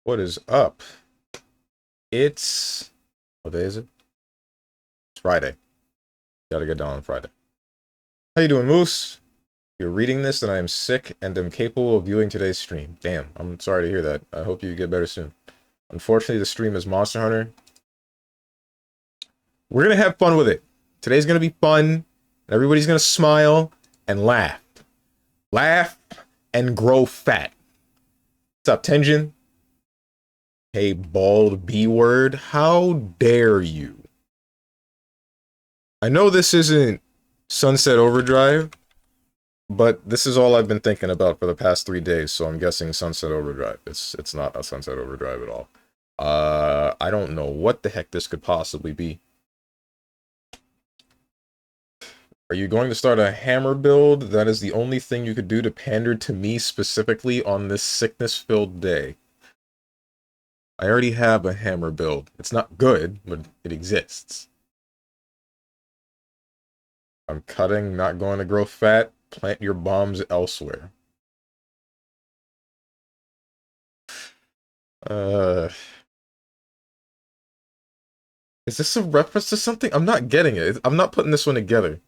What is up? It's... What day is it? It's Friday. Gotta get down on Friday. How you doing, Moose? If you're reading this, then I am sick and am capable of viewing today's stream. Damn, I'm sorry to hear that. I hope you get better soon. Unfortunately, the stream is Monster Hunter. We're gonna have fun with it. Today's gonna be fun, and everybody's gonna smile and laugh. Laugh and grow fat. What's up, Tenjin? Hey, bald B-word, how dare you? I know this isn't Sunset Overdrive, but this is all I've been thinking about for the past 3 days, so I'm guessing Sunset Overdrive. It's not a Sunset Overdrive at all. I don't know what the heck this could possibly be. Are you going to start a hammer build? That is the only thing you could do to pander to me specifically on this sickness-filled day. I already have a hammer build. It's not good, but it exists. I'm cutting, not going to grow fat. Plant your bombs elsewhere. Is this a reference to something? I'm not getting it. I'm not putting this one together.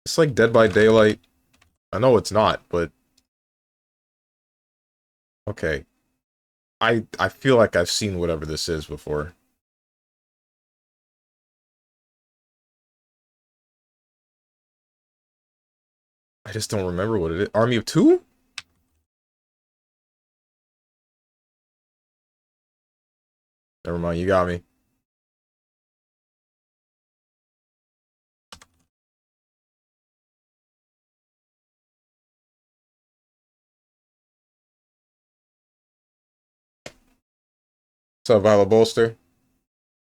It's like Dead by Daylight. I know it's not, but... Okay. I feel like I've seen whatever this is before. I just don't remember what it is. Army of Two? Never mind, you got me. What's up, Violet Bolster?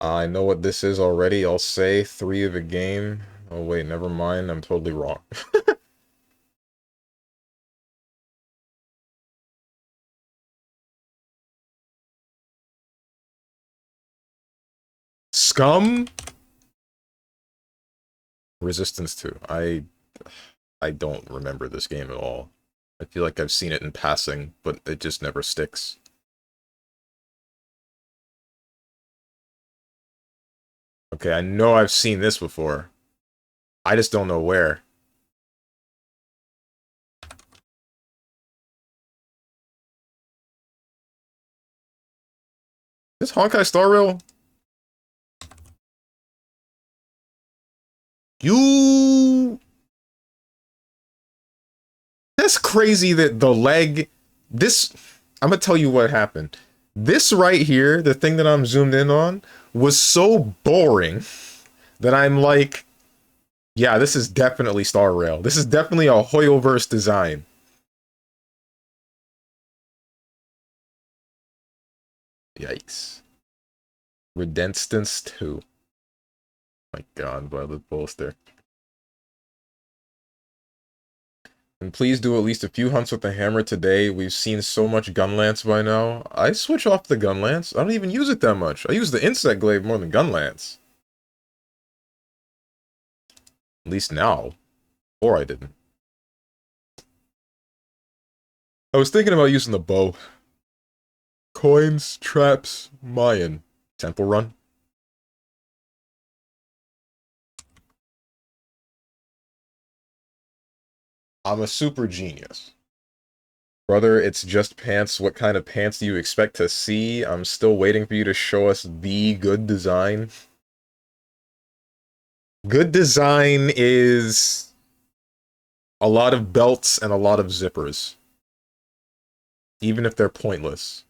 I know what this is already. I'll say 3 of a game. Oh wait, never mind. I'm totally wrong. Scum? Resistance 2. I don't remember this game at all. I feel like I've seen it in passing, but it just never sticks. Okay, I know I've seen this before. I just don't know where. This Honkai Star Rail? You... That's crazy that the leg... This... I'm gonna tell you what happened. This right here, the thing that I'm zoomed in on, was so boring that I'm like... Yeah, this is definitely Star Rail. This is definitely a Hoyoverse design. Yikes. Redentance 2. My god, Violet Bolster. And please do at least a few hunts with the hammer today. We've seen so much Gunlance by now. I switch off the Gunlance. I don't even use it that much. I use the Insect Glaive more than Gunlance. At least now. Or I didn't. I was thinking about using the bow. Coins, traps, Mayan. Temple Run. I'm a super genius. Brother, it's just pants. What kind of pants do you expect to see? I'm still waiting for you to show us the good design. Good design is a lot of belts and a lot of zippers. Even if they're pointless.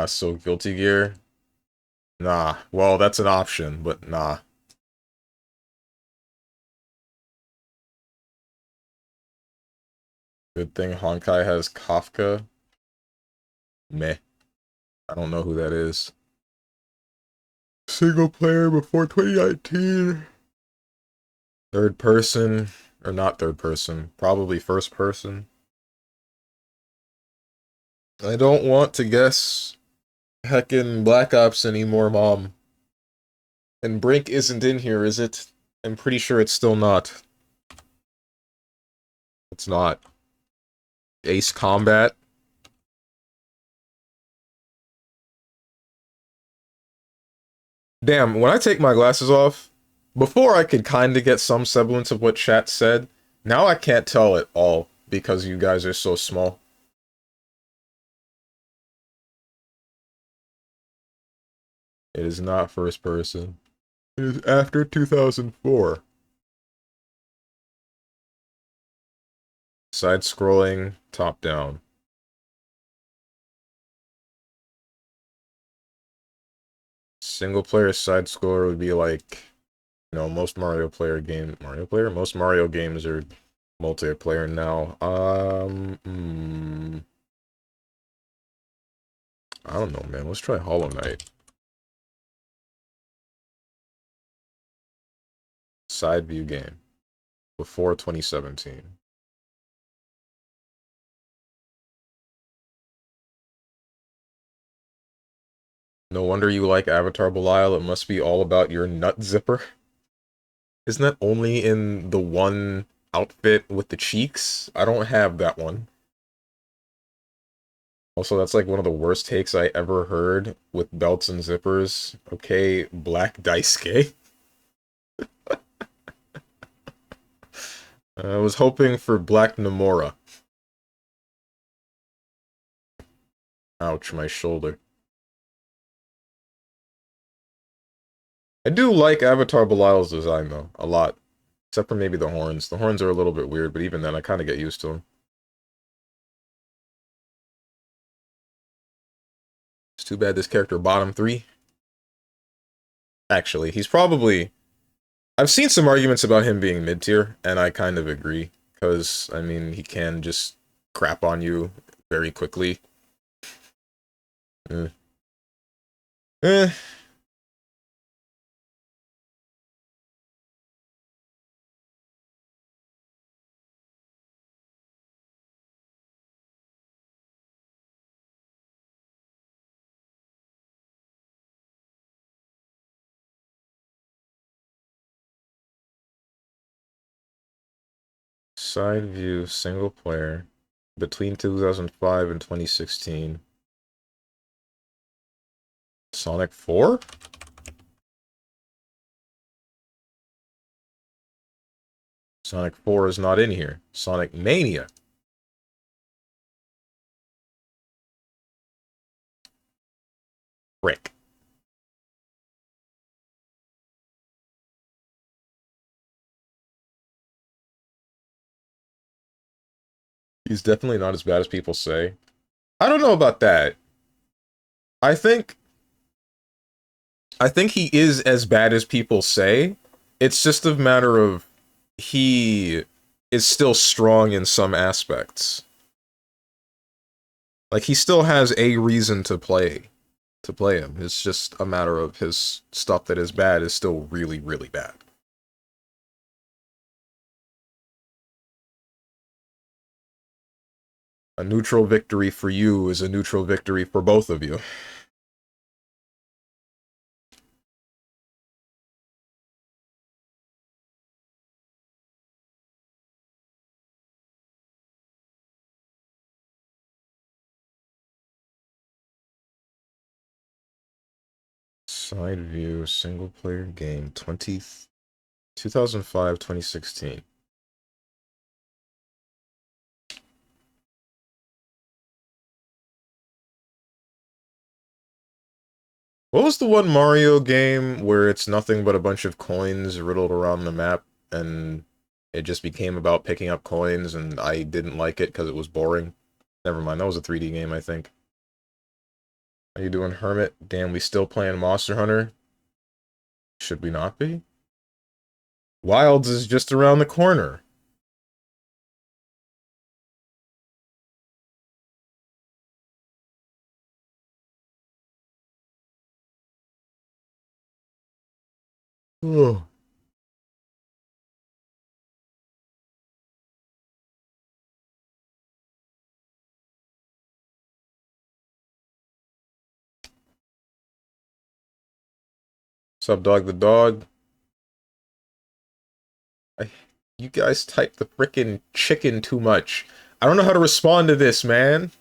So Guilty Gear? Nah. Well, that's an option, but nah. Good thing Honkai has Kafka. Meh. I don't know who that is. Single player before 2019. Third person. Or not third person. Probably first person. I don't want to guess Heckin' Black Ops anymore, Mom. And Brink isn't in here, is it? I'm pretty sure it's still not. It's not. Ace Combat. Damn, when I take my glasses off, before I could kinda get some semblance of what chat said, now I can't tell at all because you guys are so small. It is not first person. It is after 2004. Side-scrolling, top-down. Single-player side-scroller would be like, you know, most Mario player game... Mario player? Most Mario games are multiplayer now. I don't know, man. Let's try Hollow Knight. Side view game. Before 2017. No wonder you like Avatar Belial. It must be all about your nut zipper. Isn't that only in the one outfit with the cheeks? I don't have that one. Also, that's like one of the worst takes I ever heard with belts and zippers. Okay, Black Daisuke. I was hoping for Black Nomura. Ouch, my shoulder. I do like Avatar Belial's design, though, a lot. Except for maybe the horns. The horns are a little bit weird, but even then, I kind of get used to them. It's too bad this character bottom 3. Actually, he's probably... I've seen some arguments about him being mid-tier, and I kind of agree. Because, I mean, he can just crap on you very quickly. Eh. Eh. Side view, single player. Between 2005 and 2016. Sonic 4? Sonic 4 is not in here. Sonic Mania. Frick. He's definitely not as bad as people say. I don't know about that. I think he is as bad as people say. It's just a matter of he is still strong in some aspects. Like he still has a reason to play him. It's just a matter of his stuff that is bad is still really, really bad. A neutral victory for you is a neutral victory for both of you. Side view, single player game, 2005, 2016. What was the one Mario game where it's nothing but a bunch of coins riddled around the map, and it just became about picking up coins, and I didn't like it because it was boring? Never mind, that was a 3D game, I think. How you doing, Hermit? Damn, we still playing Monster Hunter? Should we not be? Wilds is just around the corner. Ugh. What's up, dog the dog? I, you guys type the frickin' chicken too much. I don't know how to respond to this, man.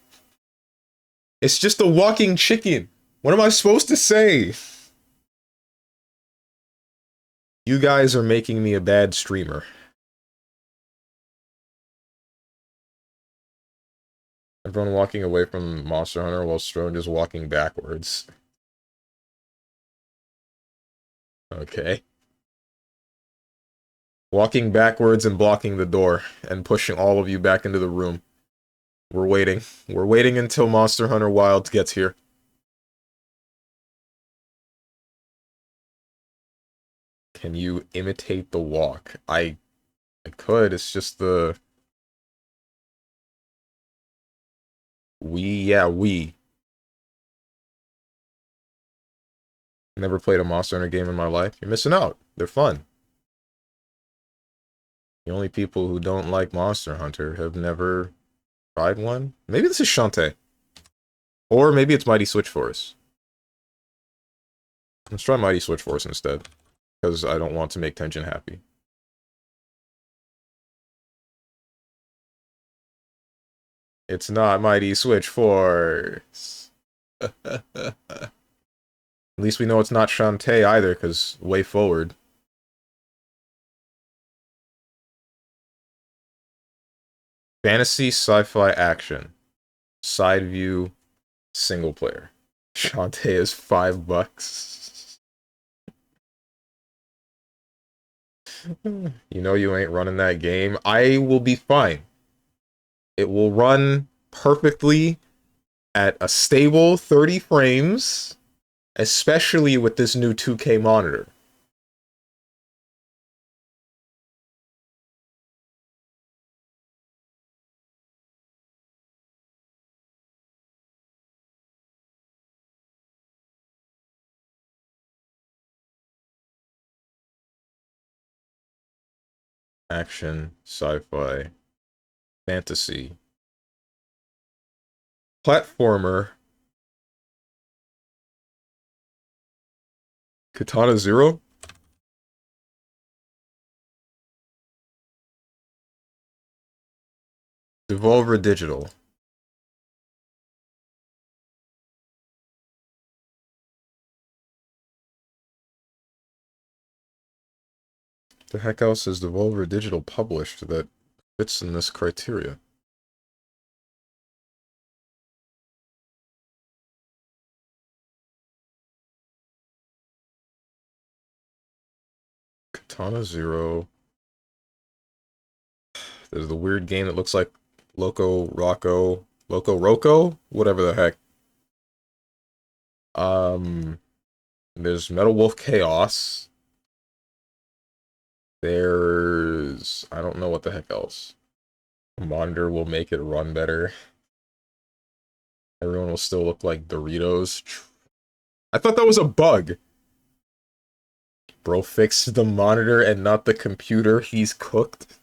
It's just a walking chicken. What am I supposed to say? You guys are making me a bad streamer. Everyone walking away from Monster Hunter while Strone is walking backwards. Okay. Walking backwards and blocking the door and pushing all of you back into the room. We're waiting. We're waiting until Monster Hunter Wilds gets here. Can you imitate the walk? I could. It's just the... we. Never played a Monster Hunter game in my life. You're missing out. They're fun. The only people who don't like Monster Hunter have never tried one. Maybe this is Shantae. Or maybe it's Mighty Switch Force. Let's try Mighty Switch Force instead. Because I don't want to make Tenjin happy. It's not Mighty Switch Force. At least we know it's not Shantae either, because way forward. Fantasy, sci-fi, action. Side view, single player. Shantae is $5. You know you ain't running that game. I will be fine. It will run perfectly at a stable 30 frames, especially with this new 2K monitor. Action, sci-fi, fantasy, platformer, Katana Zero? Devolver Digital. The heck else is Devolver Digital published that fits in this criteria? Katana Zero. There's the weird game that looks like Loco Roco? Whatever the heck. There's Metal Wolf Chaos. There's... I don't know what the heck else. A monitor will make it run better. Everyone will still look like Doritos. I thought that was a bug. Bro fixed the monitor and not the computer. He's cooked.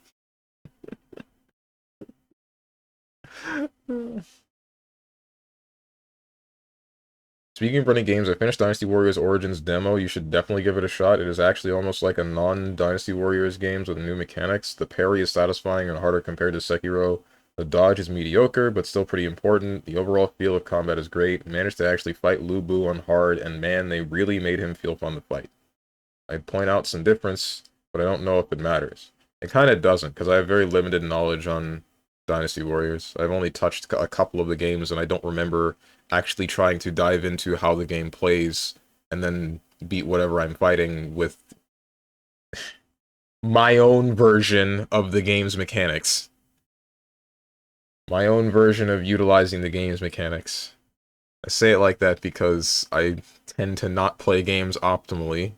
Speaking of running games, I finished Dynasty Warriors Origins demo. You should definitely give it a shot. It is actually almost like a non-Dynasty Warriors games with new mechanics. The parry is satisfying and harder compared to Sekiro. The dodge is mediocre, but still pretty important. The overall feel of combat is great. Managed to actually fight Lu Bu on hard, and man, they really made him feel fun to fight. I'd point out some difference, but I don't know if it matters. It kind of doesn't, because I have very limited knowledge on Dynasty Warriors. I've only touched a couple of the games, and I don't remember actually trying to dive into how the game plays and then beat whatever I'm fighting with my own version of the game's mechanics. My own version of utilizing the game's mechanics. I say it like that because I tend to not play games optimally,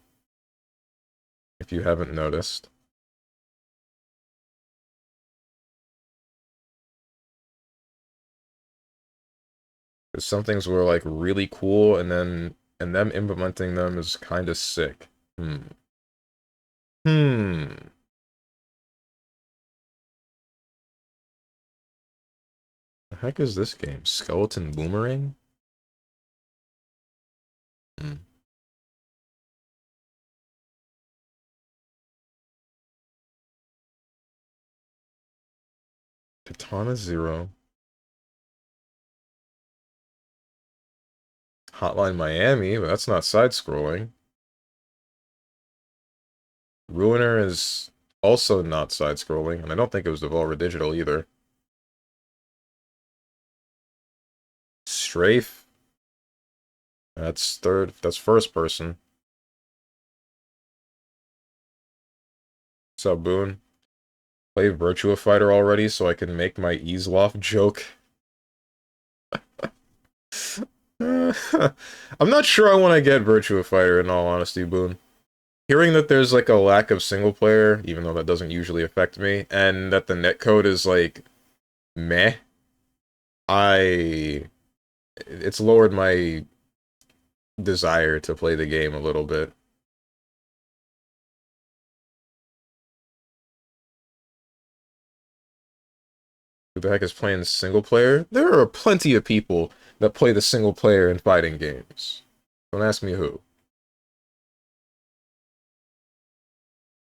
if you haven't noticed. Because some things were like really cool, and them implementing them is kind of sick. The heck is this game? Skeleton Boomerang? Katana Zero. Hotline Miami, but that's not side-scrolling. Ruiner is also not side-scrolling, and I don't think it was Devolver Digital either. Strafe. That's first person. What's up, Boone? Play Virtua Fighter already so I can make my Easeloff joke. I'm not sure I want to get Virtua Fighter in all honesty, Boone. Hearing that there's like a lack of single player, even though that doesn't usually affect me, and that the netcode is like meh, it's lowered my desire to play the game a little bit. Who the heck is playing single player? There are plenty of people that play the single player in fighting games. Don't ask me who.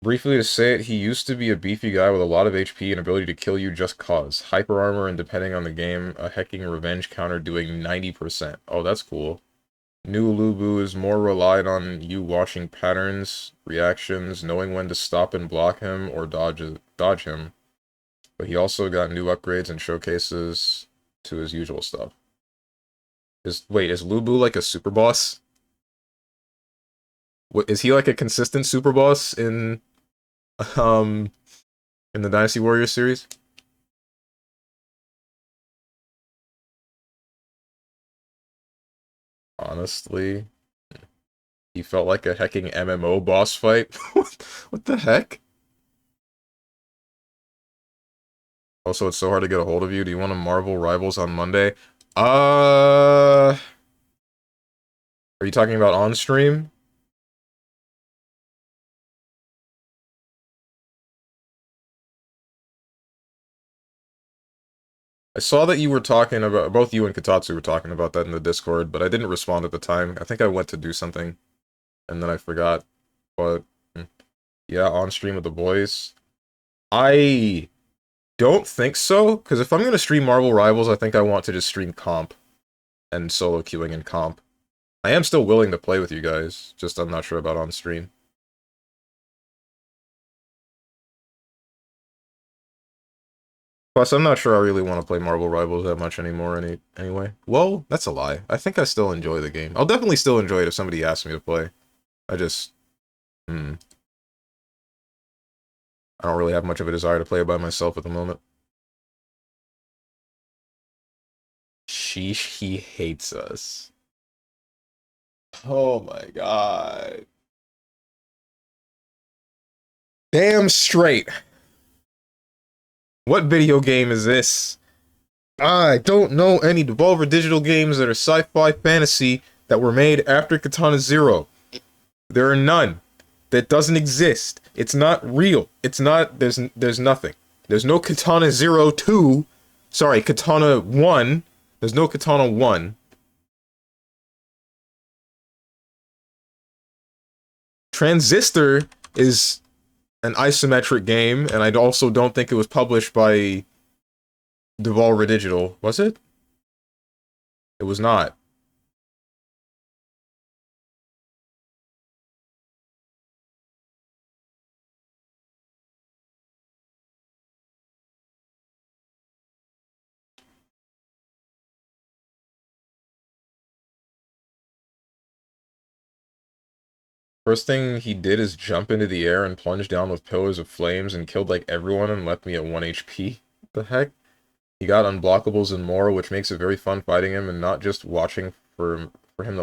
Briefly to say it, he used to be a beefy guy with a lot of HP and ability to kill you just cause. Hyper armor and depending on the game, a hecking revenge counter doing 90%. Oh, that's cool. New Lubu is more relied on you watching patterns, reactions, knowing when to stop and block him or dodge him. But he also got new upgrades and showcases to his usual stuff. Wait, is Lubu like a super boss? What, is he like a consistent super boss um in the Dynasty Warriors series? Honestly, he felt like a hecking MMO boss fight. What the heck? Also, it's so hard to get a hold of you. Do you want to Marvel Rivals on Monday? Are you talking about on stream? I saw that you were talking about, both you and Kotatsu were talking about that in the Discord, but I didn't respond at the time. I think I went to do something, and then I forgot. But, yeah, on stream with the boys. I don't think so, because if I'm going to stream Marvel Rivals, I think I want to just stream comp, and solo queuing in comp. I am still willing to play with you guys, just I'm not sure about on stream. Plus, I'm not sure I really want to play Marvel Rivals that much anymore anyway. Well, that's a lie. I think I still enjoy the game. I'll definitely still enjoy it if somebody asks me to play. I just... I don't really have much of a desire to play it by myself at the moment. Sheesh, he hates us. Oh my god. Damn straight. What video game is this? I don't know any Devolver Digital games that are sci-fi fantasy that were made after Katana Zero. There are none. That doesn't exist. It's not real. It's not, there's nothing. There's no Katana 2. Sorry, Katana 1. There's no Katana 1. Transistor is an isometric game, and I also don't think it was published by Devolver Digital. Was it? It was not. First thing he did is jump into the air and plunge down with pillars of flames and killed like everyone and left me at 1 HP. What the heck? He got unblockables and more, which makes it very fun fighting him and not just watching for him to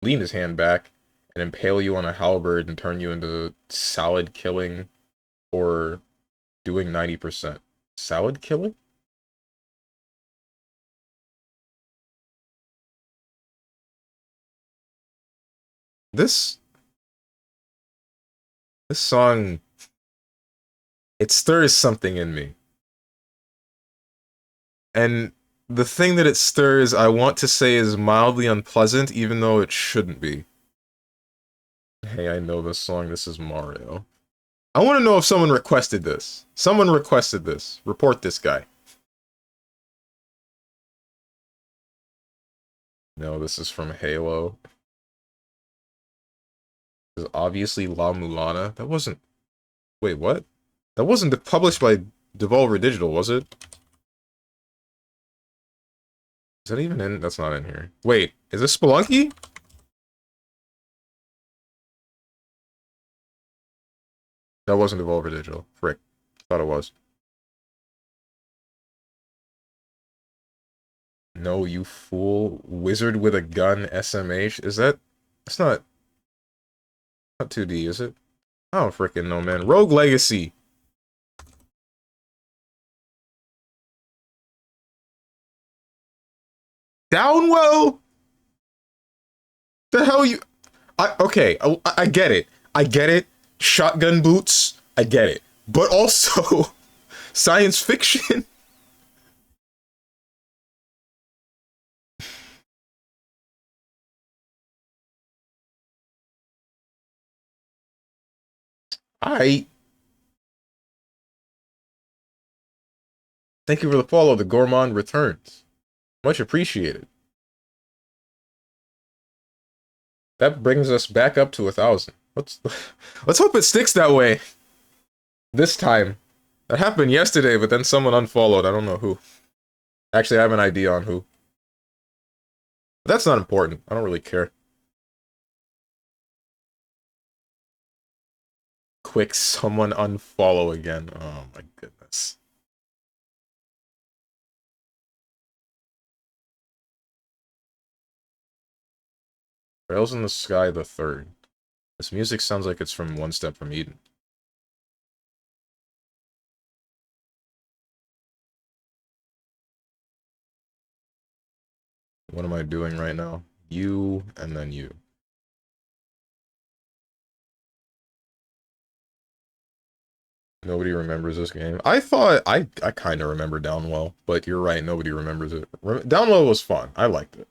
lean his hand back and impale you on a halberd and turn you into salad killing or doing 90%. Salad killing? This song, it stirs something in me. And the thing that it stirs, I want to say, is mildly unpleasant, even though it shouldn't be. Hey, I know this song. This is Mario. I want to know if someone requested this. Someone requested this. Report this guy. No, this is from Halo. This is obviously La Mulana. That wasn't... Wait, what? That wasn't published by Devolver Digital, was it? Is that even in? That's not in here. Wait, is this Spelunky? That wasn't Devolver Digital. Frick. Thought it was. No, you fool. Wizard with a gun SMH? Is that... It's not 2D, is it? I don't frickin' know, man. Rogue Legacy. Downwell? The hell you... Okay, I get it. I get it. Shotgun boots. I get it. But also, science fiction. I thank you for the follow. The Gourmand returns. Much appreciated. That brings us back up to 1,000. Let's hope it sticks that way. This time. That happened yesterday, but then someone unfollowed. I don't know who. Actually, I have an idea on who. But that's not important. I don't really care. Quick, someone unfollow again. Oh my goodness. Rails in the Sky the Third. This music sounds like it's from One Step from Eden. What am I doing right now? You, and then you. Nobody remembers this game. I thought, I kind of remember Downwell, but you're right, nobody remembers it. Downwell was fun. I liked it.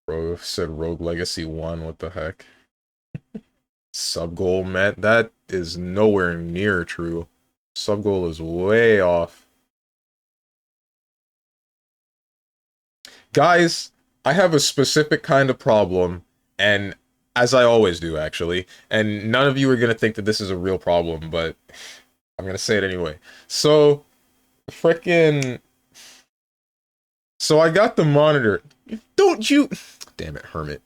Bro said Rogue Legacy 1, what the heck? Sub-goal met? That is nowhere near true. Sub-goal is way off. Guys, I have a specific kind of problem, and as I always do, actually, and none of you are going to think that this is a real problem, but I'm going to say it anyway. So, frickin'... So I got the monitor. Don't you... Damn it, Hermit.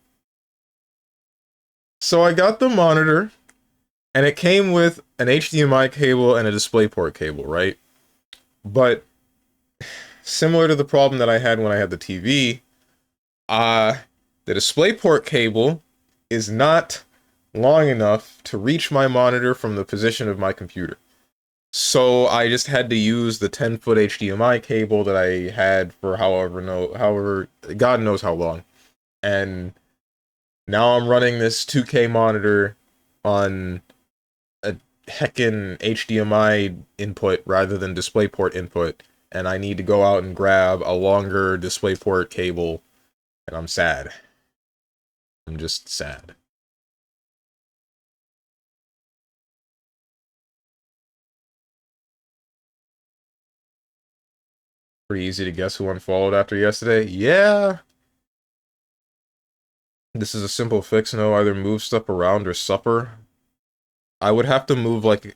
So I got the monitor, and it came with an HDMI cable and a DisplayPort cable, right? But, similar to the problem that I had when I had the TV, the DisplayPort cable is not long enough to reach my monitor from the position of my computer. So I just had to use the 10-foot HDMI cable that I had for however, God knows how long. And now I'm running this 2K monitor on a heckin' HDMI input rather than DisplayPort input. And I need to go out and grab a longer DisplayPort cable. And I'm sad. I'm just sad. Pretty easy to guess who unfollowed after yesterday. Yeah. This is a simple fix. No, either move stuff around or suffer. I would have to move, like,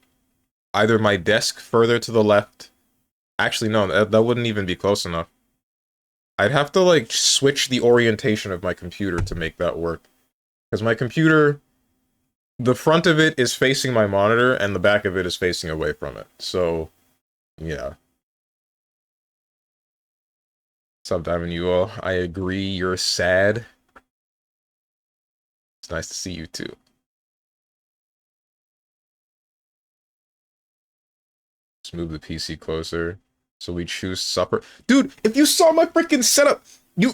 either my desk further to the left. Actually, no, that wouldn't even be close enough. I'd have to, like, switch the orientation of my computer to make that work. Because my computer, the front of it is facing my monitor, and the back of it is facing away from it. So, yeah. What's up, Diamond UO? I agree, you're sad. It's nice to see you, too. Let's move the PC closer. So we choose supper. Dude, if you saw my freaking setup, you...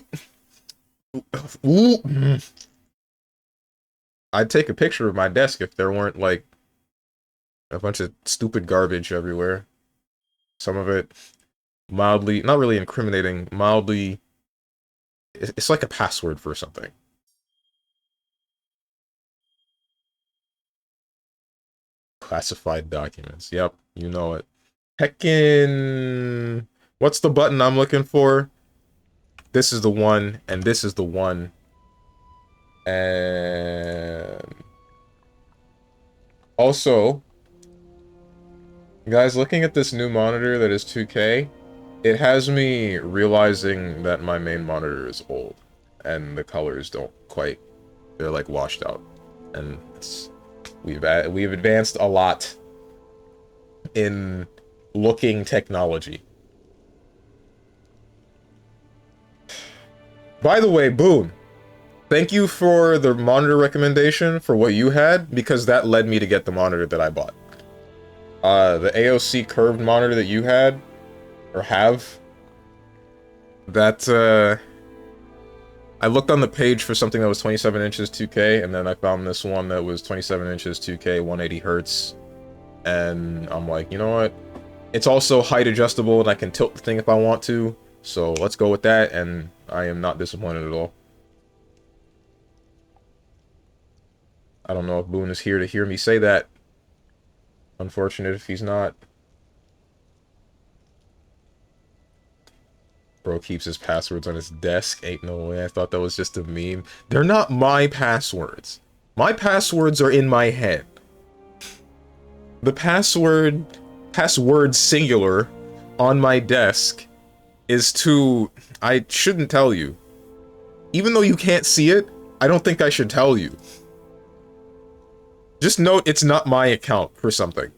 Ooh. I'd take a picture of my desk if there weren't, like, a bunch of stupid garbage everywhere. Some of it mildly, not really incriminating, mildly... It's like a password for something. Classified documents. Yep, you know it. Heckin... What's the button I'm looking for? This is the one, and this is the one. And... Also, guys, looking at this new monitor that is 2K, it has me realizing that my main monitor is old. And the colors don't quite... They're like washed out. And it's... We've advanced a lot in looking technology. By the way, Boone, thank you for the monitor recommendation for what you had, because that led me to get the monitor that I bought. The AOC curved monitor that you had, or have, that, I looked on the page for something that was 27 inches 2K, and then I found this one that was 27 inches 2K, 180 hertz, and I'm like, you know what? It's also height adjustable, and I can tilt the thing if I want to, so let's go with that, and I am not disappointed at all. I don't know if Boone is here to hear me say that. Unfortunate if he's not. Bro keeps his passwords on his desk. Ain't no way. I thought that was just a meme. They're not my passwords. My passwords are in my head. The password singular on my desk is to... I shouldn't tell you. Even though you can't see it, I don't think I should tell you. Just note it's not my account for something.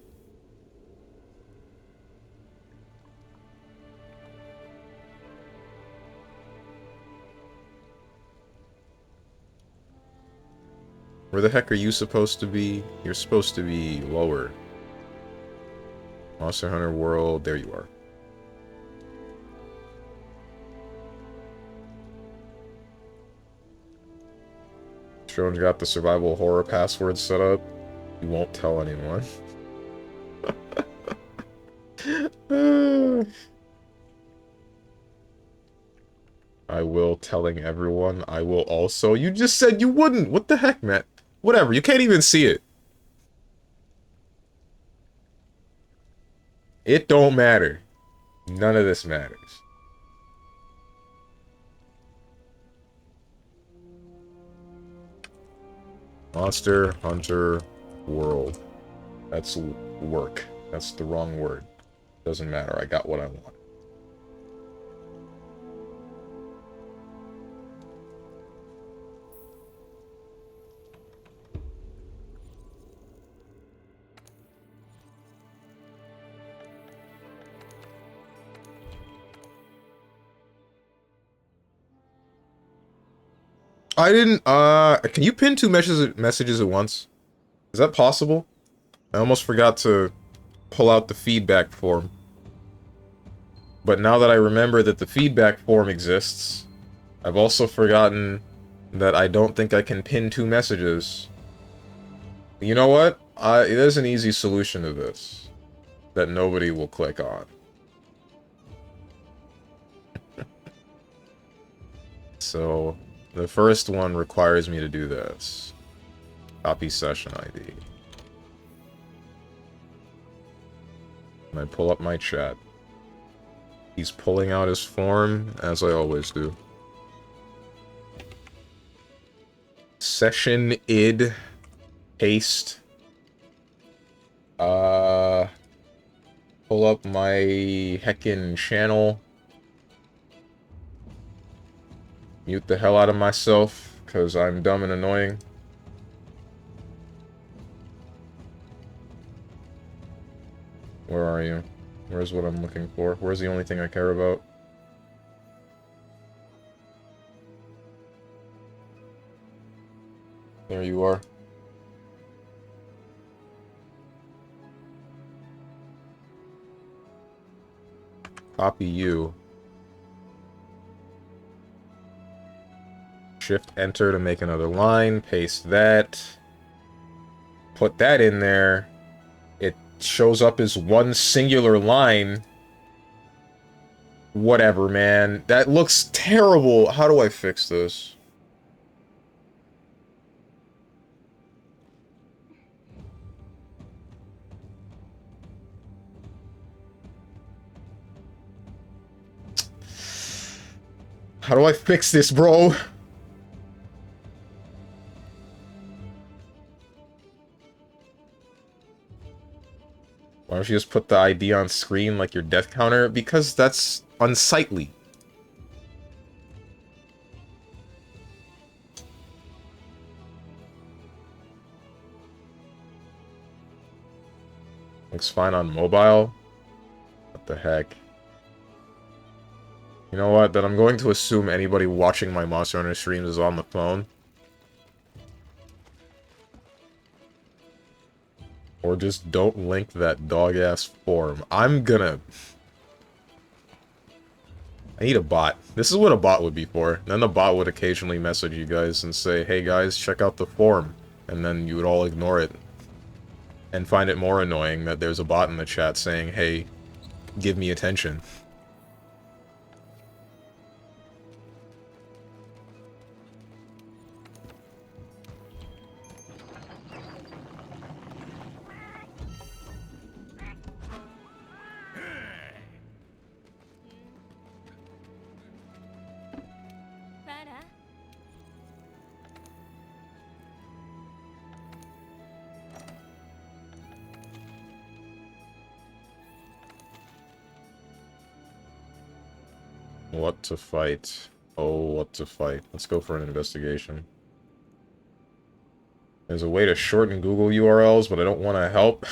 Where the heck are you supposed to be? You're supposed to be lower. Monster Hunter World, there you are. Strone's got the survival horror password set up. You won't tell anyone. I will telling everyone. I will also. You just said you wouldn't. What the heck, Matt? Whatever. You can't even see it. It don't matter. None of this matters. Monster Hunter World. That's work. That's the wrong word. Doesn't matter. I got what I want. I didn't, can you pin two messages at once? Is that possible? I almost forgot to pull out the feedback form. But now that I remember that the feedback form exists, I've also forgotten that I don't think I can pin two messages. You know what? There's an easy solution to this that nobody will click on. So... the first one requires me to do this. Copy session ID. And I pull up my chat. He's pulling out his form, as I always do. Session id. Paste. Pull up my heckin' channel. Mute the hell out of myself, because I'm dumb and annoying. Where are you? Where's what I'm looking for? Where's the only thing I care about? There you are. Copy you. Shift enter to make another line, paste that, put that in there, it shows up as one singular line. Whatever, man. That looks terrible. How do I fix this? How do I fix this, bro? Why don't you just put the ID on screen like your death counter? Because that's unsightly. Looks fine on mobile. What the heck? You know what? Then I'm going to assume anybody watching my Monster Hunter streams is on the phone. Or just don't link that dog-ass form. I'm gonna... I need a bot. This is what a bot would be for. Then the bot would occasionally message you guys and say, hey guys, check out the form. And then you would all ignore it. And find it more annoying that there's a bot in the chat saying, hey, give me attention. What to fight? Oh, what to fight. Let's go for an investigation. There's a way to shorten Google URLs, but I don't want to help.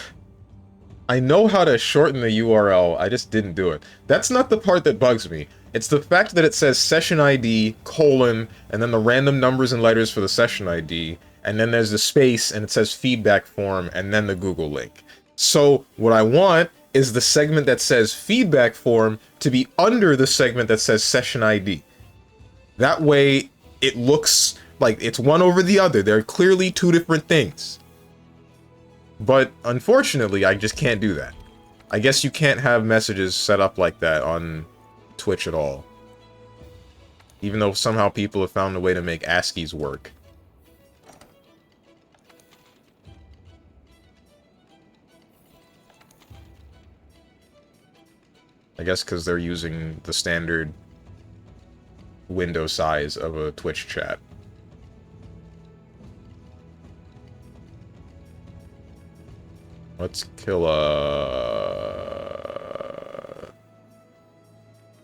I know how to shorten the URL, I just didn't do it. That's not the part that bugs me. It's the fact that it says session ID, colon, and then the random numbers and letters for the session ID, and then there's the space, and it says feedback form, and then the Google link. So, what I want is the segment that says feedback form to be under the segment that says session ID. That way, it looks like it's one over the other. They're clearly two different things. But, unfortunately, I just can't do that. I guess you can't have messages set up like that on Twitch at all. Even though somehow people have found a way to make ASCIIs work. I guess because they're using the standard window size of a Twitch chat. Let's kill a...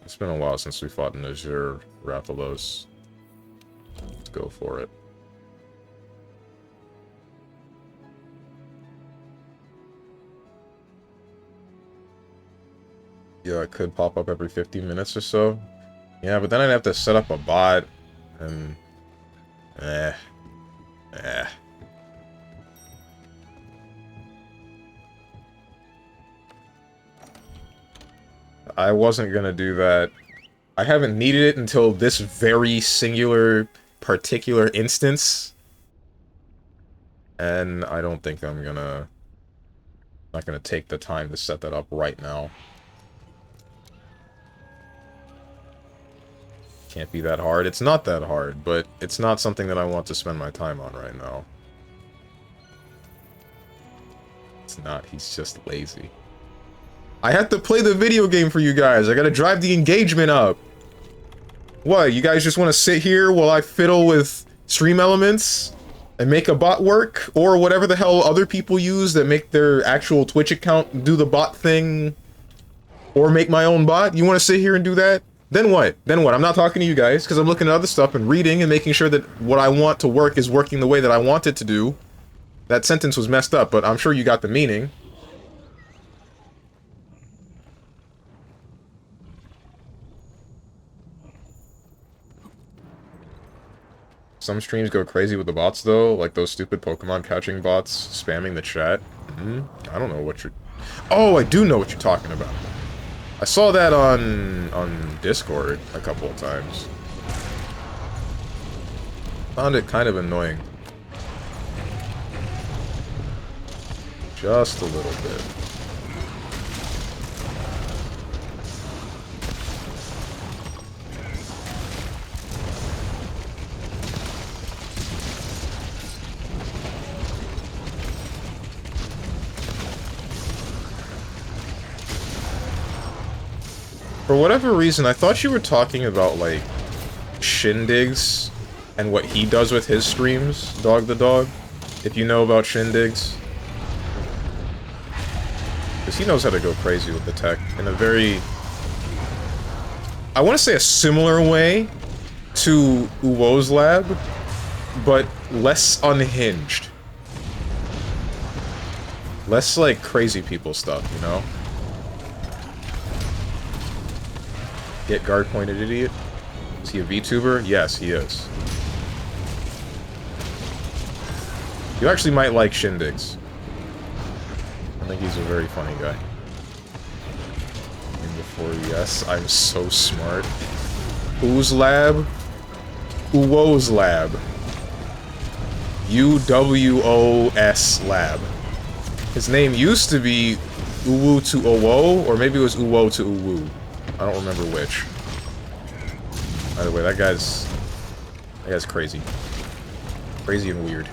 It's been a while since we fought an Azure Rathalos. Let's go for it. Yeah, it could pop up every 15 minutes or so. Yeah, but then I'd have to set up a bot, and... I wasn't gonna do that. I haven't needed it until this very singular, particular instance. And I don't think I'm gonna... not gonna take the time to set that up right now. Can't be that hard. It's not that hard, but it's not something that I want to spend my time on right now. It's not. He's just lazy. I have to play the video game for you guys. I gotta drive the engagement up. What, you guys just want to sit here while I fiddle with stream elements and make a bot work? Or whatever the hell other people use that make their actual Twitch account do the bot thing? Or make my own bot? You want to sit here and do that? Then what? Then what? I'm not talking to you guys, because I'm looking at other stuff and reading and making sure that what I want to work is working the way that I want it to do. That sentence was messed up, but I'm sure you got the meaning. Some streams go crazy with the bots, though, like those stupid Pokemon catching bots spamming the chat. I don't know what you're... Oh, I do know what you're talking about. I saw that on Discord a couple of times. Found it kind of annoying. Just a little bit. For whatever reason, I thought you were talking about, like, Shindigs and what he does with his streams, Dog the Dog. If you know about Shindigs. Because he knows how to go crazy with the tech in a very... I want to say a similar way to Uwo's lab, but less unhinged. Less, like, crazy people stuff, you know? Get guard pointed idiot. Is he a VTuber? Yes, he is. You actually might like Shindigs. I think he's a very funny guy. In before, yes, I'm so smart. Whose lab? Uwo's lab. UWOS lab. His name used to be Uwu to Owo, or maybe it was Uwo to Uwu. I don't remember which. By the way, that guy's crazy. Crazy and weird.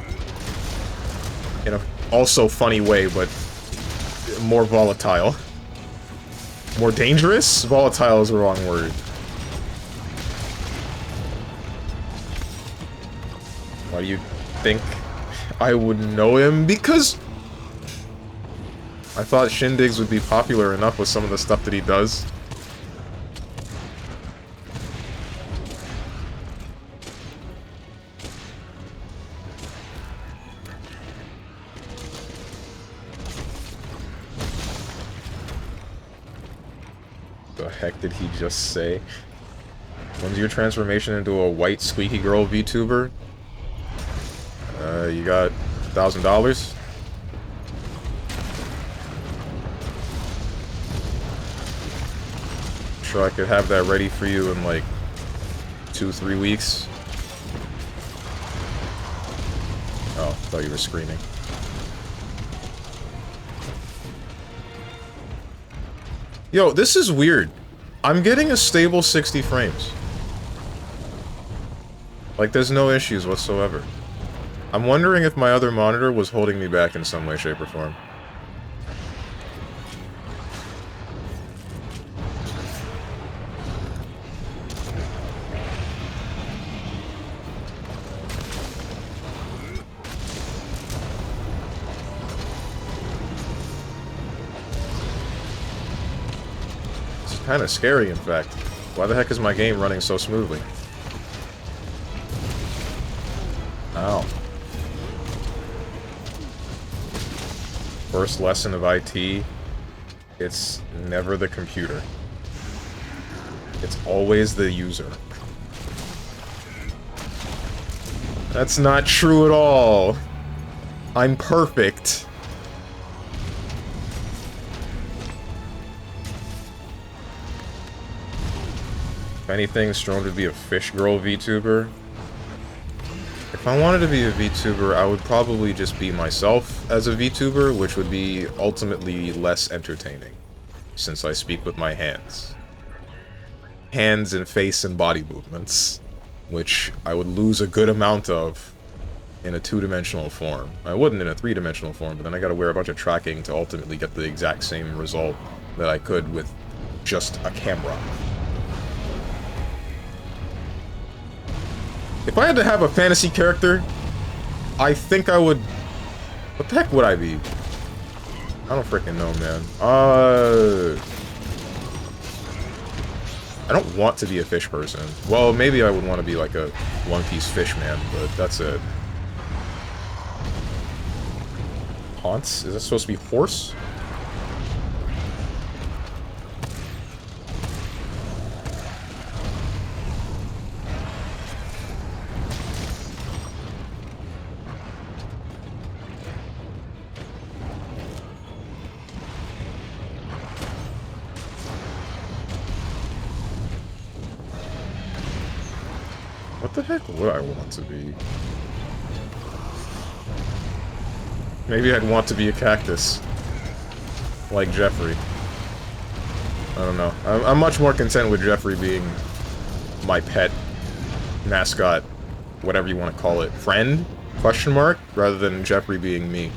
In a also funny way, but more volatile. More dangerous? Volatile is the wrong word. Why do you think I would know him? Because I thought Shindigs would be popular enough with some of the stuff that he does. The heck did he just say? When's your transformation into a white squeaky girl VTuber? You got $1,000? Sure I could have that ready for you in like 2-3 weeks. Oh, thought you were screaming. Yo, this is weird. I'm getting a stable 60 frames. Like, there's no issues whatsoever. I'm wondering if my other monitor was holding me back in some way, shape, or form. Kind of scary, in fact. Why the heck is my game running so smoothly? Ow. First lesson of IT, it's never the computer. It's always the user. That's not true at all. I'm perfect. If anything, Strong would be a fish girl VTuber. If I wanted to be a VTuber, I would probably just be myself as a VTuber, which would be ultimately less entertaining, since I speak with my hands. Hands and face and body movements, which I would lose a good amount of in a 2-dimensional form. I wouldn't in a 3-dimensional form, but then I gotta wear a bunch of tracking to ultimately get the exact same result that I could with just a camera. If I had to have a fantasy character, I think I would... What the heck would I be? I don't freaking know, man. I don't want to be a fish person. Well, maybe I would want to be like a One Piece fish man, but that's it. Haunts? Is that supposed to be horse? What the heck would I want to be? Maybe I'd want to be a cactus. Like Jeffrey. I don't know. I'm much more content with Jeffrey being my pet, mascot, whatever you want to call it. Friend? Question mark? Rather than Jeffrey being me. You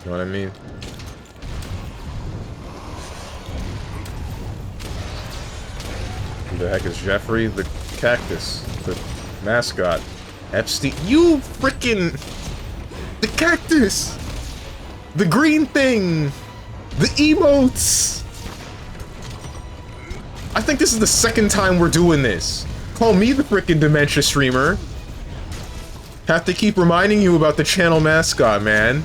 know what I mean? Who the heck is Jeffrey? The cactus. The mascot. Epstein. You frickin'... The cactus! The green thing! The emotes! I think this is the second time we're doing this. Call me the frickin' dementia streamer. Have to keep reminding you about the channel mascot, man.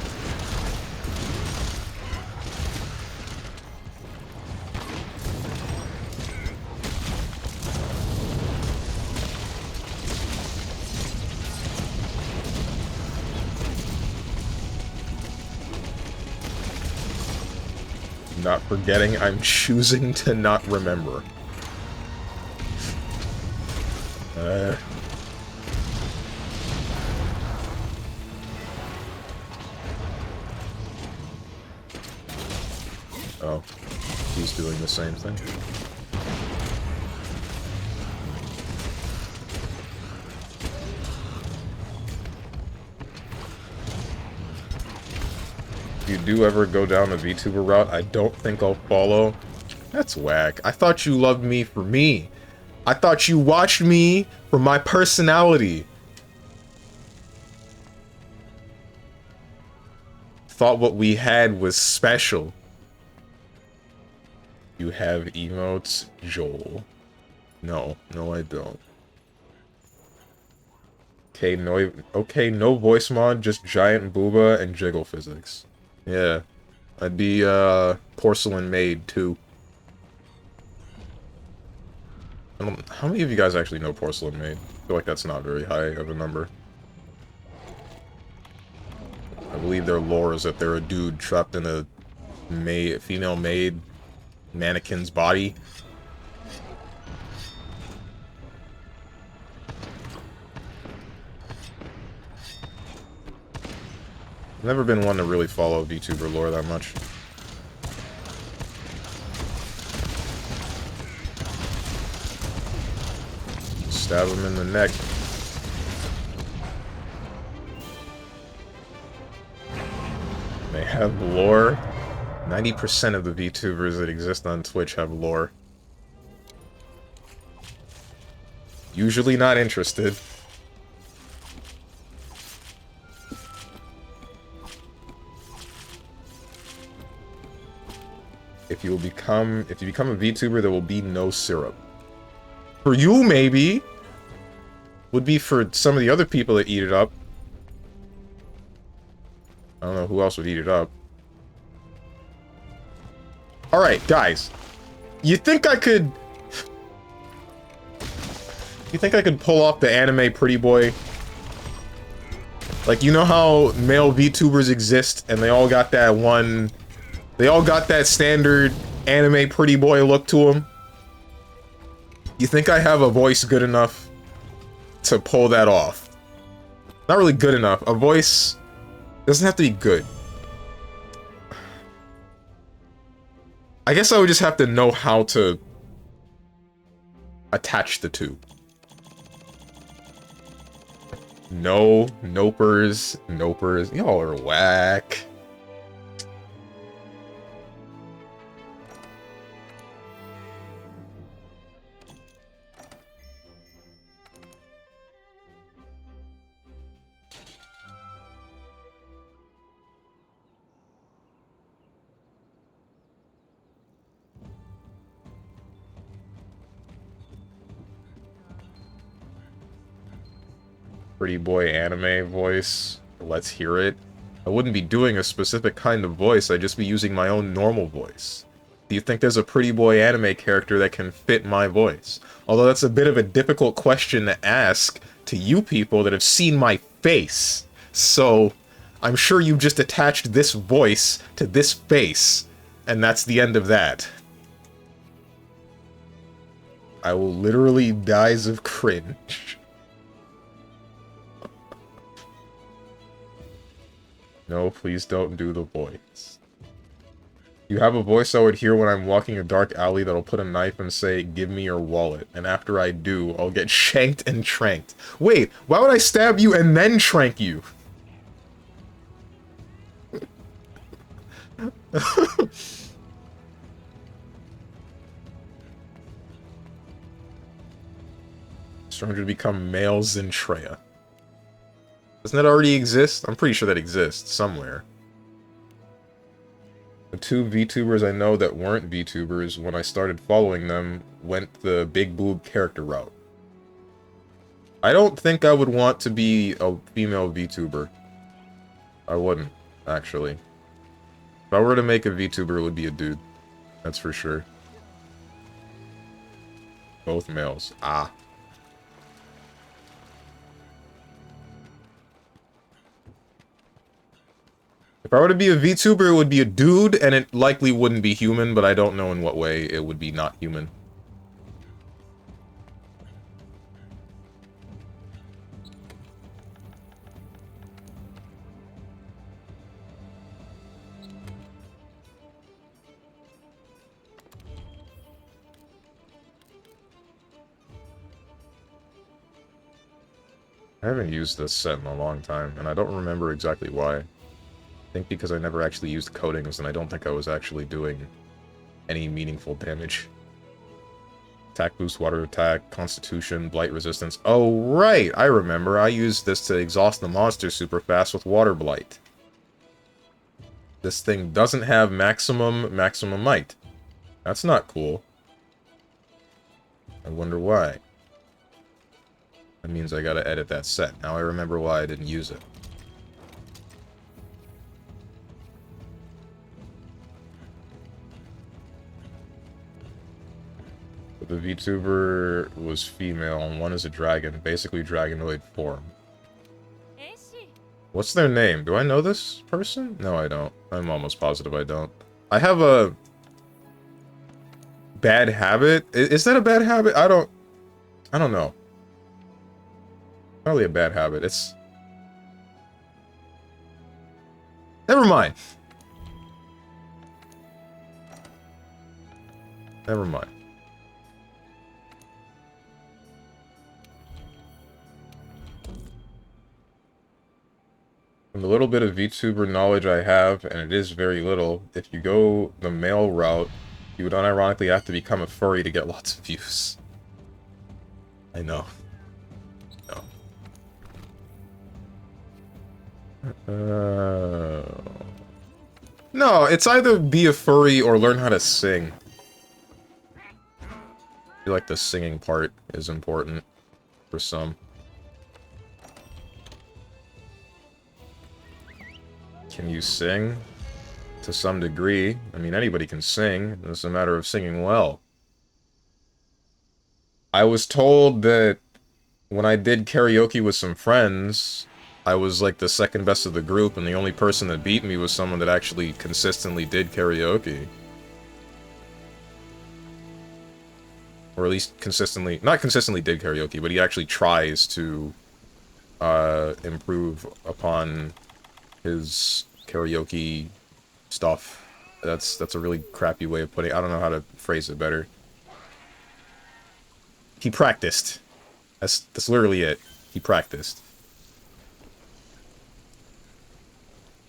Not forgetting, I'm choosing to not remember. Oh, he's doing the same thing. If you do ever go down the VTuber route, I don't think I'll follow. That's whack. I thought you loved me for me. I thought you watched me for my personality. Thought what we had was special. You have emotes, Joel. No, I don't. Okay, no voice mod, just giant booba and jiggle physics. Yeah, I'd be porcelain maid too. How many of you guys actually know porcelain maid? I feel like that's not very high of a number. I believe their lore is that they're a dude trapped in a female maid mannequin's body. I've never been one to really follow VTuber lore that much. Stab him in the neck. They have lore. 90% of the VTubers that exist on Twitch have lore. Usually not interested. If you become a VTuber, there will be no syrup. For you, maybe. Would be for some of the other people that eat it up. I don't know who else would eat it up. Alright, guys. You think I could pull off the anime pretty boy? Like, you know how male VTubers exist and they all got that standard anime pretty boy look to them? You think I have a voice good enough to pull that off? Not really good enough. A voice doesn't have to be good. I guess I would just have to know how to attach the two. No, nopers. Y'all are whack. Pretty boy anime voice. Let's hear it. I wouldn't be doing a specific kind of voice, I'd just be using my own normal voice. Do you think there's a pretty boy anime character that can fit my voice? Although that's a bit of a difficult question to ask to you people that have seen my face. So, I'm sure you just attached this voice to this face, and that's the end of that. I will literally die of cringe. No, please don't do the voice. You have a voice I would hear when I'm walking a dark alley that'll put a knife and say, "Give me your wallet." And after I do, I'll get shanked and tranked. Wait, why would I stab you and then trank you? Stronger to become male Zentreya. Doesn't that already exist? I'm pretty sure that exists somewhere. The two VTubers I know that weren't VTubers, when I started following them, went the big boob character route. I don't think I would want to be a female VTuber. I wouldn't, actually. If I were to make a VTuber, it would be a dude. That's for sure. Both males. Ah. If I were to be a VTuber, it would be a dude, and it likely wouldn't be human, but I don't know in what way it would be not human. I haven't used this set in a long time, and I don't remember exactly why. I think because I never actually used coatings, and I don't think I was actually doing any meaningful damage. Attack boost, water attack, constitution, blight resistance. Oh, right! I remember. I used this to exhaust the monster super fast with water blight. This thing doesn't have maximum might. That's not cool. I wonder why. That means I gotta edit that set. Now I remember why I didn't use it. But the VTuber was female, and one is a dragon, basically dragonoid form. What's their name? Do I know this person? No, I don't. I'm almost positive I don't. I have a bad habit. Is that a bad habit? I don't know. Probably a bad habit. It's... Never mind. Never mind. From the little bit of VTuber knowledge I have, and it is very little, if you go the male route, you would unironically have to become a furry to get lots of views. I know. No, it's either be a furry or learn how to sing. I feel like the singing part is important for some. Can you sing? To some degree. I mean, anybody can sing. It's a matter of singing well. I was told that when I did karaoke with some friends, I was like the second best of the group, and the only person that beat me was someone that actually consistently did karaoke. Or at least consistently, not consistently did karaoke, but he actually tries to improve upon his karaoke stuff. That's a really crappy way of putting it. I don't know how to phrase it better. He practiced. That's literally it. He practiced.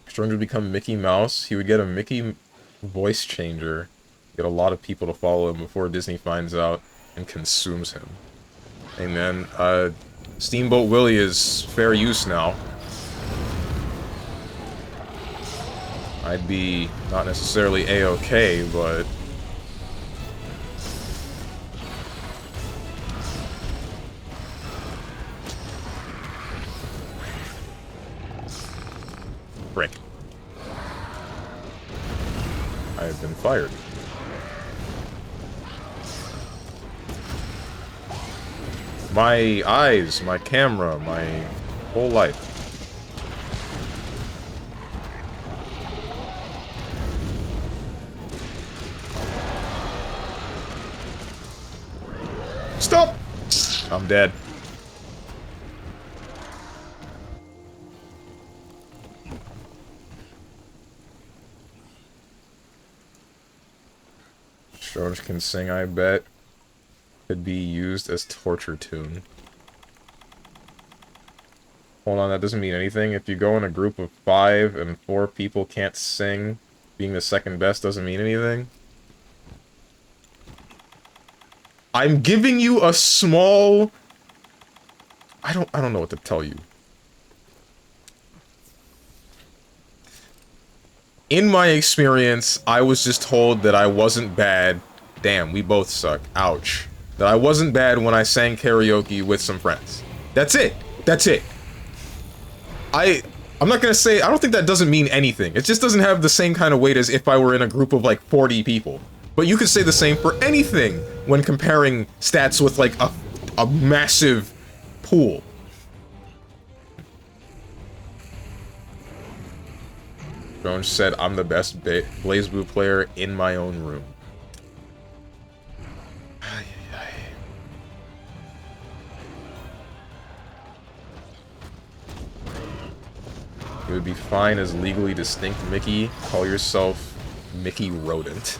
Stronger to become Mickey Mouse. He would get a Mickey voice changer. Get a lot of people to follow him before Disney finds out and consumes him. Hey man, Steamboat Willie is fair use now. I'd be not necessarily A-okay, but... Frick. I have been fired. My eyes, my camera, my whole life. Stop! I'm dead. George can sing, I bet. Could be used as torture tune. Hold on, that doesn't mean anything. If you go in a group of 5 and 4 people can't sing, being the second best doesn't mean anything. I'm giving you a small I don't know what to tell you. In my experience, I was just told that I wasn't bad. Damn, we both suck. Ouch. That I wasn't bad when I sang karaoke with some friends. That's it. That's it. I'm not gonna say, I don't think that doesn't mean anything. It just doesn't have the same kind of weight as if I were in a group of like 40 people. But you could say the same for anything when comparing stats with like a massive pool. Jones said, I'm the best BlazBlue player in my own room. It would be fine as legally distinct Mickey. Call yourself Mickey Rodent.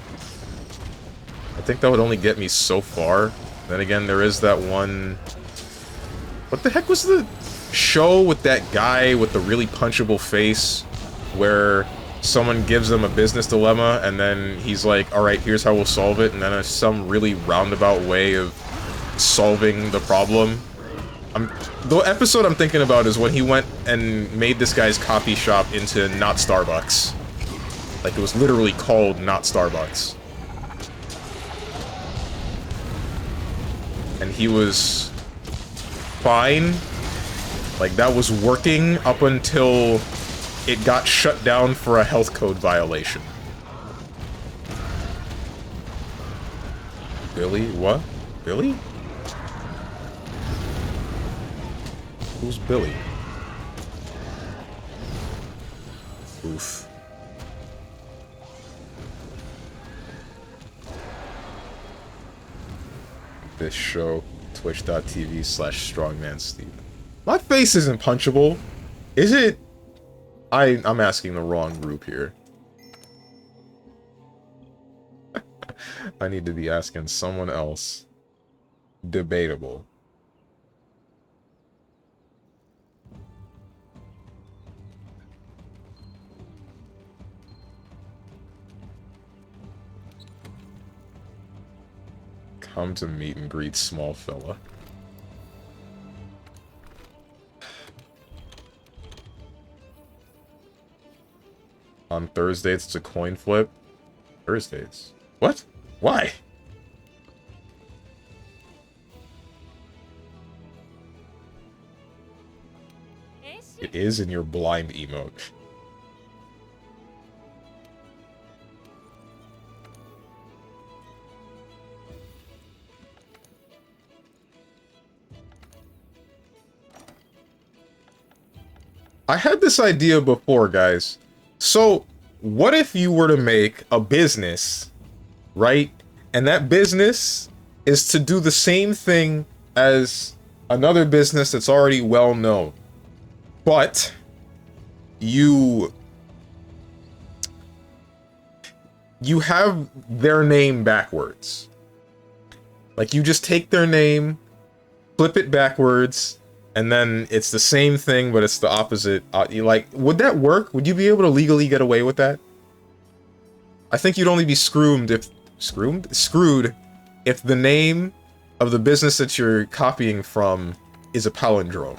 I think that would only get me so far. Then again, there is that one... What the heck was the show with that guy with the really punchable face? Where someone gives them a business dilemma and then he's like, alright, here's how we'll solve it. And then there's some really roundabout way of solving the problem. The episode I'm thinking about is when he went and made this guy's coffee shop into not Starbucks. Like, it was literally called not Starbucks. And he was fine. Like, that was working up until it got shut down for a health code violation. Billy? What? Billy? Who's Billy? Oof. This show, twitch.tv/StrongmanSteven. My face isn't punchable. Is it? I'm asking the wrong group here. I need to be asking someone else. Debatable. Come to meet and greet, small fella. On Thursdays, it's a coin flip. Thursdays? What? Why? It is in your blind emote. I had this idea before, guys. So, what if you were to make a business, right? And that business is to do the same thing as another business that's already well known. But you have their name backwards. Like, you just take their name, flip it backwards, and then it's the same thing, but it's the opposite. Like, would that work? Would you be able to legally get away with that? I think you'd only be screwed if the name of the business that you're copying from is a palindrome.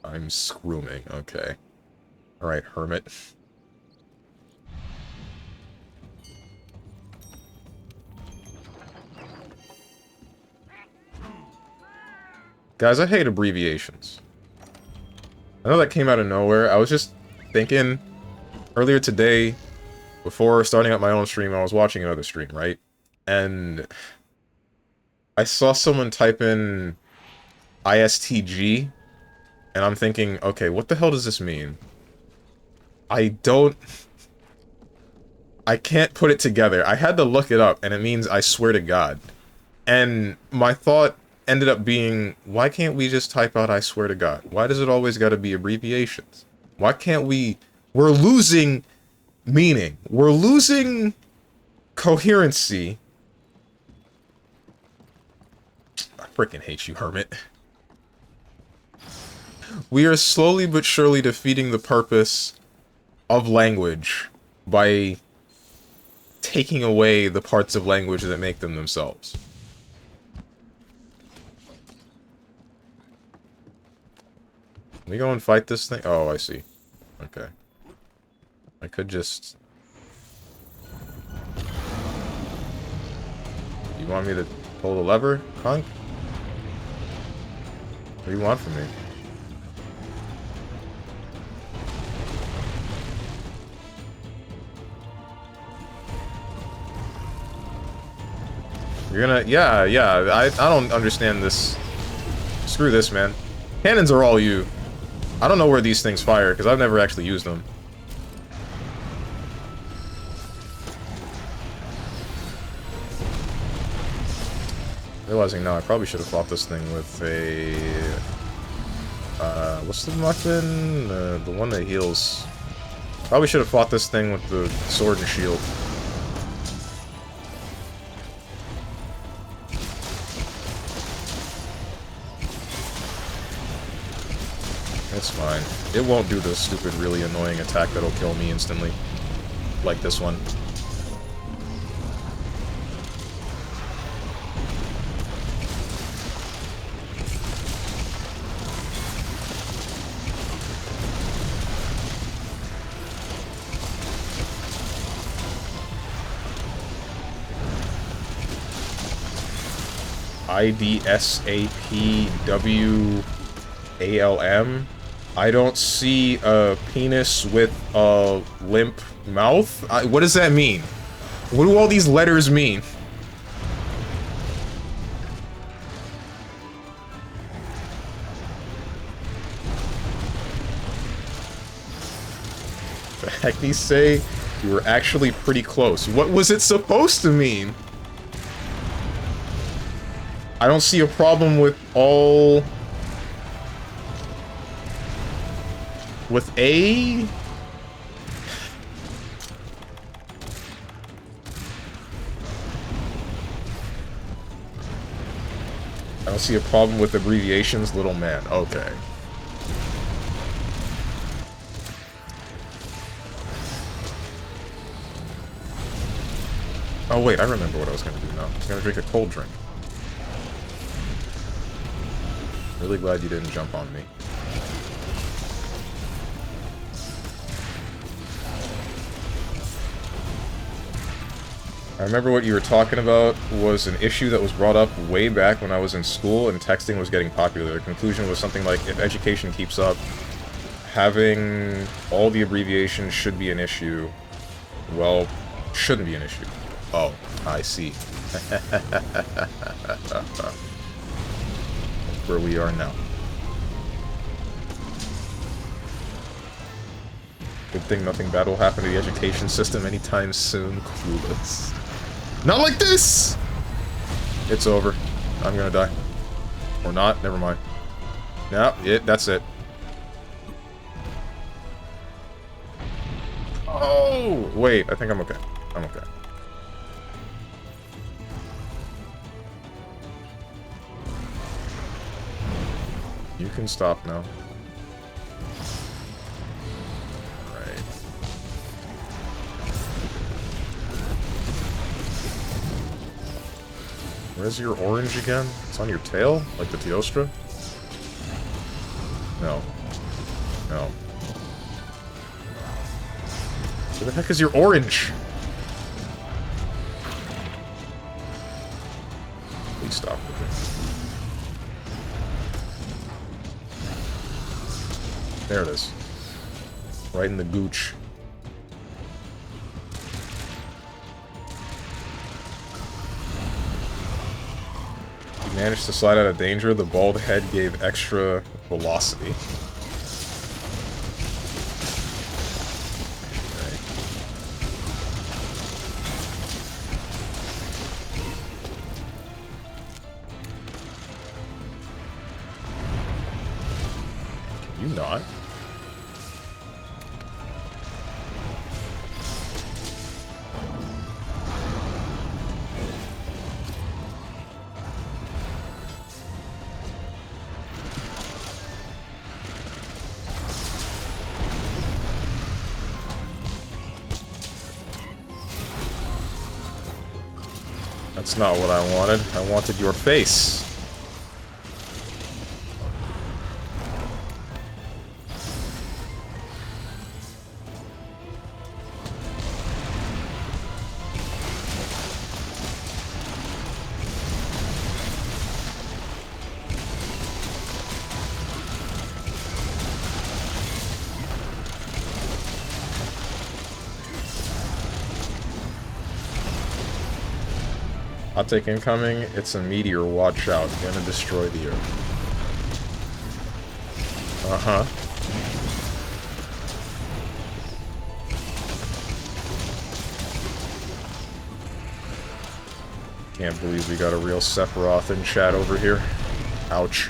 I'm screwing. Okay. All right, hermit. Guys, I hate abbreviations. I know that came out of nowhere. I was just thinking earlier today, before starting up my own stream, I was watching another stream, right? And I saw someone type in ISTG, and I'm thinking, okay, what the hell does this mean? I can't put it together. I had to look it up, and it means I swear to God. And my thought ended up being, why can't we just type out I swear to God? Why does it always gotta be abbreviations? Why can't we... We're losing meaning. We're losing coherency. I freaking hate you, hermit. We are slowly but surely defeating the purpose of language by taking away the parts of language that make them themselves. Can we go and fight this thing? Oh, I see. Okay. I could just... You want me to pull the lever, Hunk? What do you want from me? You're gonna... Yeah, I don't understand this. Screw this, man. Cannons are all you. I don't know where these things fire, because I've never actually used them. Realizing now, I probably should have fought this thing with a... what's the weapon? The one that heals. Probably should have fought this thing with the sword and shield. It's fine. It won't do the stupid, really annoying attack that'll kill me instantly. Like this one. IDSAPWALM. I don't see a penis with a limp mouth. What does that mean? What do all these letters mean? The heck these say? You were actually pretty close. What was it supposed to mean? I don't see a problem with all... With A? I don't see a problem with abbreviations, little man. Okay. Oh wait, I remember what I was gonna do now. I was gonna drink a cold drink. Really glad you didn't jump on me. I remember what you were talking about was an issue that was brought up way back when I was in school and texting was getting popular. The conclusion was something like, if education keeps up, having all the abbreviations should be an issue. Well, shouldn't be an issue. Oh, I see. Where we are now. Good thing nothing bad will happen to the education system anytime soon, clueless. Not like this! It's over. I'm gonna die. Or not, never mind. No, that's it. Oh! Wait, I think I'm okay. I'm okay. You can stop now. Right. Where's your orange again? It's on your tail? Like the Teostra? No. No. Where the heck is your orange? Please stop with it. There it is. Right in the gooch. You managed to slide out of danger. The bald head gave extra velocity. Okay. Can you not? That's not what I wanted. I wanted your face. Hot take incoming. It's a meteor. Watch out. Gonna destroy the Earth. Uh-huh. Can't believe we got a real Sephiroth in chat over here. Ouch.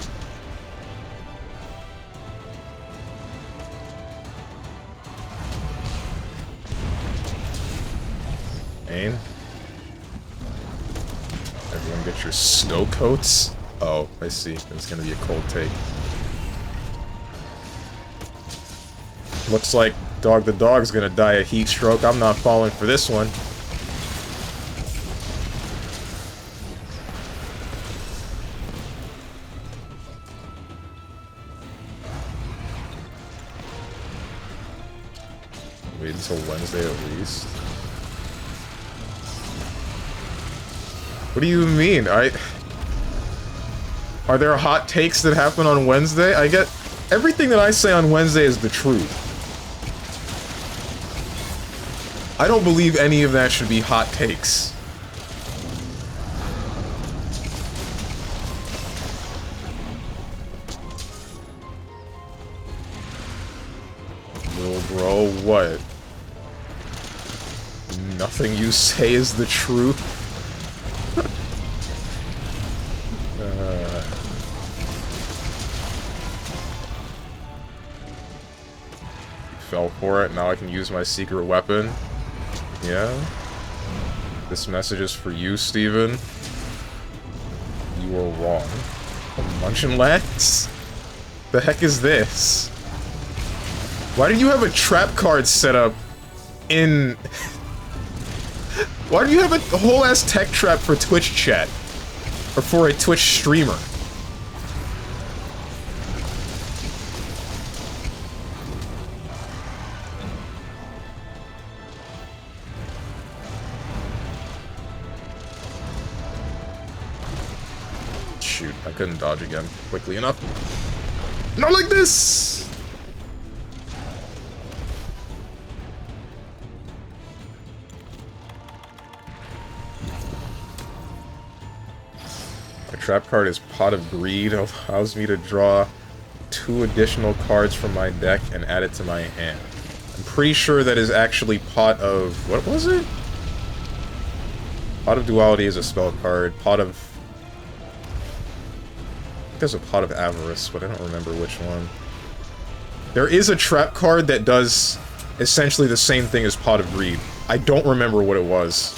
Aim. Everyone get your snow coats? Oh, I see. It's gonna be a cold take. Looks like Dog the Dog's gonna die a heat stroke. I'm not falling for this one. Wait until Wednesday at least. What do you mean? Are there hot takes that happen on Wednesday? I get... Everything that I say on Wednesday is the truth. I don't believe any of that should be hot takes. Little bro, what? Nothing you say is the truth? Fell for it, now I can use my secret weapon. Yeah? This message is for you, Steven. You were wrong. Munchin' Legs? The heck is this? Why do you have a trap card set up in... Why do you have a whole-ass tech trap for Twitch chat? Or for a Twitch streamer? Shoot, I couldn't dodge again quickly enough. Not like this! My trap card is Pot of Greed. It allows me to draw 2 additional cards from my deck and add it to my hand. I'm pretty sure that is actually Pot of... What was it? Pot of Duality is a spell card. Pot of... I think there's a Pot of Avarice, but I don't remember which one. There is a trap card that does essentially the same thing as Pot of Greed. I don't remember what it was.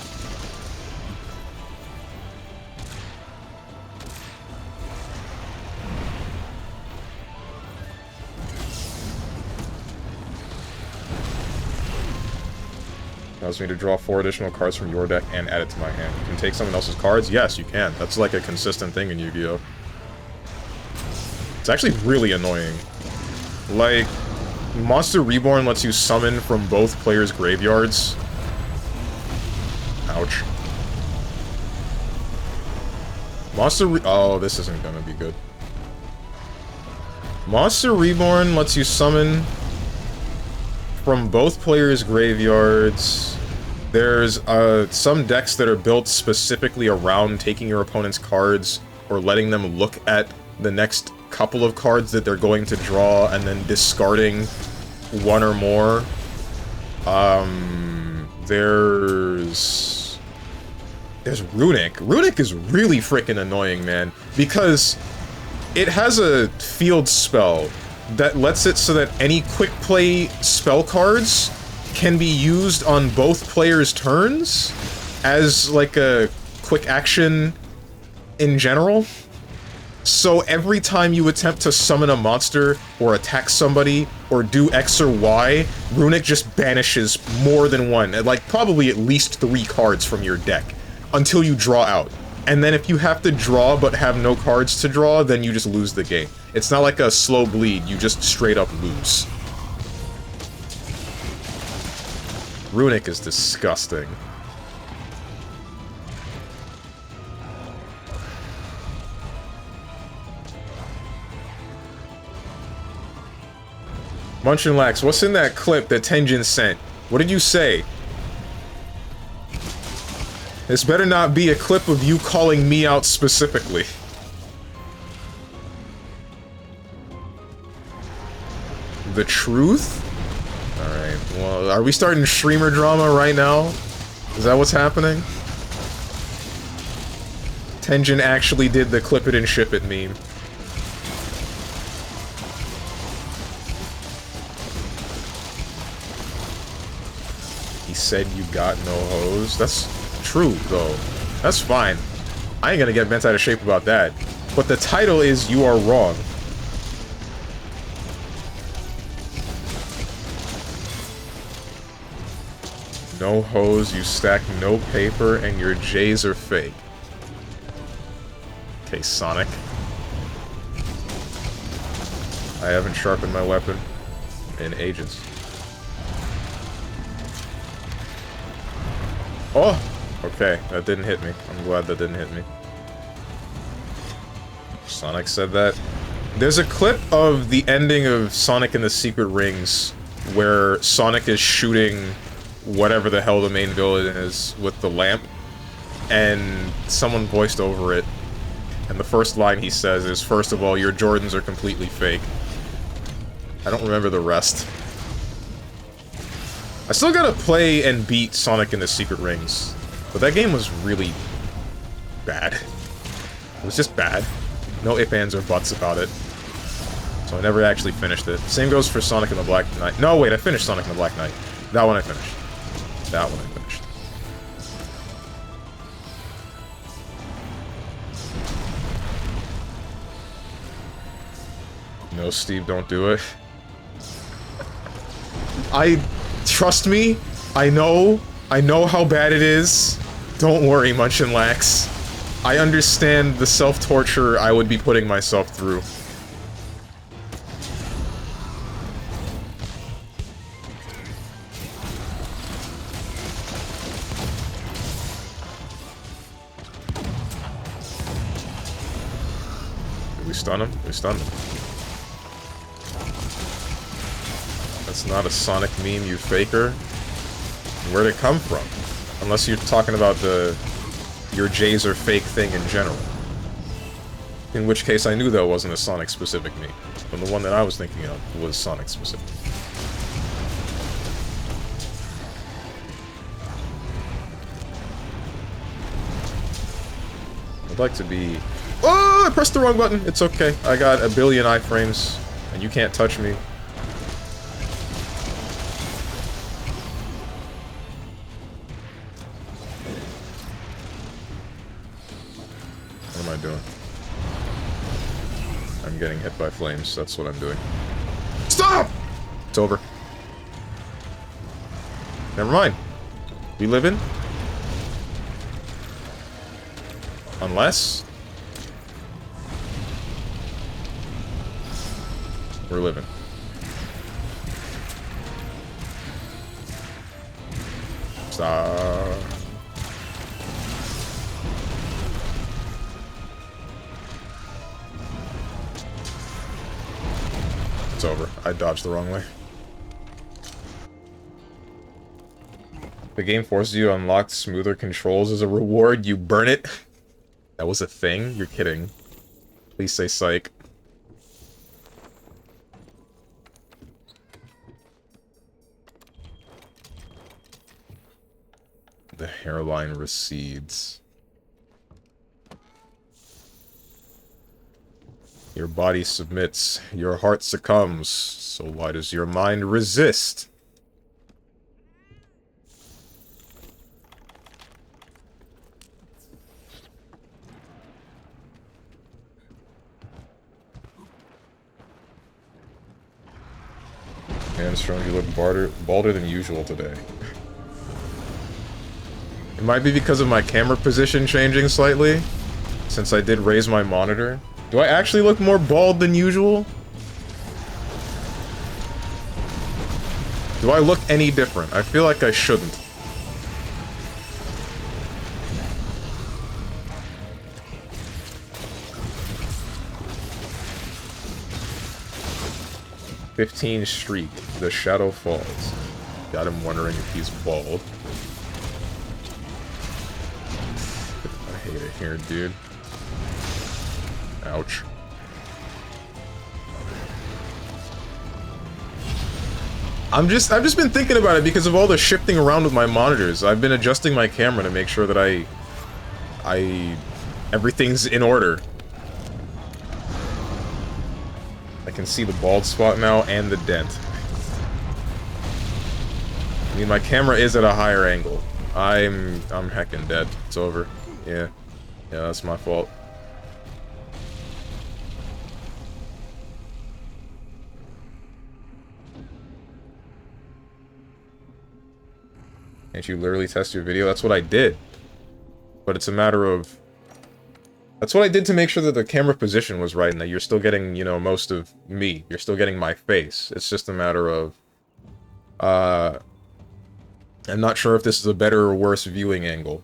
Allows me to draw 4 additional cards from your deck and add it to my hand. You can take someone else's cards? Yes, you can. That's like a consistent thing in Yu-Gi-Oh! It's actually really annoying. Like, Monster Reborn lets you summon from both players' graveyards. Ouch. Oh, this isn't gonna be good. Monster Reborn lets you summon from both players' graveyards. There's some decks that are built specifically around taking your opponent's cards or letting them look at the next couple of cards that they're going to draw and then discarding one or more. There's Runic. Runic is really freaking annoying, man, because it has a field spell that lets it so that any quick play spell cards can be used on both players' turns as like a quick action in general. So every time you attempt to summon a monster or attack somebody or do X or Y, Runic just banishes more than one, like probably at least 3 cards from your deck until you draw out. And then if you have to draw but have no cards to draw, then you just lose the game. It's not like a slow bleed, you just straight up lose. Runic is disgusting. Munchin Lax, what's in that clip that Tenjin sent? What did you say? This better not be a clip of you calling me out specifically. The truth? Alright, well, are we starting streamer drama right now? Is that what's happening? Tenjin actually did the clip it and ship it meme. He said you got no hose. That's true, though. That's fine. I ain't gonna get bent out of shape about that. But the title is You Are Wrong. No hose, you stack no paper, and your J's are fake. Okay, Sonic. I haven't sharpened my weapon in ages. Oh! Okay, that didn't hit me. I'm glad that didn't hit me. Sonic said that. There's a clip of the ending of Sonic and the Secret Rings where Sonic is shooting whatever the hell the main villain is with the lamp, and someone voiced over it, and the first line he says is, "First of all, your Jordans are completely fake." I don't remember the rest. I still gotta play and beat Sonic and the Secret Rings, but that game was really bad. It was just bad. No ifs, ands, or buts about it. So I never actually finished it. Same goes for Sonic and the Black Knight. No, wait, I finished Sonic and the Black Knight. That one I finished. That one I finished. No, Steve, don't do it. Trust me, I know how bad it is. Don't worry, Munchin Lax. I understand the self-torture I would be putting myself through. Did we stun him? We stunned him. That's not a Sonic meme, you faker. Where'd it come from? Unless you're talking about your J's are fake thing in general. In which case I knew that wasn't a Sonic specific meme. But the one that I was thinking of was Sonic specific. I'd like to be... Oh, I pressed the wrong button. It's okay. I got a billion iframes, and you can't touch me. What am I doing? I'm getting hit by flames. That's what I'm doing. Stop! It's over. Never mind. We live in? Unless... we're living. Stop. It's over. I dodged the wrong way. The game forces you to unlock smoother controls as a reward. You burn it. That was a thing? You're kidding. Please say psych. The hairline recedes. Your body submits, your heart succumbs, so why does your mind resist? Man, Strong, you look balder than usual today. It might be because of my camera position changing slightly, since I did raise my monitor. Do I actually look more bald than usual? Do I look any different? I feel like I shouldn't. "15 streak. The shadow falls." Got him wondering if he's bald. I hate it here, dude. Ouch. I've just been thinking about it because of all the shifting around with my monitors. I've been adjusting my camera to make sure that everything's in order. I can see the bald spot now and the dent. I mean, my camera is at a higher angle. I'm heckin' dead. It's over. Yeah. Yeah, that's my fault. Can't you literally test your video? That's what I did. But it's a matter of... That's what I did to make sure that the camera position was right and that you're still getting, you know, most of me. You're still getting my face. It's just a matter of... I'm not sure if this is a better or worse viewing angle.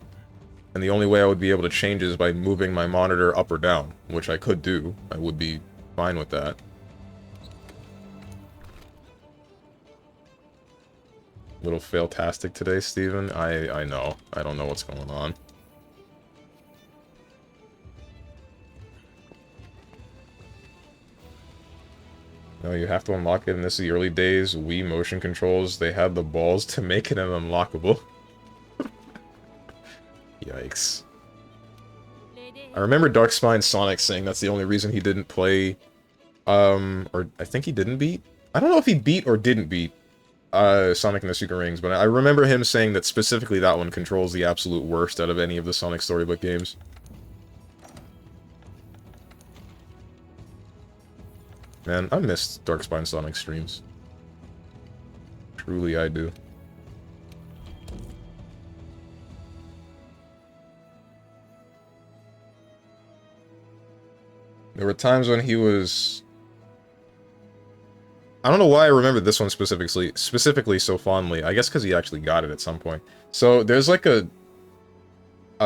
And the only way I would be able to change is by moving my monitor up or down, which I could do. I would be fine with that. Little fail-tastic today, Steven. I know. I don't know what's going on. No, you have to unlock it, and this is the early days. Wii motion controls, they had the balls to make it an unlockable. Yikes. I remember Darkspine Sonic saying that's the only reason he didn't play, or I think he didn't beat? I don't know if he beat or didn't beat Sonic and the Secret Rings, but I remember him saying that specifically that one controls the absolute worst out of any of the Sonic Storybook games. Man, I missed Darkspine Sonic streams. Truly I do. There were times when he was... I don't know why I remember this one specifically so fondly. I guess because he actually got it at some point. So there's like a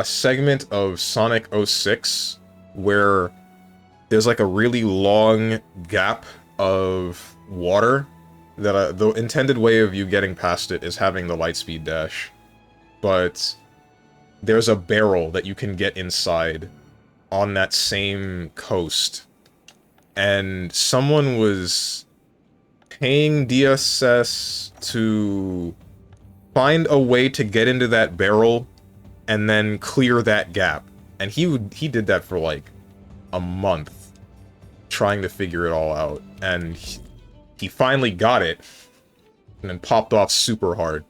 segment of Sonic 06 where there's like a really long gap of water that the intended way of you getting past it is having the lightspeed dash. But there's a barrel that you can get inside on that same coast. And someone was paying DSS to find a way to get into that barrel and then clear that gap. And he did that for like a month, trying to figure it all out. And he finally got it, and then popped off super hard.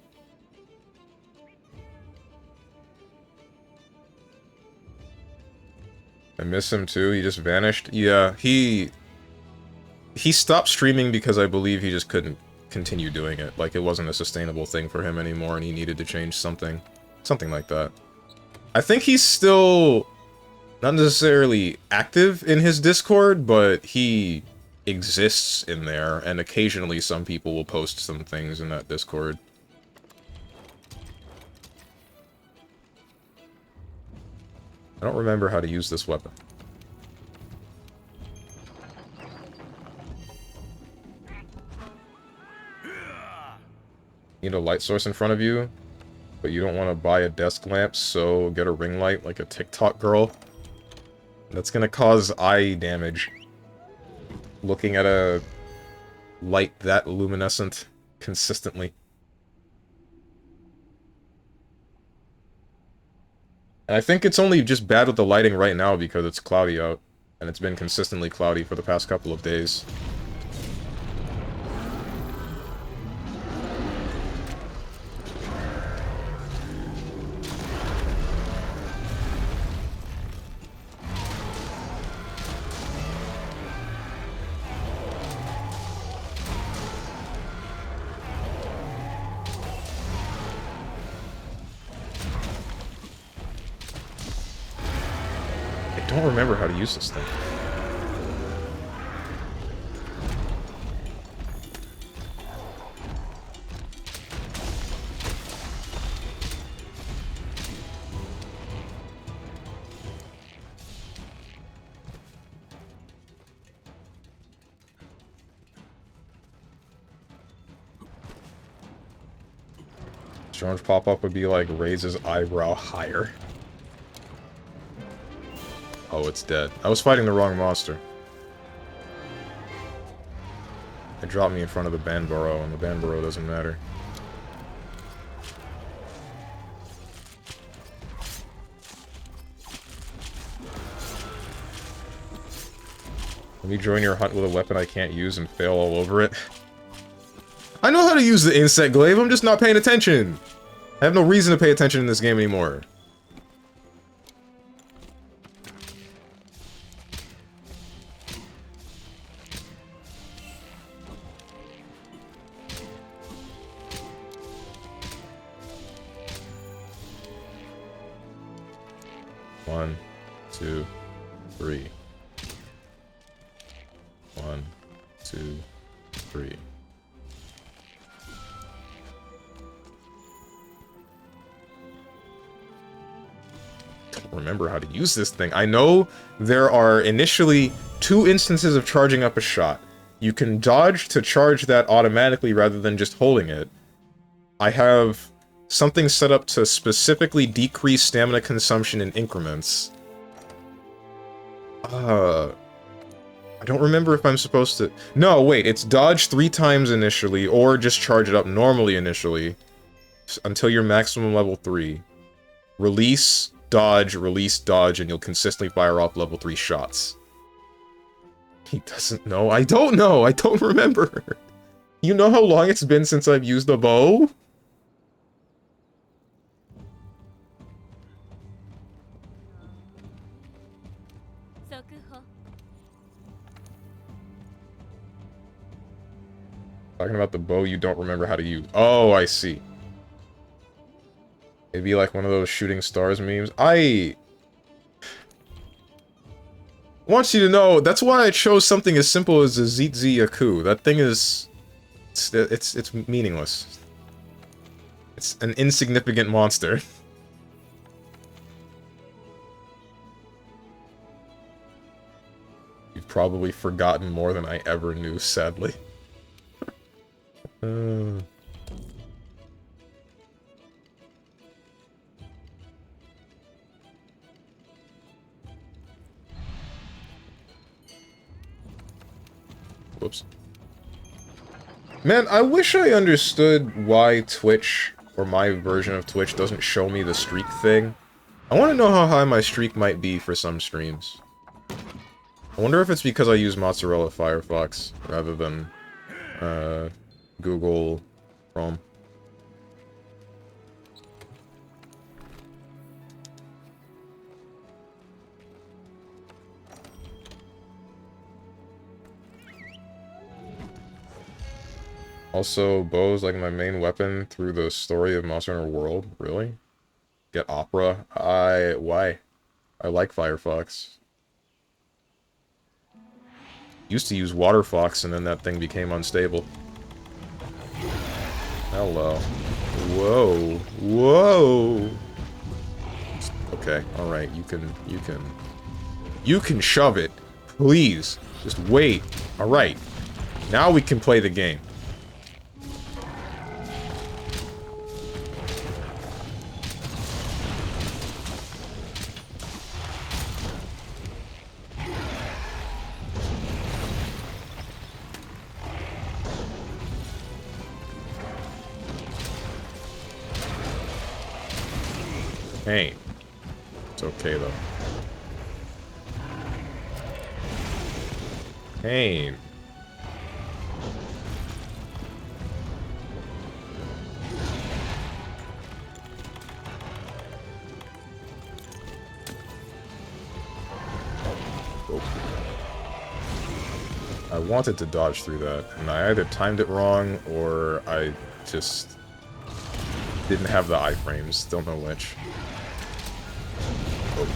I miss him too. He just vanished. Yeah, he stopped streaming because I believe he just couldn't continue doing it. Like, it wasn't a sustainable thing for him anymore, and he needed to change something. Something like that. I think he's still not necessarily active in his Discord, but he exists in there, and occasionally some people will post some things in that Discord. I don't remember how to use this weapon. Need a light source in front of you, but you don't want to buy a desk lamp, so get a ring light like a TikTok girl. That's gonna cause eye damage. Looking at a light that luminescent consistently. And I think it's only just bad with the lighting right now because it's cloudy out. And it's been consistently cloudy for the past couple of days. don't remember how to use this thing. Strange pop-up would be like, raise his eyebrow higher. Oh, it's dead. I was fighting the wrong monster. It dropped me in front of the Banboro, and the Banboro doesn't matter. Let me join your hunt with a weapon I can't use and fail all over it. I know how to use the insect glaive, I'm just not paying attention! I have no reason to pay attention in this game anymore. One, two, three. 1, 2, 3. Don't remember how to use this thing. I know there are initially 2 instances of charging up a shot. You can dodge to charge that automatically rather than just holding it. I have something set up to specifically decrease stamina consumption in increments. I don't remember if I'm supposed to... No, wait, it's dodge 3 times initially, or just charge it up normally initially, until you're maximum level 3. Release, dodge, and you'll consistently fire off level 3 shots. He doesn't know. I don't know! I don't remember! You know how long it's been since I've used a bow? Talking about the bow you don't remember how to use. Oh, I see. It'd be like one of those shooting stars memes. I want you to know, that's why I chose something as simple as a Zitzi Yaku. That thing is... It's meaningless. It's an insignificant monster. You've probably forgotten more than I ever knew, sadly. Whoops. Man, I wish I understood why Twitch, or my version of Twitch, doesn't show me the streak thing. I want to know how high my streak might be for some streams. I wonder if it's because I use Mozzarella Firefox rather than, Google Chrome. Also, bow's like my main weapon through the story of Monster Hunter World. Really? Get Opera? Why? I like Firefox. Used to use Water Fox, and then that thing became unstable. Hello. Whoa. Whoa! Okay, alright, you can shove it. Please. Just wait. Alright. Now we can play the game. Pain. It's okay, though. Pain. Oh. I wanted to dodge through that, and I either timed it wrong, or I just didn't have the iframes. Don't know which. Oh.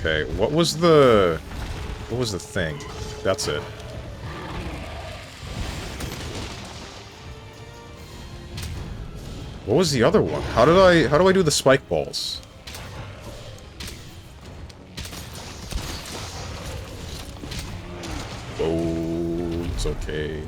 Okay, what was the thing? That's it. What was the other one? How do I do the spike balls? Oh, it's okay.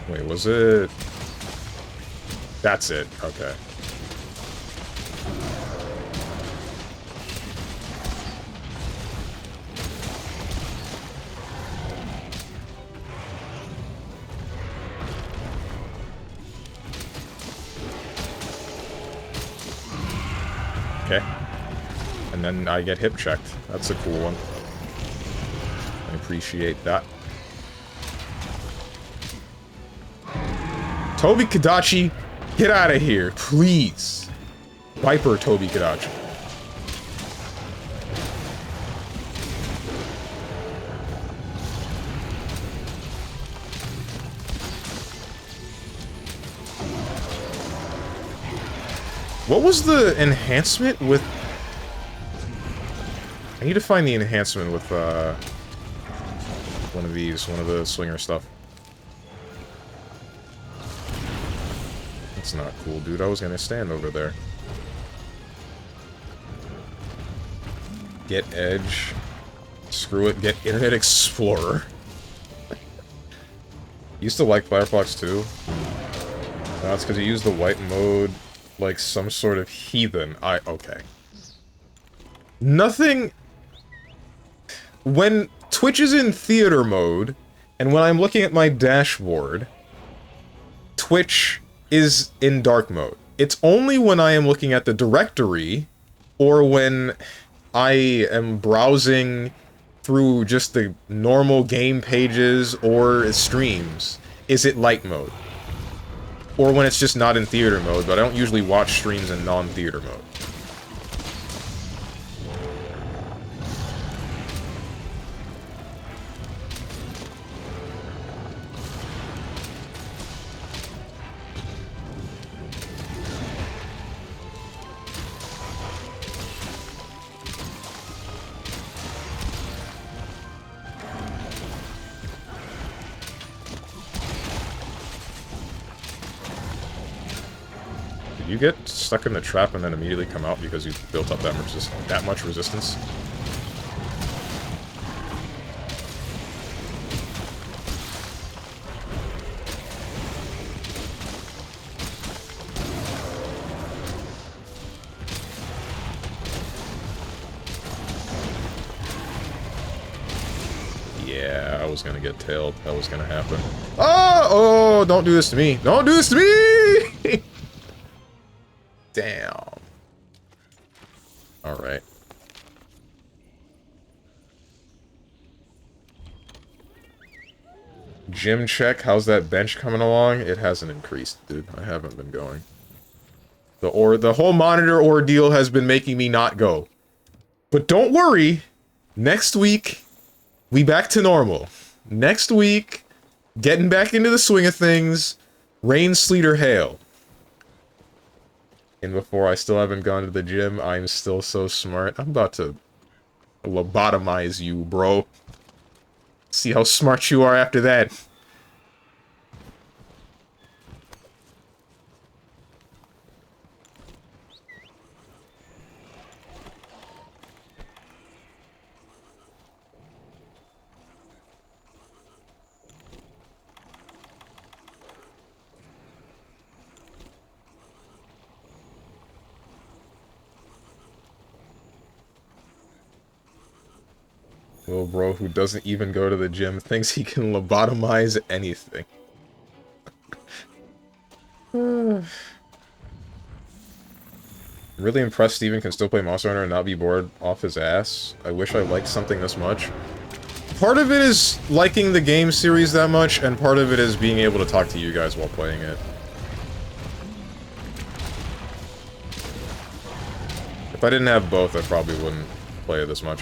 Wait, was it? That's it. Okay. Okay. And then I get hip checked. That's a cool one. I appreciate that. Toby Kadachi, get out of here, please. Viper Toby Kadachi. What was the enhancement with... I need to find the enhancement with, one of these, one of the swinger stuff. That's not cool, dude. I was gonna stand over there. Get Edge. Screw it, get Internet Explorer. Used to like Firefox too. No, it's because you use the white mode like some sort of heathen. Okay. Nothing... When Twitch is in theater mode, and when I'm looking at my dashboard, Twitch is in dark mode. It's only when I am looking at the directory, or when I am browsing through just the normal game pages or streams, is it light mode. Or when it's just not in theater mode, but I don't usually watch streams in non-theater mode. You get stuck in the trap and then immediately come out because you built up that much resistance? Yeah, I was gonna get tailed. That was gonna happen. Oh, don't do this to me. Don't do this to me! Damn. Alright. Gym check. How's that bench coming along? It hasn't increased, dude. I haven't been going. The whole monitor ordeal has been making me not go. But don't worry. Next week, we back to normal. Next week, getting back into the swing of things. Rain, sleet, or hail. And before I still haven't gone to the gym, I'm still so smart. I'm about to lobotomize you, bro. See how smart you are after that. Little bro who doesn't even go to the gym thinks he can lobotomize anything. Really impressed Steven can still play Monster Hunter and not be bored off his ass. I wish I liked something this much. Part of it is liking the game series that much, and part of it is being able to talk to you guys while playing it. If I didn't have both, I probably wouldn't play it this much.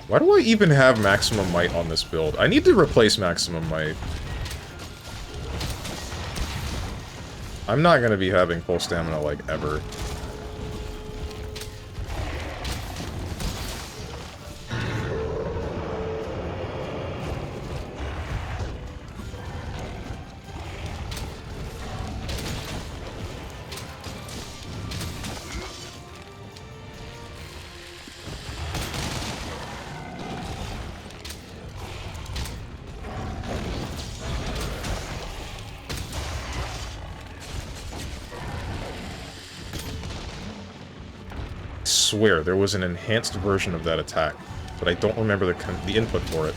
Why do I even have maximum might on this build? I need to replace maximum might. I'm not gonna be having full stamina, like, ever. I swear there was an enhanced version of that attack, but I don't remember the input for it.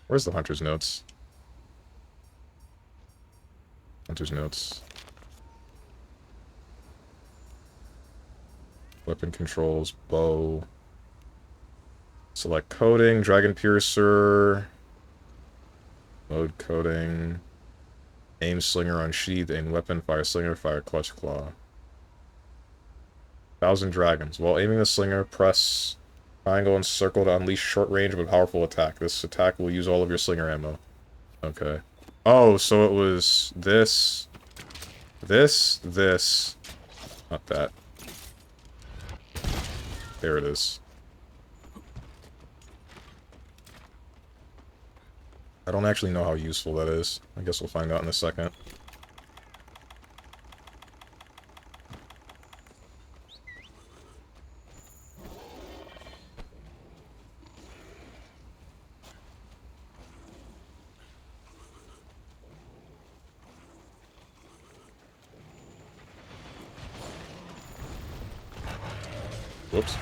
Where's the Hunter's Notes? Hunter's Notes. Weapon controls, bow. Select coding, Dragon Piercer. Mode coding. Aim slinger on sheath, aim weapon, fire slinger, fire clutch claw. 1,000 dragons. While aiming the slinger, press triangle and circle to unleash short range but powerful attack. This attack will use all of your slinger ammo. Okay. Oh, so it was this. This. Not that. There it is. I don't actually know how useful that is. I guess we'll find out in a second. Whoops.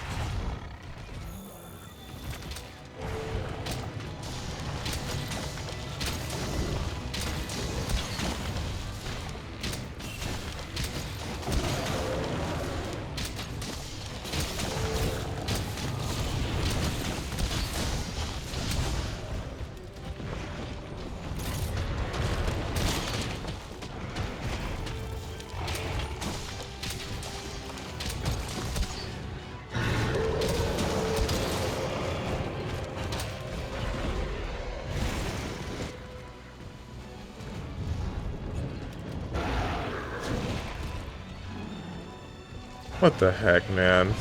What the heck, man?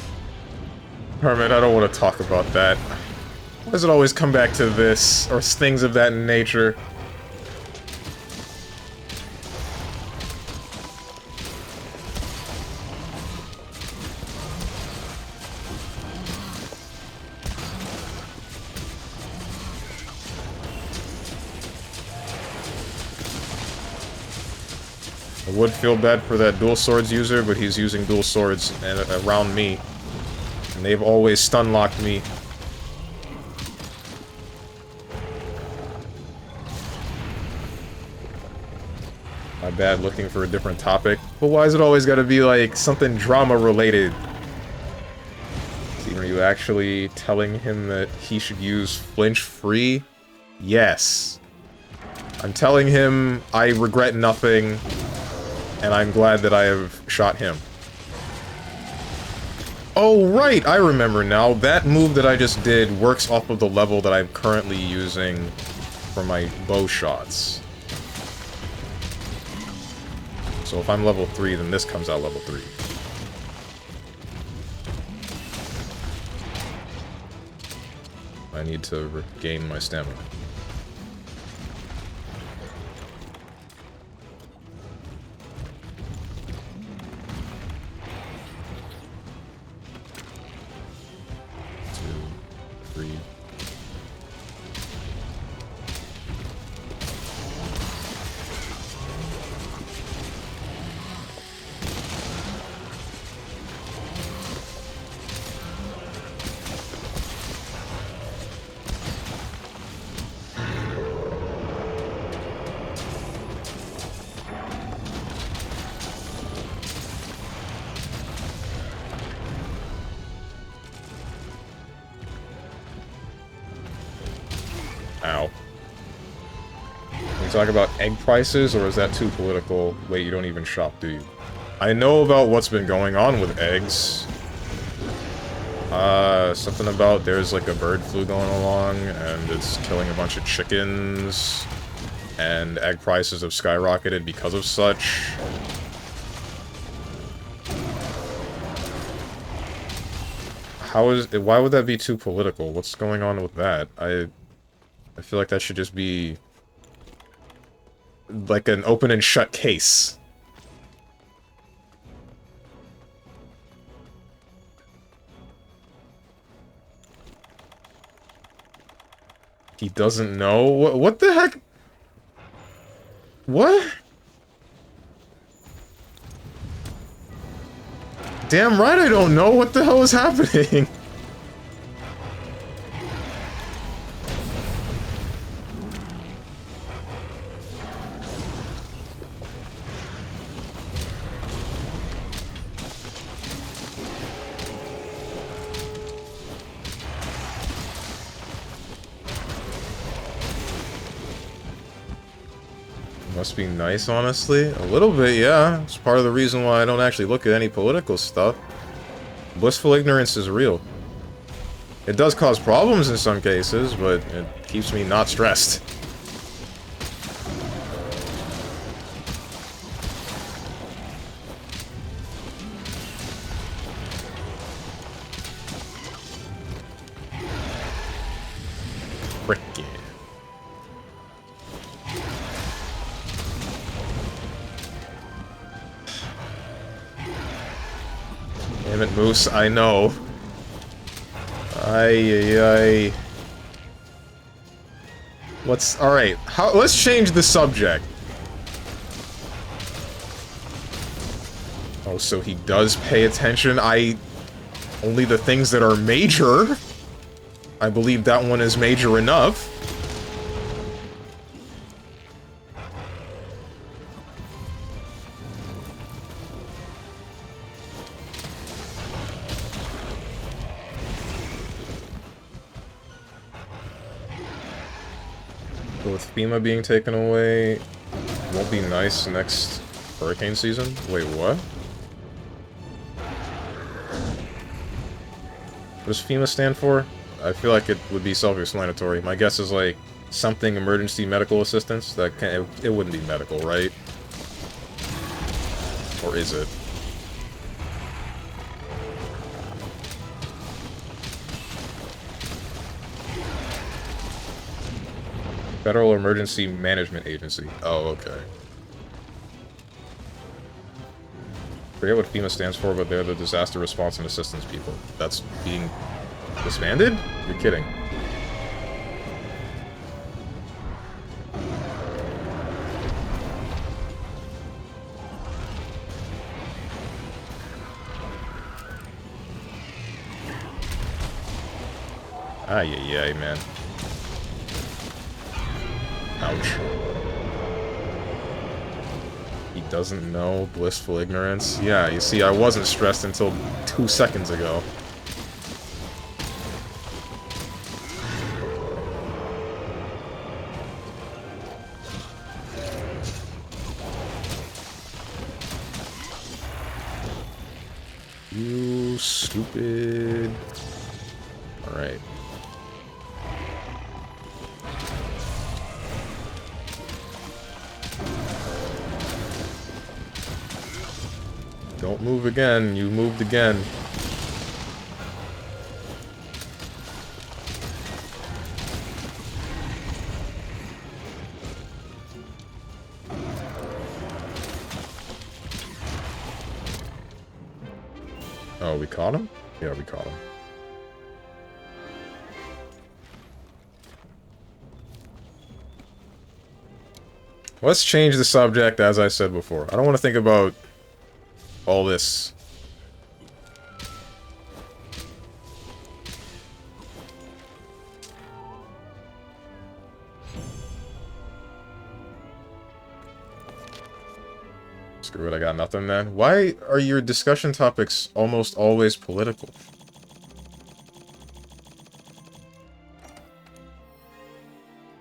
Hermit, I don't want to talk about that. Why does it always come back to this, or things of that nature? I would feel bad for that dual swords user, but he's using dual swords and around me. And they've always stun-locked me. My bad looking for a different topic. But why is it always gotta be, like, something drama-related? See, are you actually telling him that he should use flinch-free? Yes. I'm telling him I regret nothing, and I'm glad that I have shot him. Oh, right! I remember now. That move that I just did works off of the level that I'm currently using for my bow shots. So if I'm level 3, then this comes out level 3. I need to regain my stamina. Ow. Can we talk about egg prices, or is that too political? Wait, you don't even shop, do you? I know about what's been going on with eggs. Something about there's like a bird flu going along, and it's killing a bunch of chickens, and egg prices have skyrocketed because of such. Why would that be too political? What's going on with that? I feel like that should just be like an open and shut case. He doesn't know? What the heck? What? Damn right I don't know what the hell is happening. Must be nice, honestly. A little bit, yeah. It's part of the reason why I don't actually look at any political stuff. Blissful ignorance is real. It does cause problems in some cases, but it keeps me not stressed. Frickin'. Damn it, Moose, I know. Ay. Alright, let's change the subject. Oh, so he does pay attention? Only the things that are major? I believe that one is major enough. With FEMA being taken away, won't be nice next hurricane season? Wait, what? What does FEMA stand for? I feel like it would be self-explanatory. My guess is like something emergency medical assistance. It wouldn't be medical, right? Or is it? Federal Emergency Management Agency. Oh, okay. Forget what FEMA stands for, but they're the Disaster Response and Assistance people. That's being disbanded? You're kidding. Ay, man. Ouch. He doesn't know blissful ignorance? Yeah, you see, I wasn't stressed until 2 seconds ago. You stupid. Alright. Don't move again. You moved again. Oh, we caught him? Yeah, we caught him. Let's change the subject, as I said before. I don't want to think about all this. Screw it, I got nothing then. Why are your discussion topics almost always political?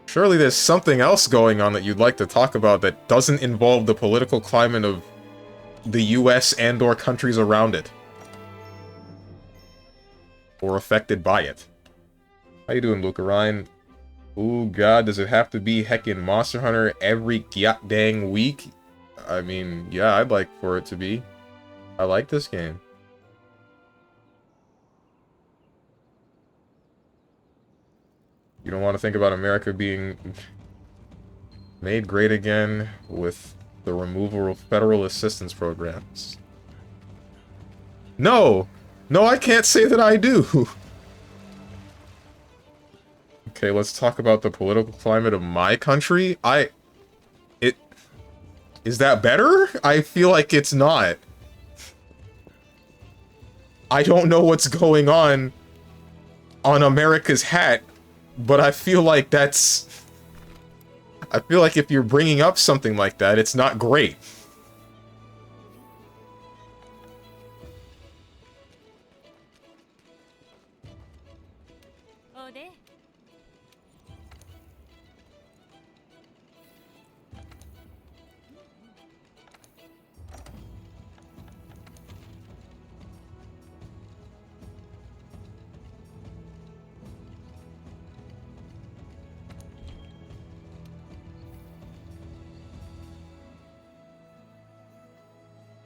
Surely there's something else going on that you'd like to talk about that doesn't involve the political climate of the US and/or countries around it. Or affected by it. How you doing, Luca Ryan? Ooh, God, does it have to be heckin' Monster Hunter every dang week? I mean, yeah, I'd like for it to be. I like this game. You don't want to think about America being made great again with the removal of federal assistance programs. No! No, I can't say that I do! Okay, let's talk about the political climate of my country. Is that better? I feel like it's not. I don't know what's going on America's hat, but I feel like that's... I feel like if you're bringing up something like that, it's not great.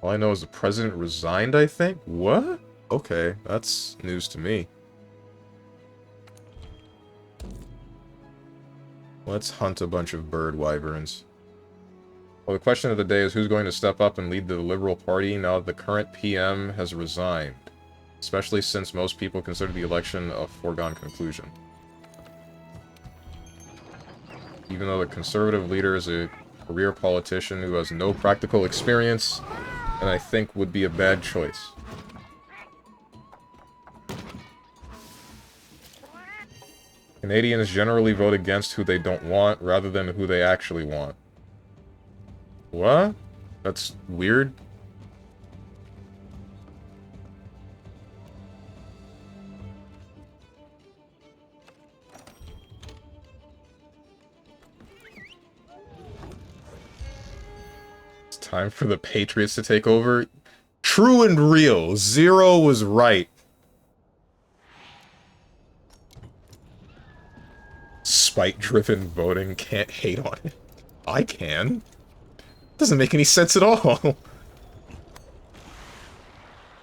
All I know is the president resigned, I think? What? Okay, that's news to me. Let's hunt a bunch of bird wyverns. Well, the question of the day is who's going to step up and lead the Liberal Party now that the current PM has resigned? Especially since most people consider the election a foregone conclusion. Even though the Conservative leader is a career politician who has no practical experience, and I think would be a bad choice. Canadians generally vote against who they don't want, rather than who they actually want. What? That's weird. Time for the Patriots to take over. True and real. Zero was right. Spite-driven voting. Can't hate on it. I can. Doesn't make any sense at all.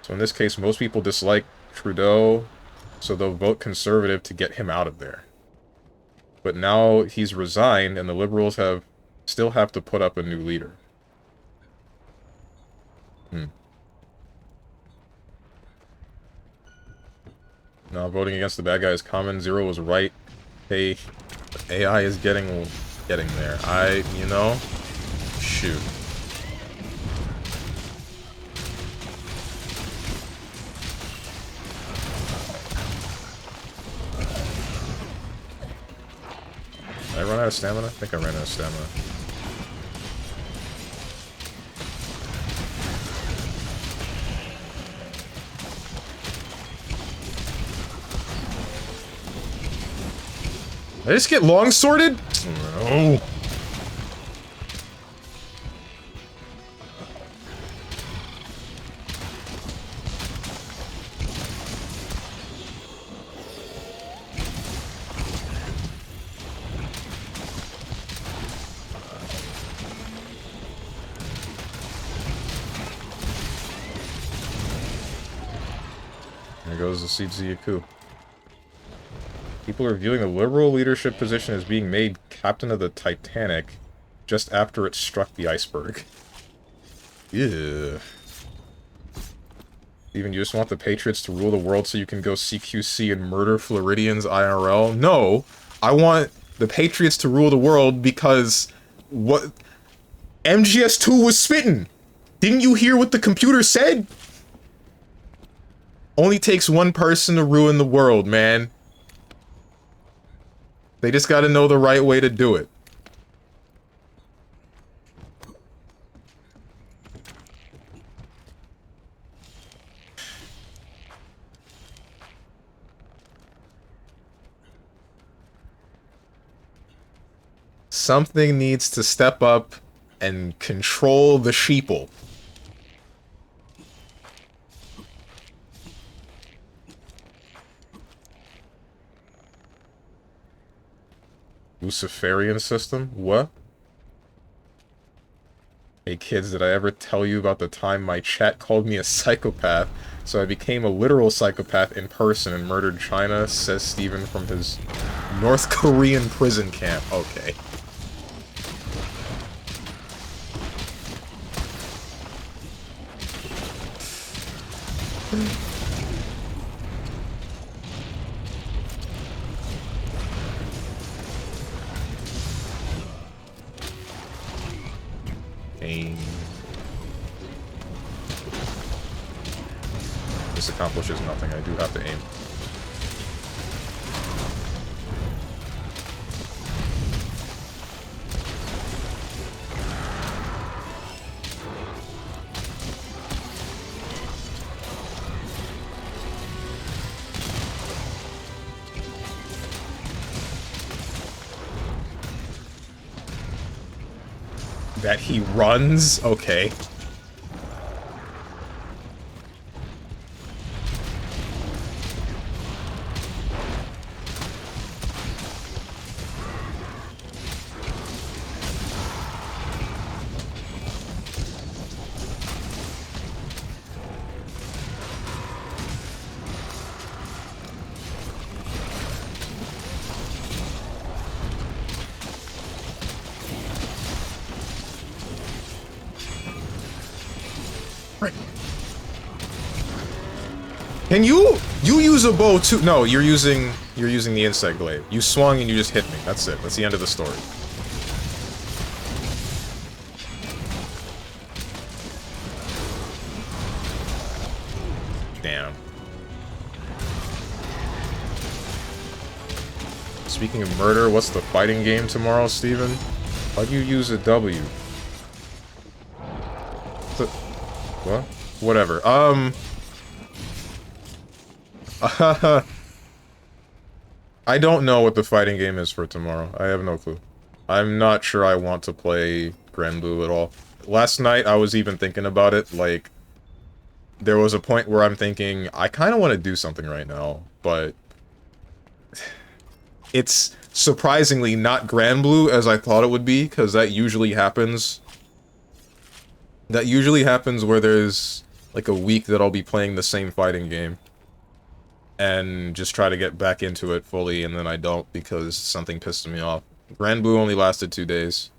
So in this case, most people dislike Trudeau, so they'll vote Conservative to get him out of there. But now he's resigned, and the Liberals still have to put up a new leader. No, voting against the bad guy is common. Zero was right. Hey, AI is getting there. You know, shoot. Did I run out of stamina? I think I ran out of stamina. Did I just get long-sworded? No. There goes the Seeds of Yaku. People are viewing the Liberal leadership position as being made captain of the Titanic just after it struck the iceberg. Yeah. Even you just want the Patriots to rule the world so you can go CQC and murder Floridians IRL? No, I want the Patriots to rule the world because what MGS2 was spitting. Didn't you hear what the computer said? Only takes one person to ruin the world, man. They just gotta know the right way to do it. Something needs to step up and control the sheeple. Luciferian system? What? Hey kids, did I ever tell you about the time my chat called me a psychopath? So I became a literal psychopath in person and murdered China, says Steven from his North Korean prison camp. Okay. Aim. This accomplishes nothing. I do have to aim. That he runs? Okay. Can you use a bow too? No, you're using the insect glaive. You swung and you just hit me. That's it. That's the end of the story. Damn. Speaking of murder, what's the fighting game tomorrow, Steven? How'd you use a W? What? Whatever. I don't know what the fighting game is for tomorrow. I have no clue. I'm not sure I want to play Grand Blue at all. Last night, I was even thinking about it, like, there was a point where I'm thinking, I kind of want to do something right now, but it's surprisingly not Grand Blue as I thought it would be, because that usually happens. That usually happens where there's, like, a week that I'll be playing the same fighting game. And just try to get back into it fully, and then I don't because something pissed me off. Grand Blue only lasted 2 days.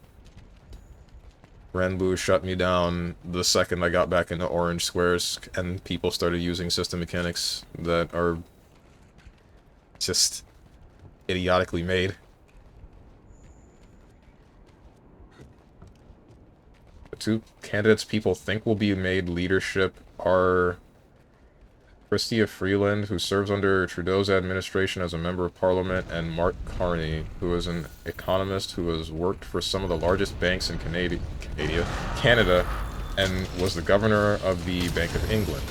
Grand Blue shut me down the second I got back into Orange Squares, and people started using system mechanics that are just idiotically made. The two candidates people think will be made leadership are Chrystia Freeland, who serves under Trudeau's administration as a member of parliament, and Mark Carney, who is an economist who has worked for some of the largest banks in Canada, and was the governor of the Bank of England.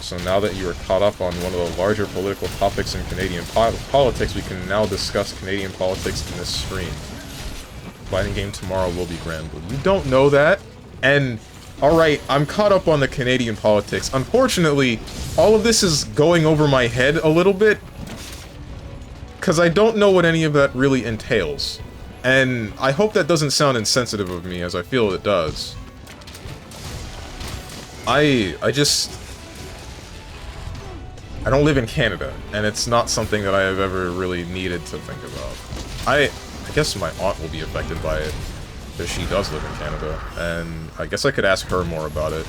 So now that you are caught up on one of the larger political topics in Canadian politics, we can now discuss Canadian politics in this stream. Fighting game tomorrow will be Grand Blue. You don't know that, and alright, I'm caught up on the Canadian politics. Unfortunately, all of this is going over my head a little bit, because I don't know what any of that really entails. And I hope that doesn't sound insensitive of me, as I feel it does. I don't live in Canada, and it's not something that I have ever really needed to think about. I guess my aunt will be affected by it, because she does live in Canada, and I guess I could ask her more about it.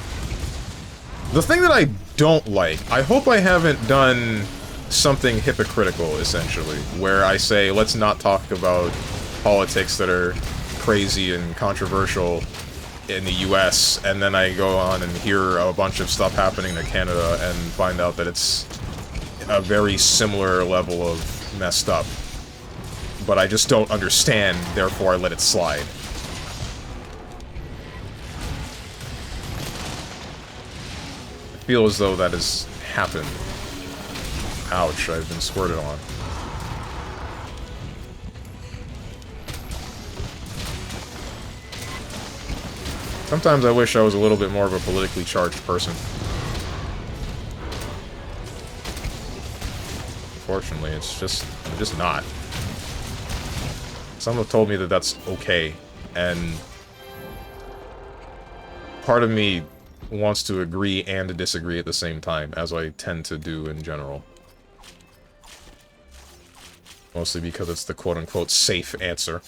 The thing that I don't like, I hope I haven't done something hypocritical, essentially, where I say, let's not talk about politics that are crazy and controversial in the US, and then I go on and hear a bunch of stuff happening in Canada and find out that it's a very similar level of messed up. But I just don't understand, therefore I let it slide. I feel as though that has happened. Ouch, I've been squirted on. Sometimes I wish I was a little bit more of a politically charged person. Unfortunately, I'm just not. Some have told me that that's okay, and part of me wants to agree and to disagree at the same time, as I tend to do in general. Mostly because it's the quote-unquote safe answer.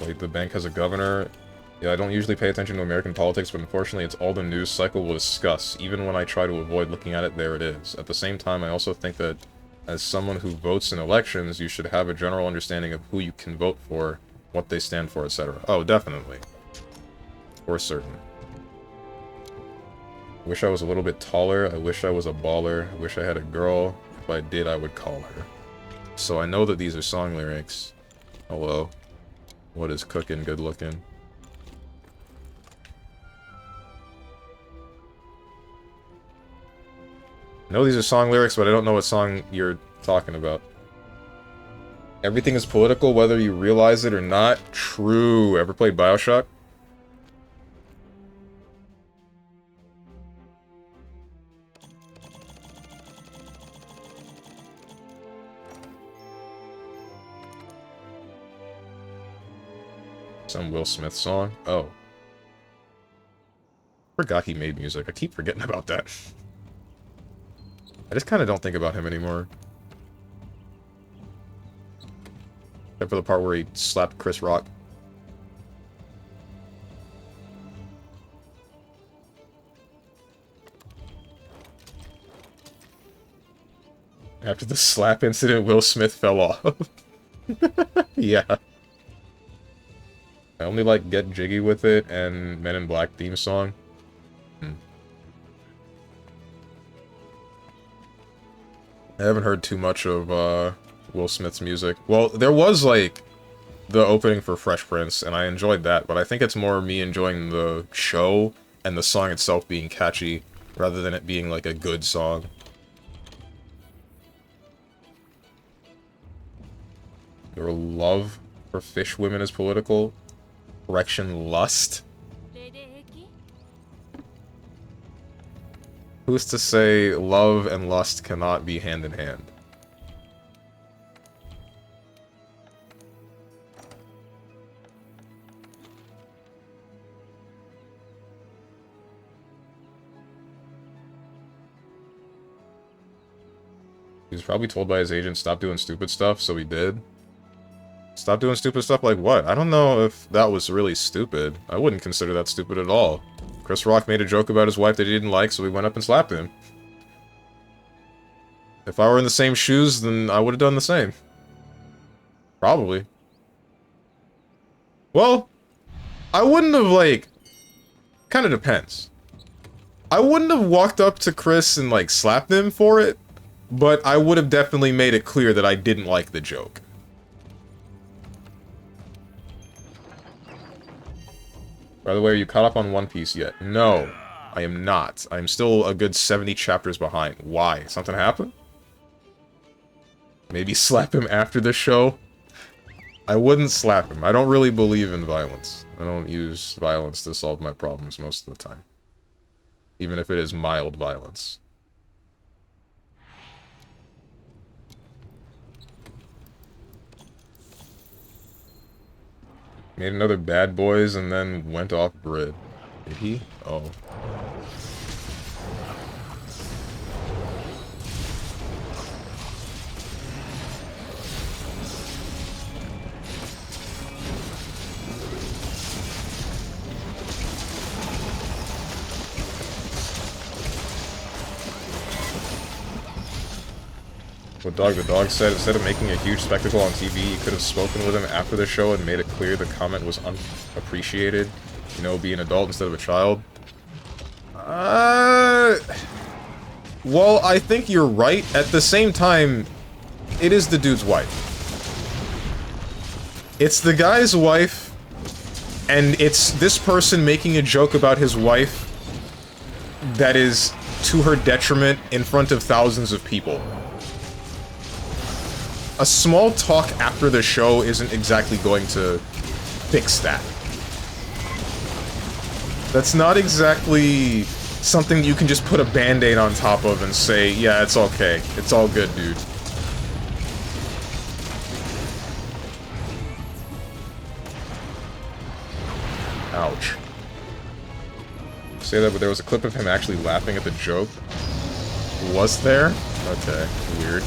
Wait, the bank has a governor? Yeah, I don't usually pay attention to American politics, but unfortunately it's all the news cycle will discuss. Even when I try to avoid looking at it, there it is. At the same time, I also think that as someone who votes in elections, you should have a general understanding of who you can vote for, what they stand for, etc. Oh, definitely. For certain. Wish I was a little bit taller. I wish I was a baller. I wish I had a girl. If I did, I would call her. So I know that these are song lyrics. Hello. What is cooking? Good looking. I know these are song lyrics, but I don't know what song you're talking about. Everything is political, whether you realize it or not. True. Ever played BioShock? Some Will Smith song? Oh. Forgot he made music. I keep forgetting about that. I just kind of don't think about him anymore. Except for the part where he slapped Chris Rock. After the slap incident, Will Smith fell off. Yeah. I only like Get Jiggy With It and Men in Black theme song. I haven't heard too much of Will Smith's music. Well, there was like the opening for Fresh Prince, and I enjoyed that, but I think it's more me enjoying the show and the song itself being catchy, rather than it being like a good song. Your love for fish women is political. Correction, lust. Who's to say love and lust cannot be hand in hand? He was probably told by his agent, stop doing stupid stuff, so he did. Stop doing stupid stuff like what? I don't know if that was really stupid. I wouldn't consider that stupid at all. Chris Rock made a joke about his wife that he didn't like, so he went up and slapped him. If I were in the same shoes, then I would have done the same. Probably. Well, I wouldn't have, like... Kind of depends. I wouldn't have walked up to Chris and, like, slapped him for it, but I would have definitely made it clear that I didn't like the joke. By the way, are you caught up on One Piece yet? No, I am not. I am still a good 70 chapters behind. Why? Something happened? Maybe slap him after the show? I wouldn't slap him. I don't really believe in violence. I don't use violence to solve my problems most of the time. Even if it is mild violence. Made another Bad Boys and then went off grid. Did he? Oh. What Dog the Dog said, instead of making a huge spectacle on TV, you could have spoken with him after the show and made it clear the comment was unappreciated. You know, be an adult instead of a child. Well, I think you're right. At the same time, it is the dude's wife. It's the guy's wife, and it's this person making a joke about his wife that is to her detriment in front of thousands of people. A small talk after the show isn't exactly going to fix that. That's not exactly something you can just put a band-aid on top of and say, yeah, it's okay. It's all good, dude. Ouch. Say that, but there was a clip of him actually laughing at the joke. Was there? Okay, weird.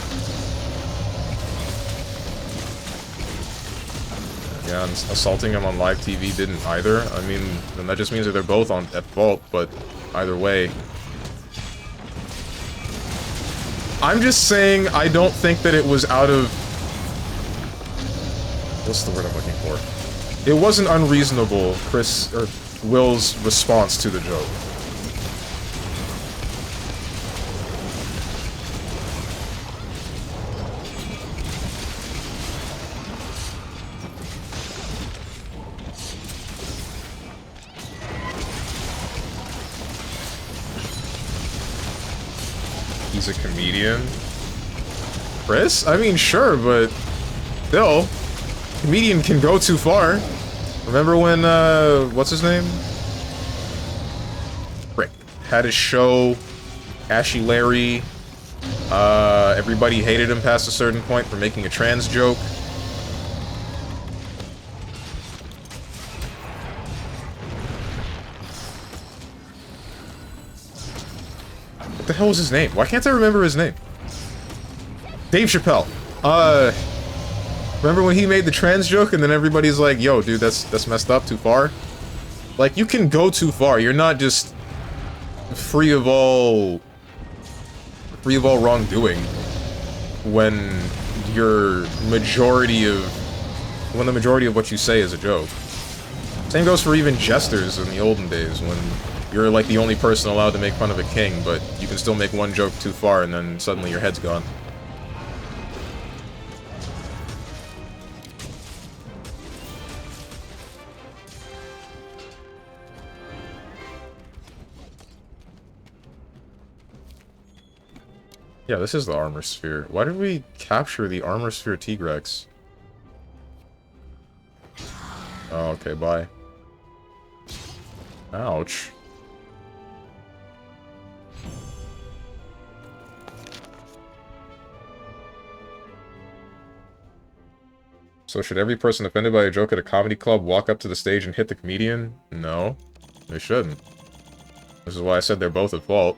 Yeah, and assaulting him on live TV didn't either. I mean, then that just means that they're both at fault, but either way. I'm just saying, I don't think that it was out of... What's the word I'm looking for? It wasn't unreasonable, Will's response to the joke. He's a comedian. Chris? I mean, sure, but still, comedian can go too far. Remember when, what's his name? Rick had his show, Ashy Larry, everybody hated him past a certain point for making a trans joke. What the hell was his name? Why can't I remember his name? Dave Chappelle. Remember when he made the trans joke and then everybody's like, yo, dude, that's messed up, too far? Like, you can go too far. You're not just free of all wrongdoing when the majority of what you say is a joke. Same goes for even jesters in the olden days when you're like the only person allowed to make fun of a king, but you can still make one joke too far and then suddenly your head's gone. Yeah, this is the armor sphere. Why did we capture the armor sphere Tigrex? Oh, okay, bye. Ouch. So should every person offended by a joke at a comedy club walk up to the stage and hit the comedian? No, they shouldn't. This is why I said they're both at fault.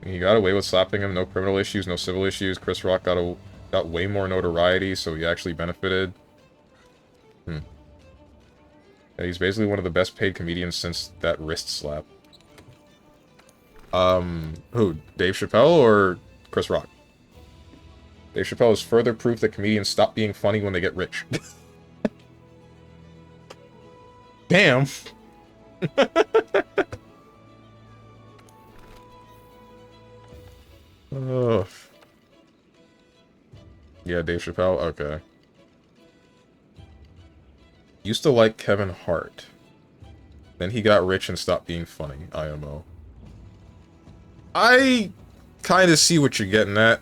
He got away with slapping him, no criminal issues, no civil issues. Chris Rock got way more notoriety, so he actually benefited. Yeah, he's basically one of the best paid comedians since that wrist slap. Who? Dave Chappelle or Chris Rock? Dave Chappelle is further proof that comedians stop being funny when they get rich. Damn. Oh. Yeah, Dave Chappelle? Okay. Used to like Kevin Hart. Then he got rich and stopped being funny. IMO. I kind of see what you're getting at.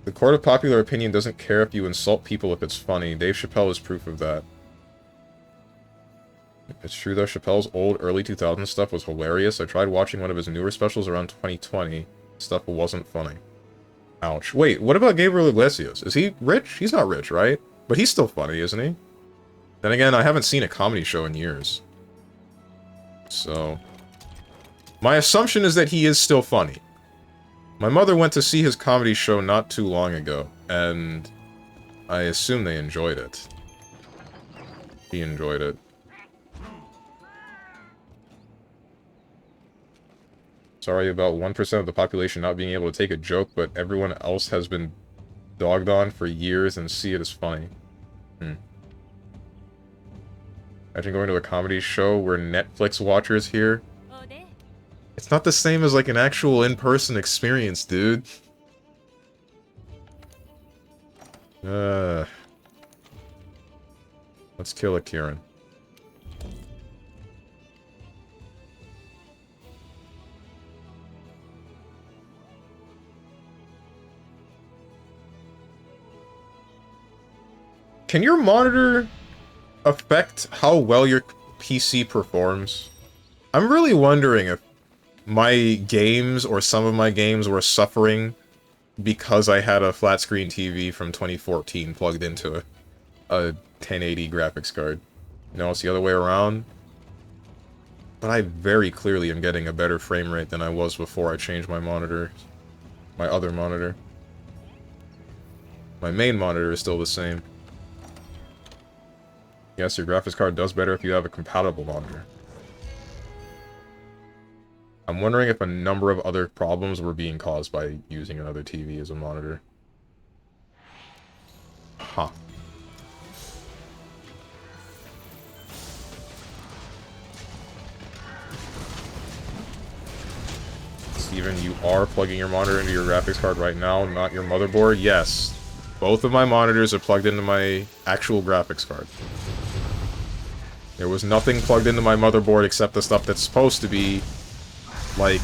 The court of popular opinion doesn't care if you insult people if it's funny. Dave Chappelle is proof of that. It's true though, Chappelle's old, early 2000s stuff was hilarious. I tried watching one of his newer specials around 2020. Stuff wasn't funny. Ouch. Wait, what about Gabriel Iglesias? Is he rich? He's not rich, right? But he's still funny, isn't he? Then again, I haven't seen a comedy show in years. So... My assumption is that he is still funny. My mother went to see his comedy show not too long ago, and I assume they enjoyed it. He enjoyed it. Sorry about 1% of the population not being able to take a joke, but everyone else has been dogged on for years and see it as funny. Imagine going to a comedy show where Netflix watchers here. It's not the same as like an actual in-person experience, dude. Let's kill a Kieran. Can your monitor affect how well your PC performs? I'm really wondering if my games, or some of my games, were suffering because I had a flat screen TV from 2014 plugged into a 1080 graphics card. You know, it's the other way around. But I very clearly am getting a better frame rate than I was before I changed my monitor. My other monitor. My main monitor is still the same. Yes, your graphics card does better if you have a compatible monitor. I'm wondering if a number of other problems were being caused by using another TV as a monitor. Huh. Steven, you are plugging your monitor into your graphics card right now, not your motherboard? Yes. Both of my monitors are plugged into my actual graphics card. There was nothing plugged into my motherboard except the stuff that's supposed to be, like,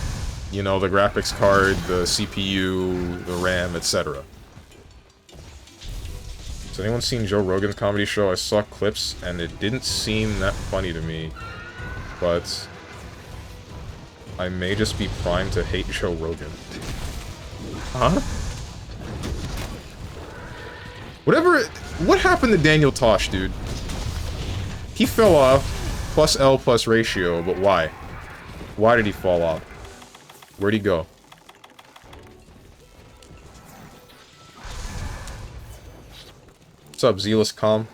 you know, the graphics card, the CPU, the RAM, etc. Has anyone seen Joe Rogan's comedy show? I saw clips, and it didn't seem that funny to me, but I may just be primed to hate Joe Rogan. Huh? What happened to Daniel Tosh, dude? He fell off, plus L plus ratio, but why? Why did he fall off? Where'd he go? What's up, Zealous Calm?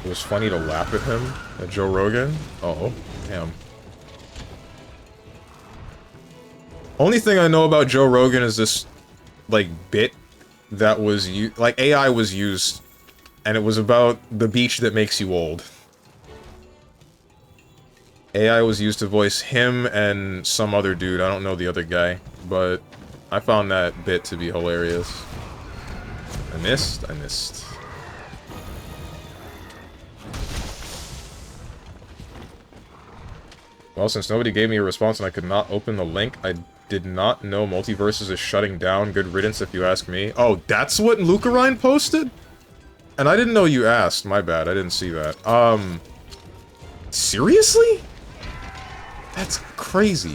It was funny to laugh at him, at Joe Rogan? Uh-oh, damn. Only thing I know about Joe Rogan is this, like, bit that was used, like, AI was used, and it was about the beach that makes you old. AI was used to voice him and some other dude, I don't know the other guy, but I found that bit to be hilarious. I missed? I missed. Well, since nobody gave me a response and I could not open the link, I did not know Multiverses is shutting down. Good riddance if you ask me. Oh, that's what Lucarine posted? And I didn't know you asked. My bad, I didn't see that. Seriously? That's crazy.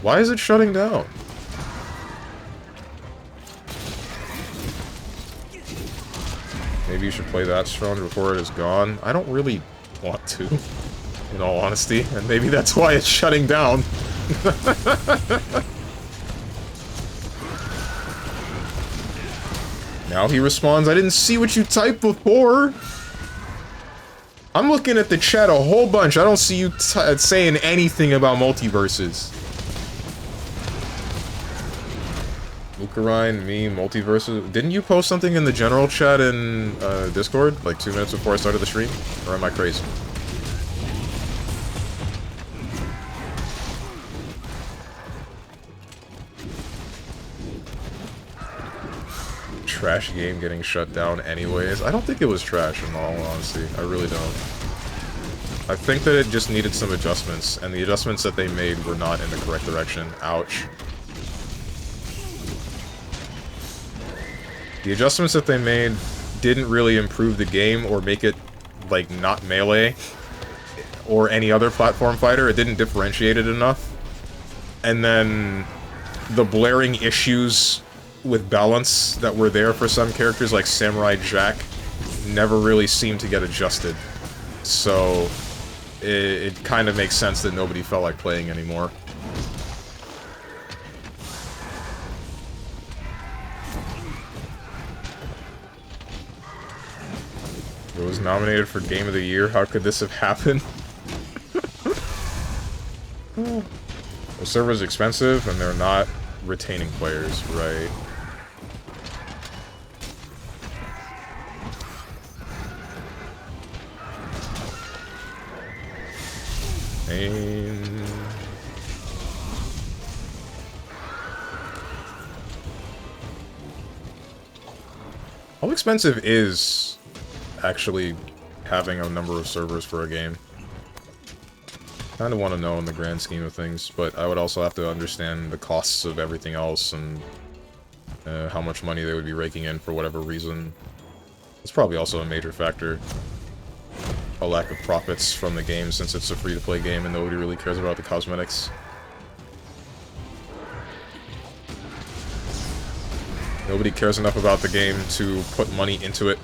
Why is it shutting down? Maybe you should play that stronger before it is gone. I don't really want to, in all honesty, and maybe that's why it's shutting down. Now he responds, I didn't see what you typed before. I'm looking at the chat a whole bunch. I don't see you saying anything about multiverses. Lucarine, me, multiverses. Didn't you post something in the general chat in Discord, like 2 minutes before I started the stream? Or am I crazy? Trash game getting shut down anyways. I don't think it was trash in all honesty. I really don't. I think that it just needed some adjustments, and the adjustments that they made were not in the correct direction. Ouch. The adjustments that they made didn't really improve the game or make it, like, not Melee or any other platform fighter. It didn't differentiate it enough. And then the blaring issues with balance that were there for some characters, like Samurai Jack, never really seemed to get adjusted. so it kind of makes sense that nobody felt like playing anymore. It was nominated for Game of the Year. How could this have happened? The server's expensive, and they're not retaining players, right? And... how expensive is actually having a number of servers for a game? Kind of want to know in the grand scheme of things, but I would also have to understand the costs of everything else and how much money they would be raking in for whatever reason. It's probably also a major factor. A lack of profits from the game since it's a free-to-play game and nobody really cares about the cosmetics. Nobody cares enough about the game to put money into it.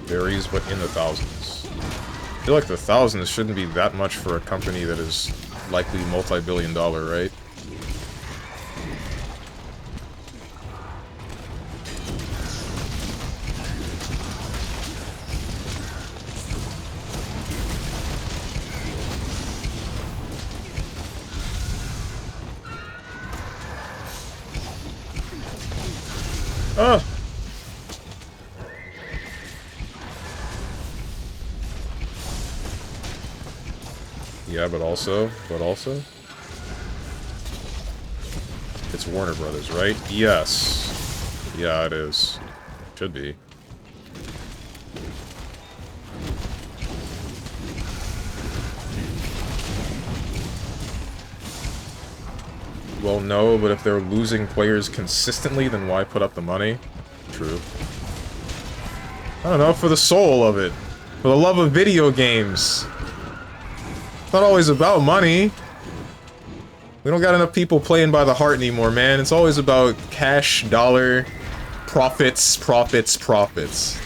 Varies, but in the thousands. I feel like the thousands shouldn't be that much for a company that is likely multi-billion-dollar, right? Oh! Yeah, but also... it's Warner Brothers, right? Yes. Yeah, it is. Should be. Well, no, but if they're losing players consistently, then why put up the money? True. I don't know, for the soul of it. For the love of video games. It's not always about money. We don't got enough people playing by the heart anymore, man. It's always about cash, dollar, profits, profits, profits.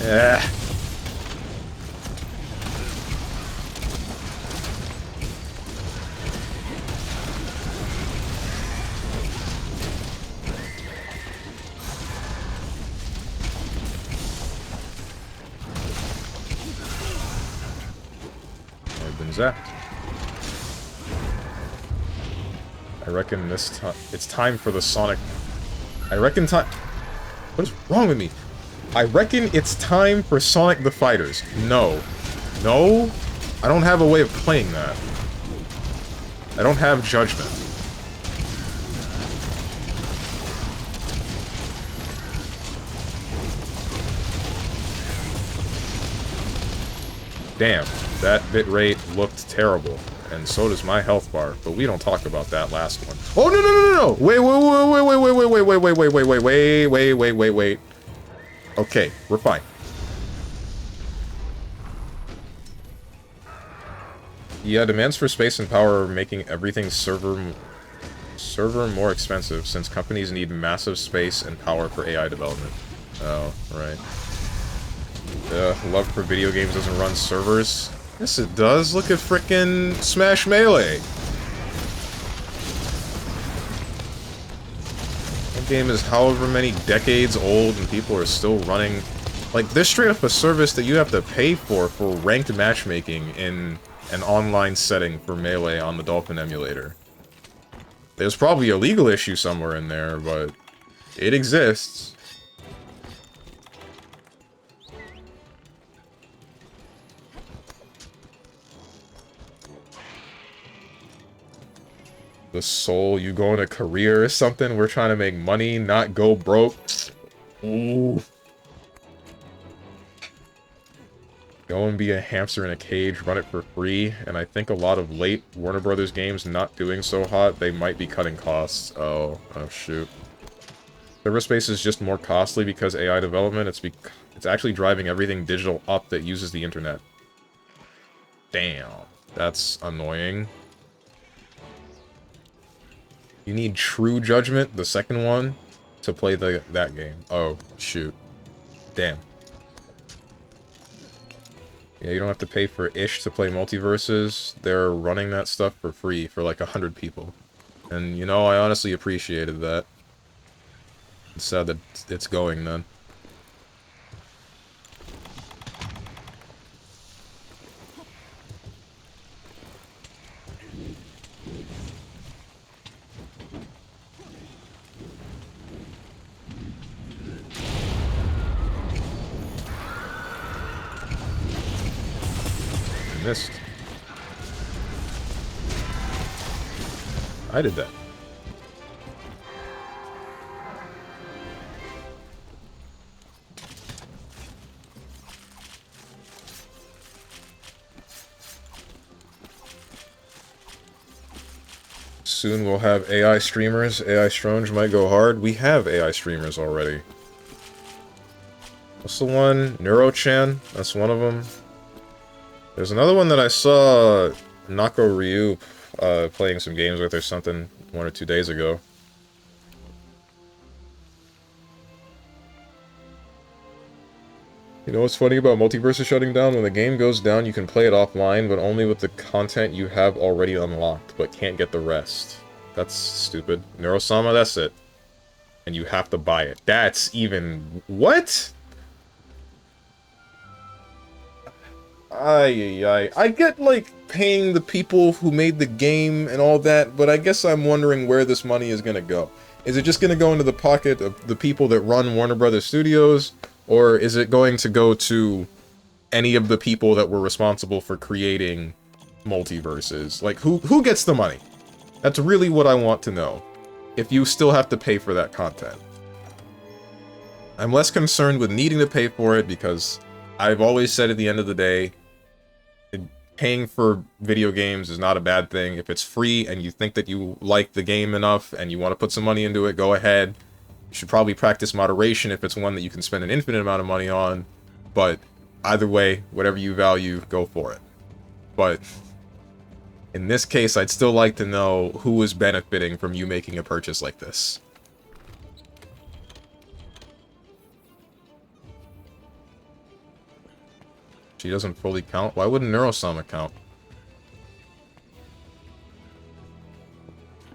Yeah. I've been zapped. I reckon this time... it's time for the Sonic... I reckon time... what is wrong with me? I reckon it's time for Sonic the Fighters. No. No? I don't have a way of playing that. I don't have judgment. Damn, that bitrate looked terrible. And so does my health bar, but we don't talk about that last one. Oh, no, no, no, no, no! Wait. Okay, we're fine. Yeah, demands for space and power are making everything server more expensive, since companies need massive space and power for AI development. Oh, right. Love for video games doesn't run servers. Yes, it does. Look at frickin' Smash Melee. That game is however many decades old and people are still running... like, there's straight up a service that you have to pay for ranked matchmaking in an online setting for Melee on the Dolphin emulator. There's probably a legal issue somewhere in there, but it exists. The soul, you go in a career or something? We're trying to make money, not go broke. Ooh. Go and be a hamster in a cage, run it for free, and I think a lot of late Warner Brothers games not doing so hot, they might be cutting costs. Oh shoot. Server space is just more costly because AI development, it's actually driving everything digital up that uses the internet. Damn, that's annoying. You need True Judgment, the second one, to play that game. Oh, shoot. Damn. Yeah, you don't have to pay for Ish to play Multiverses. They're running that stuff for free for like 100 people. And, you know, I honestly appreciated that. It's sad that it's going then. Missed. I did that. Soon we'll have AI streamers. AI Stronge might go hard. We have AI streamers already. What's the one? Neurochan? That's one of them. There's another one that I saw Nako Ryu playing some games with or something 1 or 2 days ago. You know what's funny about Multiverses shutting down? When the game goes down, you can play it offline, but only with the content you have already unlocked, but can't get the rest. That's stupid. Neurosama, that's it. And you have to buy it. That's even... What? I get, like, paying the people who made the game and all that, but I guess I'm wondering where this money is gonna go. Is it just gonna go into the pocket of the people that run Warner Brothers Studios, or is it going to go to any of the people that were responsible for creating Multiverses? Like, who gets the money? That's really what I want to know, if you still have to pay for that content. I'm less concerned with needing to pay for it, because I've always said at the end of the day, paying for video games is not a bad thing. If it's free and you think that you like the game enough and you want to put some money into it, go ahead. You should probably practice moderation if it's one that you can spend an infinite amount of money on. But either way, whatever you value, go for it. But in this case, I'd still like to know who is benefiting from you making a purchase like this. She doesn't fully count? Why wouldn't Neurosama count?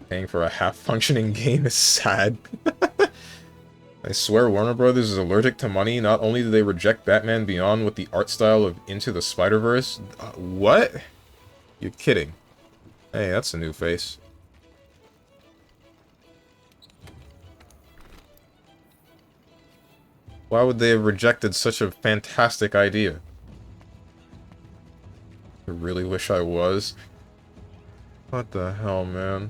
Paying for a half-functioning game is sad. I swear Warner Brothers is allergic to money. Not only do they reject Batman Beyond with the art style of Into the Spider-Verse... what? You're kidding. Hey, that's a new face. Why would they have rejected such a fantastic idea? I really wish I was. What the hell, man?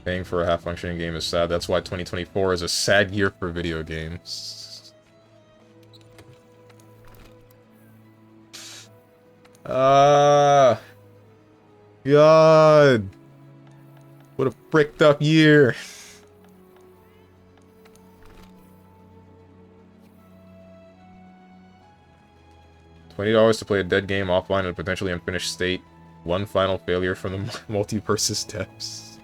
Paying for a half-functioning game is sad. That's why 2024 is a sad year for video games. God. What a fricked up year. $20 to play a dead game offline in a potentially unfinished state. One final failure from the Multiverses devs.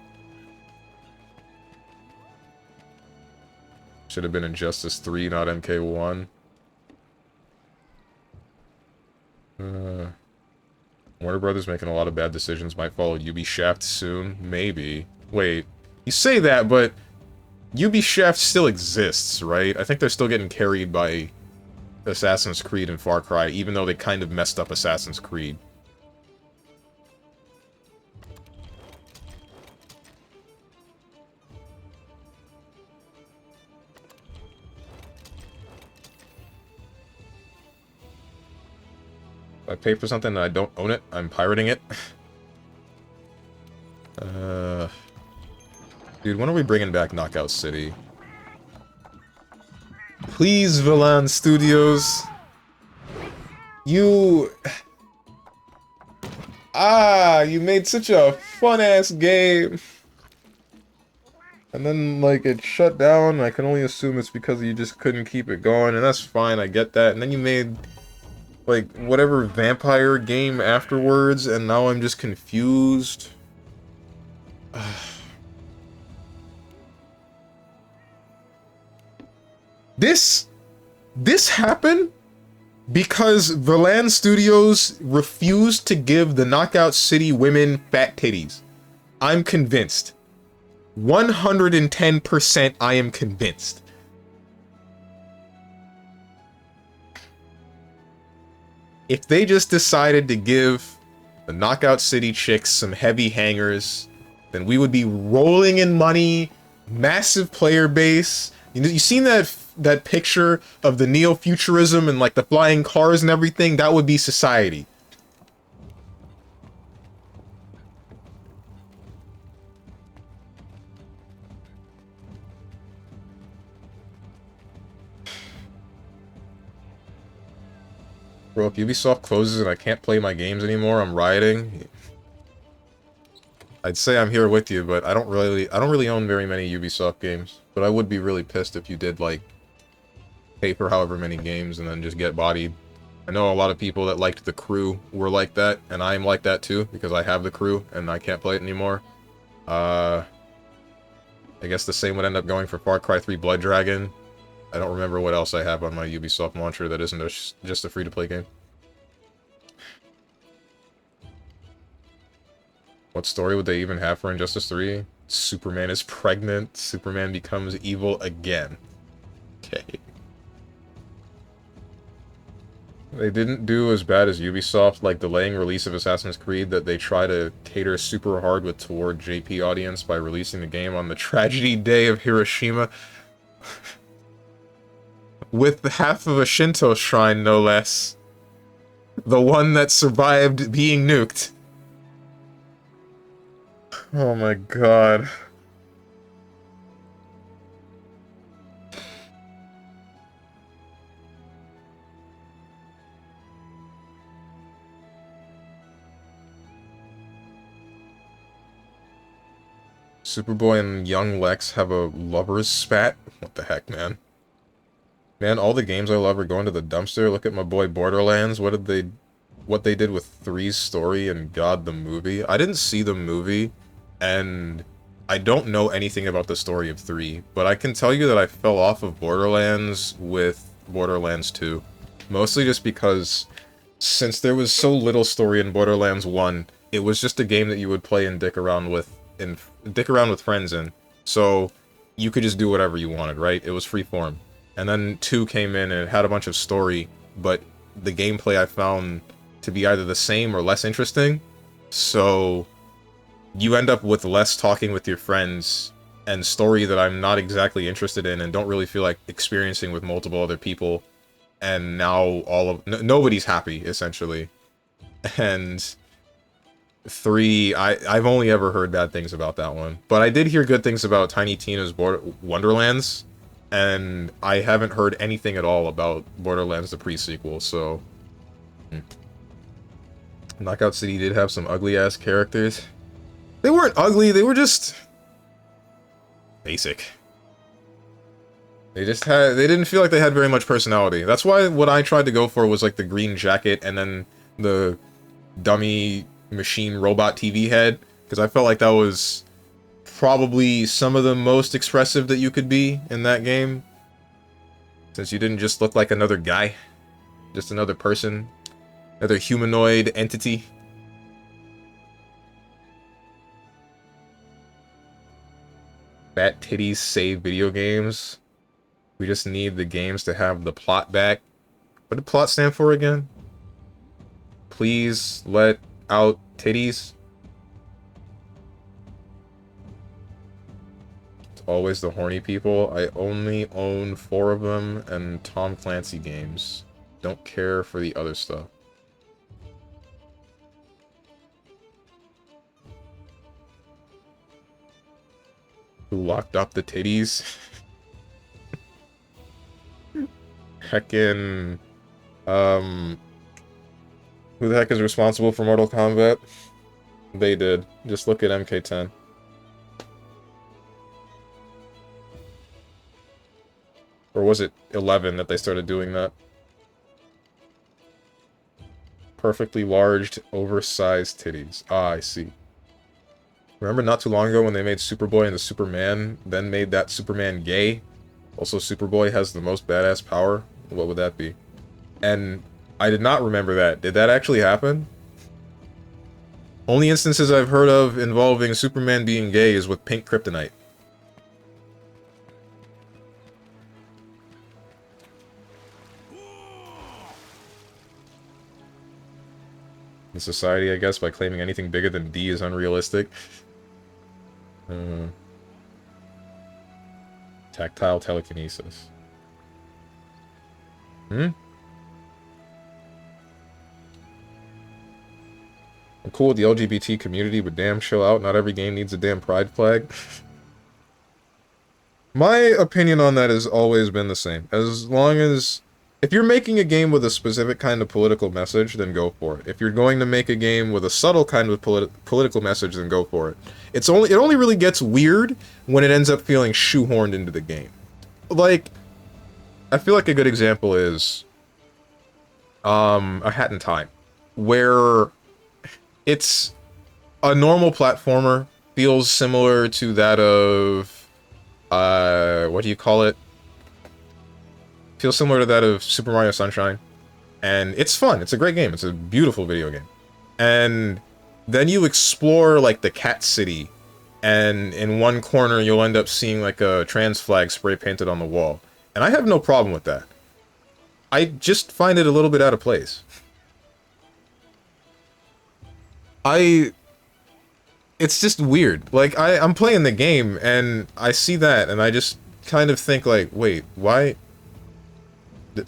Should have been Injustice 3, not MK1. Warner Brothers making a lot of bad decisions. Might follow Ubisoft soon. Maybe. Wait. You say that, but Ubisoft still exists, right? I think they're still getting carried by Assassin's Creed and Far Cry, even though they kind of messed up Assassin's Creed. If I pay for something and I don't own it, I'm pirating it. Dude, when are we bringing back Knockout City? Please, Valan Studios. You... you made such a fun-ass game. And then, like, it shut down. I can only assume it's because you just couldn't keep it going, and that's fine, I get that. And then you made like, whatever vampire game afterwards, and now I'm just confused. This happened because Valan Studios refused to give the Knockout City women fat titties. I'm convinced. 110% I am convinced. If they just decided to give the Knockout City chicks some heavy hangers, then we would be rolling in money, massive player base. You seen that picture of the neo-futurism and like the flying cars and everything? That would be society. Bro, if Ubisoft closes and I can't play my games anymore, I'm rioting. I'd say I'm here with you, but I don't really own very many Ubisoft games. But I would be really pissed if you did, like, pay for however many games and then just get bodied. I know a lot of people that liked The Crew were like that, and I'm like that too, because I have The Crew and I can't play it anymore. I guess the same would end up going for Far Cry 3 Blood Dragon. I don't remember what else I have on my Ubisoft launcher that isn't just a free-to-play game. What story would they even have for Injustice 3? Superman is pregnant, Superman becomes evil again. Okay. They didn't do as bad as Ubisoft, like delaying release of Assassin's Creed, that they try to cater super hard with toward JP audience by releasing the game on the tragedy day of Hiroshima. With half of a Shinto shrine, no less. The one that survived being nuked. Oh my god. Superboy and Young Lex have a lover's spat? What the heck, man? Man, all the games I love are going to the dumpster. Look at my boy Borderlands. What they did with 3's story and God the movie. I didn't see the movie, and I don't know anything about the story of 3, but I can tell you that I fell off of Borderlands with Borderlands 2. Mostly just because, since there was so little story in Borderlands 1, it was just a game that you would play and dick around with friends in. So, you could just do whatever you wanted, right? It was free form. And then 2 came in and it had a bunch of story, but the gameplay I found to be either the same or less interesting. So you end up with less talking with your friends and story that I'm not exactly interested in and don't really feel like experiencing with multiple other people. And now nobody's happy, essentially. And 3, I've only ever heard bad things about that one. But I did hear good things about Tiny Tina's Wonderlands. And I haven't heard anything at all about Borderlands the pre-sequel, so... Knockout City did have some ugly-ass characters. They weren't ugly, they were just... basic. They didn't feel like they had very much personality. That's why what I tried to go for was like the green jacket and then the dummy machine robot TV head, because I felt like that was probably some of the most expressive that you could be in that game. Since you didn't just look like another guy. Just another person. Another humanoid entity. Fat titties save video games. We just need the games to have the plot back. What did plot stand for again? Please let out titties. Always the horny people. I only own 4 of them and Tom Clancy games. Don't care for the other stuff. Who locked up the titties? Heckin'... Who the heck is responsible for Mortal Kombat? They did. Just look at MK10. Or was it 11 that they started doing that? Perfectly large, oversized titties. Ah, I see. Remember not too long ago when they made Superboy into Superman, then made that Superman gay? Also, Superboy has the most badass power? What would that be? And I did not remember that. Did that actually happen? Only instances I've heard of involving Superman being gay is with pink kryptonite. In society, I guess, by claiming anything bigger than D is unrealistic. Tactile telekinesis. I'm cool with the LGBT community, but damn, chill out. Not every game needs a damn pride flag. My opinion on that has always been the same. As long as... If you're making a game with a specific kind of political message, then go for it. If you're going to make a game with a subtle kind of political message, then go for it. It only really gets weird when it ends up feeling shoehorned into the game. Like, I feel like a good example is A Hat in Time, where it's a normal platformer, feels similar to that of what do you call it? Feels similar to that of Super Mario Sunshine. And it's fun. It's a great game. It's a beautiful video game. And then you explore, like, the Cat City, and in one corner you'll end up seeing, like, a trans flag spray painted on the wall. And I have no problem with that. I just find it a little bit out of place. It's just weird. Like, I'm playing the game, and I see that, and I just kind of think, like, wait, why...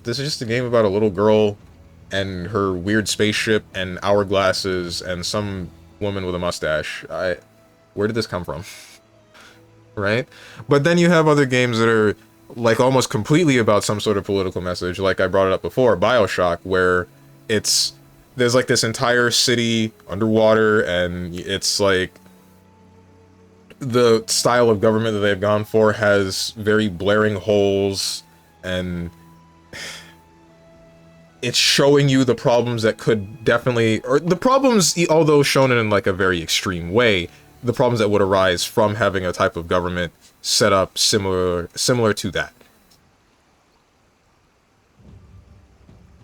This is just a game about a little girl and her weird spaceship and hourglasses and some woman with a mustache. Where did this come from? Right? But then you have other games that are, like, almost completely about some sort of political message, like I brought it up before, BioShock, where there's, like, this entire city underwater, and it's, like, the style of government that they've gone for has very blaring holes, and it's showing you the problems that could definitely, or the problems, although shown in, like, a very extreme way, the problems that would arise from having a type of government set up similar to that.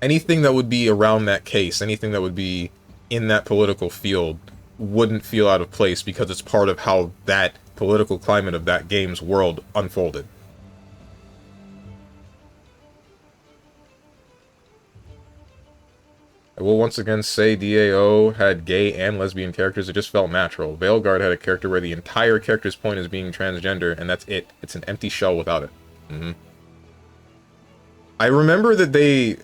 Anything that would be around that case, anything that would be in that political field, wouldn't feel out of place because it's part of how that political climate of that game's world unfolded. I will once again say DAO had gay and lesbian characters. It just felt natural. Veilguard had a character where the entire character's point is being transgender, and that's it. It's an empty shell without it. I remember that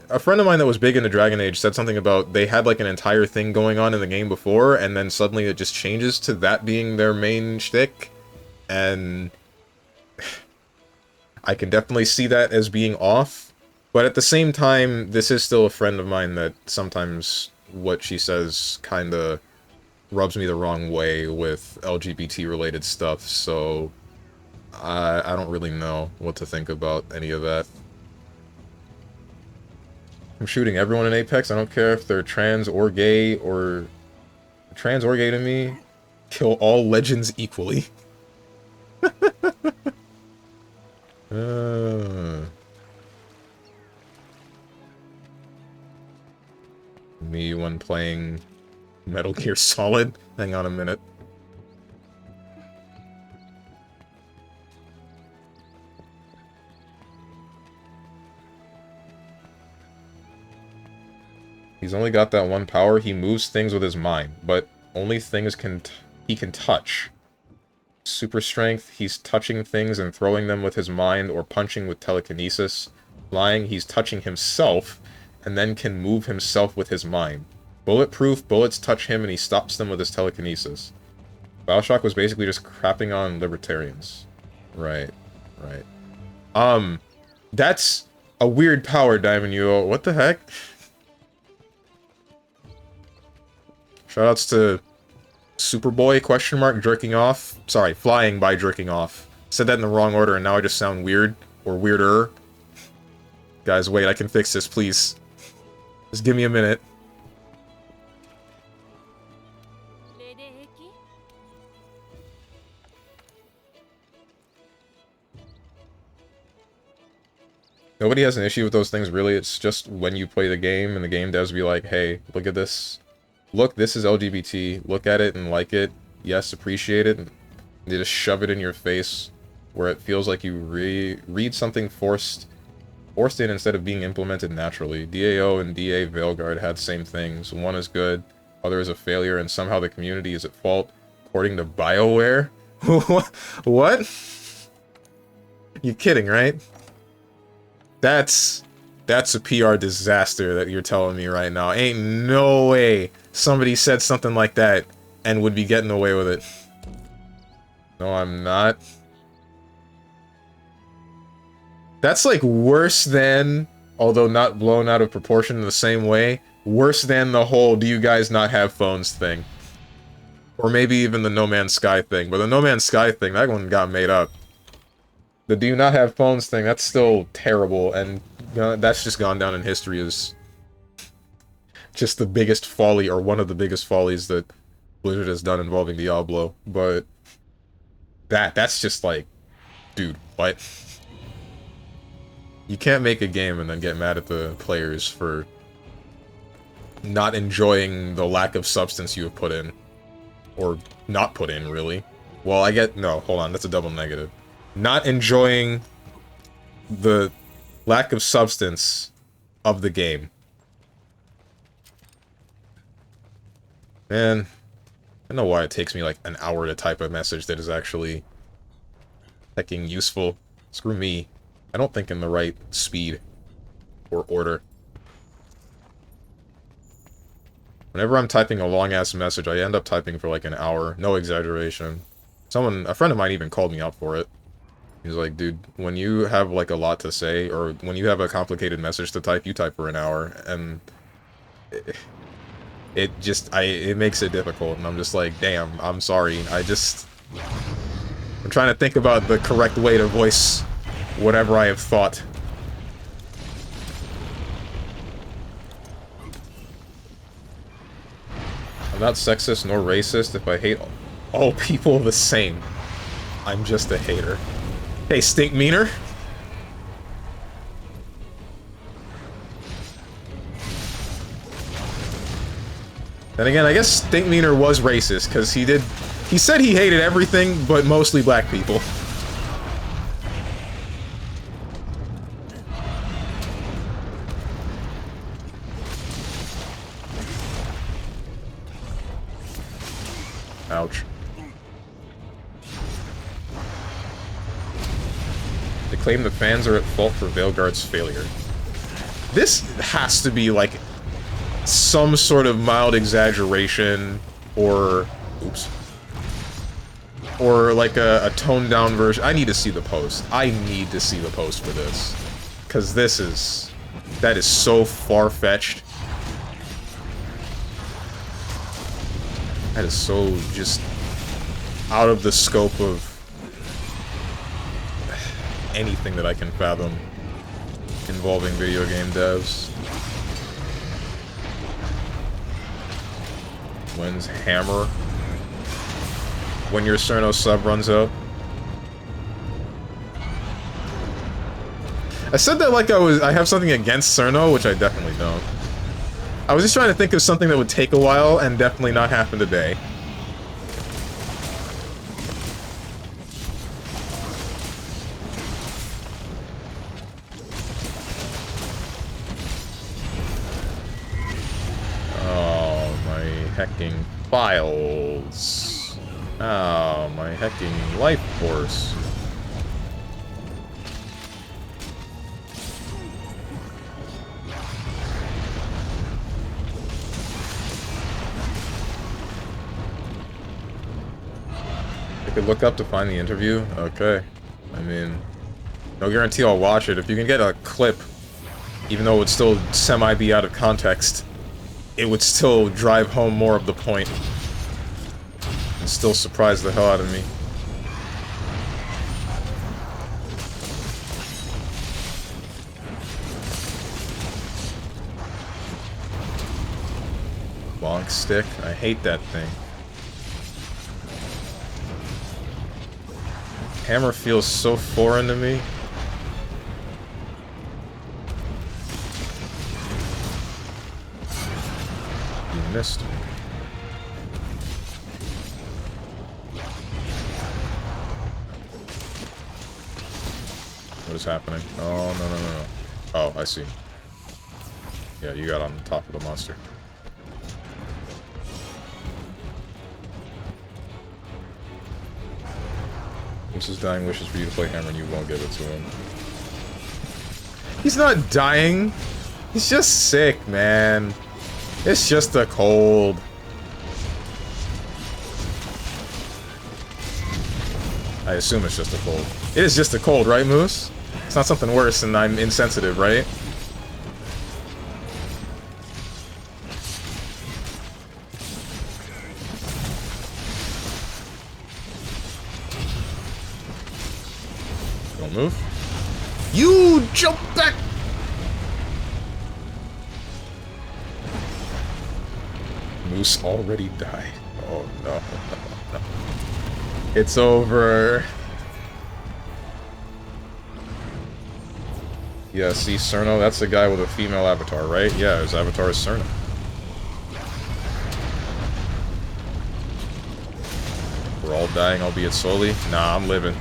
a friend of mine that was big into Dragon Age said something about they had, like, an entire thing going on in the game before, and then suddenly it just changes to that being their main shtick, and I can definitely see that as being off. But at the same time, this is still a friend of mine that sometimes what she says kinda rubs me the wrong way with LGBT-related stuff, so I don't really know what to think about any of that. I'm shooting everyone in Apex. I don't care if they're trans or gay to me. Kill all legends equally. Me when playing Metal Gear Solid. Hang on a minute. He's only got that one power. He moves things with his mind, but only things he can touch. Super strength, he's touching things and throwing them with his mind, or punching with telekinesis. Flying, he's touching himself and then can move himself with his mind. Bulletproof, bullets touch him and he stops them with his telekinesis. BioShock was basically just crapping on libertarians. Right. That's a weird power, Diamond Yuo. What the heck? Shoutouts to Superboy, question mark, jerking off. Sorry, flying by jerking off. Said that in the wrong order and now I just sound weird. Or weirder. Guys, wait, I can fix this, please. Just give me a minute. Nobody has an issue with those things, really. It's just when you play the game and the game devs be like, hey, look at this. Look, this is LGBT. Look at it and like it. Yes, appreciate it. And they just shove it in your face where it feels like you read something forced in instead of being implemented naturally. DAO and DA Veilguard had same things. One is good, other is a failure, and somehow the community is at fault, according to BioWare? What? You kidding, right? That's a PR disaster that you're telling me right now. Ain't no way somebody said something like that and would be getting away with it. No, I'm not. That's like worse than, although not blown out of proportion in the same way, worse than the whole "do you guys not have phones" thing. Or maybe even the No Man's Sky thing. But the No Man's Sky thing, that one got made up. The "do you not have phones" thing, that's still terrible, and that's just gone down in history as just the biggest folly, or one of the biggest follies that Blizzard has done involving Diablo. But that's just like, dude, what? You can't make a game and then get mad at the players for not enjoying the lack of substance you have put in. Or not put in, really. Well, no, hold on, that's a double negative. Not enjoying the lack of substance of the game. Man, I don't know why it takes me like an hour to type a message that is actually fucking useful. Screw me. I don't think in the right speed or order. Whenever I'm typing a long-ass message, I end up typing for like an hour. No exaggeration. A friend of mine even called me out for it. He's like, dude, when you have like a lot to say, or when you have a complicated message to type, you type for an hour, and it makes it difficult, and I'm just like, damn, I'm sorry. I'm trying to think about the correct way to voice whatever I have thought. I'm not sexist nor racist if I hate all people the same. I'm just a hater. Hey, stink meaner. Then again, I guess stink meaner was racist, because he said he hated everything, but mostly black people. Ouch. They claim the fans are at fault for Veilguard's failure. This has to be like some sort of mild exaggeration, or oops, or like a toned down version. I need to see the post. I need to see the post for this, because that is so far-fetched. That is so just out of the scope of anything that I can fathom involving video game devs. When's Hammer? When your Cerno sub runs out? I said that like I have something against Cerno, which I definitely don't. I was just trying to think of something that would take a while and definitely not happen today. Oh, my hecking files. Oh, my hecking life force. I could look up to find the interview? Okay. I mean, no guarantee I'll watch it. If you can get a clip, even though it would still semi-be out of context, it would still drive home more of the point. And still surprise the hell out of me. Bonk stick? I hate that thing. Hammer feels so foreign to me. missed. What is happening? Oh, no, no, no, no. Oh, I see. Yeah, you got on top of the monster. His dying wishes for you to play Hammer and you won't give it to him. He's not dying. He's just sick, man. It's just a cold. I assume it's just a cold. It is just a cold, right, Moose? It's not something worse and I'm insensitive, right? Don't move. You jump back! Moose already died. Oh no. It's over. Yeah, see, Cerno, that's the guy with a female avatar, right? Yeah, his avatar is Cerno. We're all dying, albeit slowly. Nah, I'm living.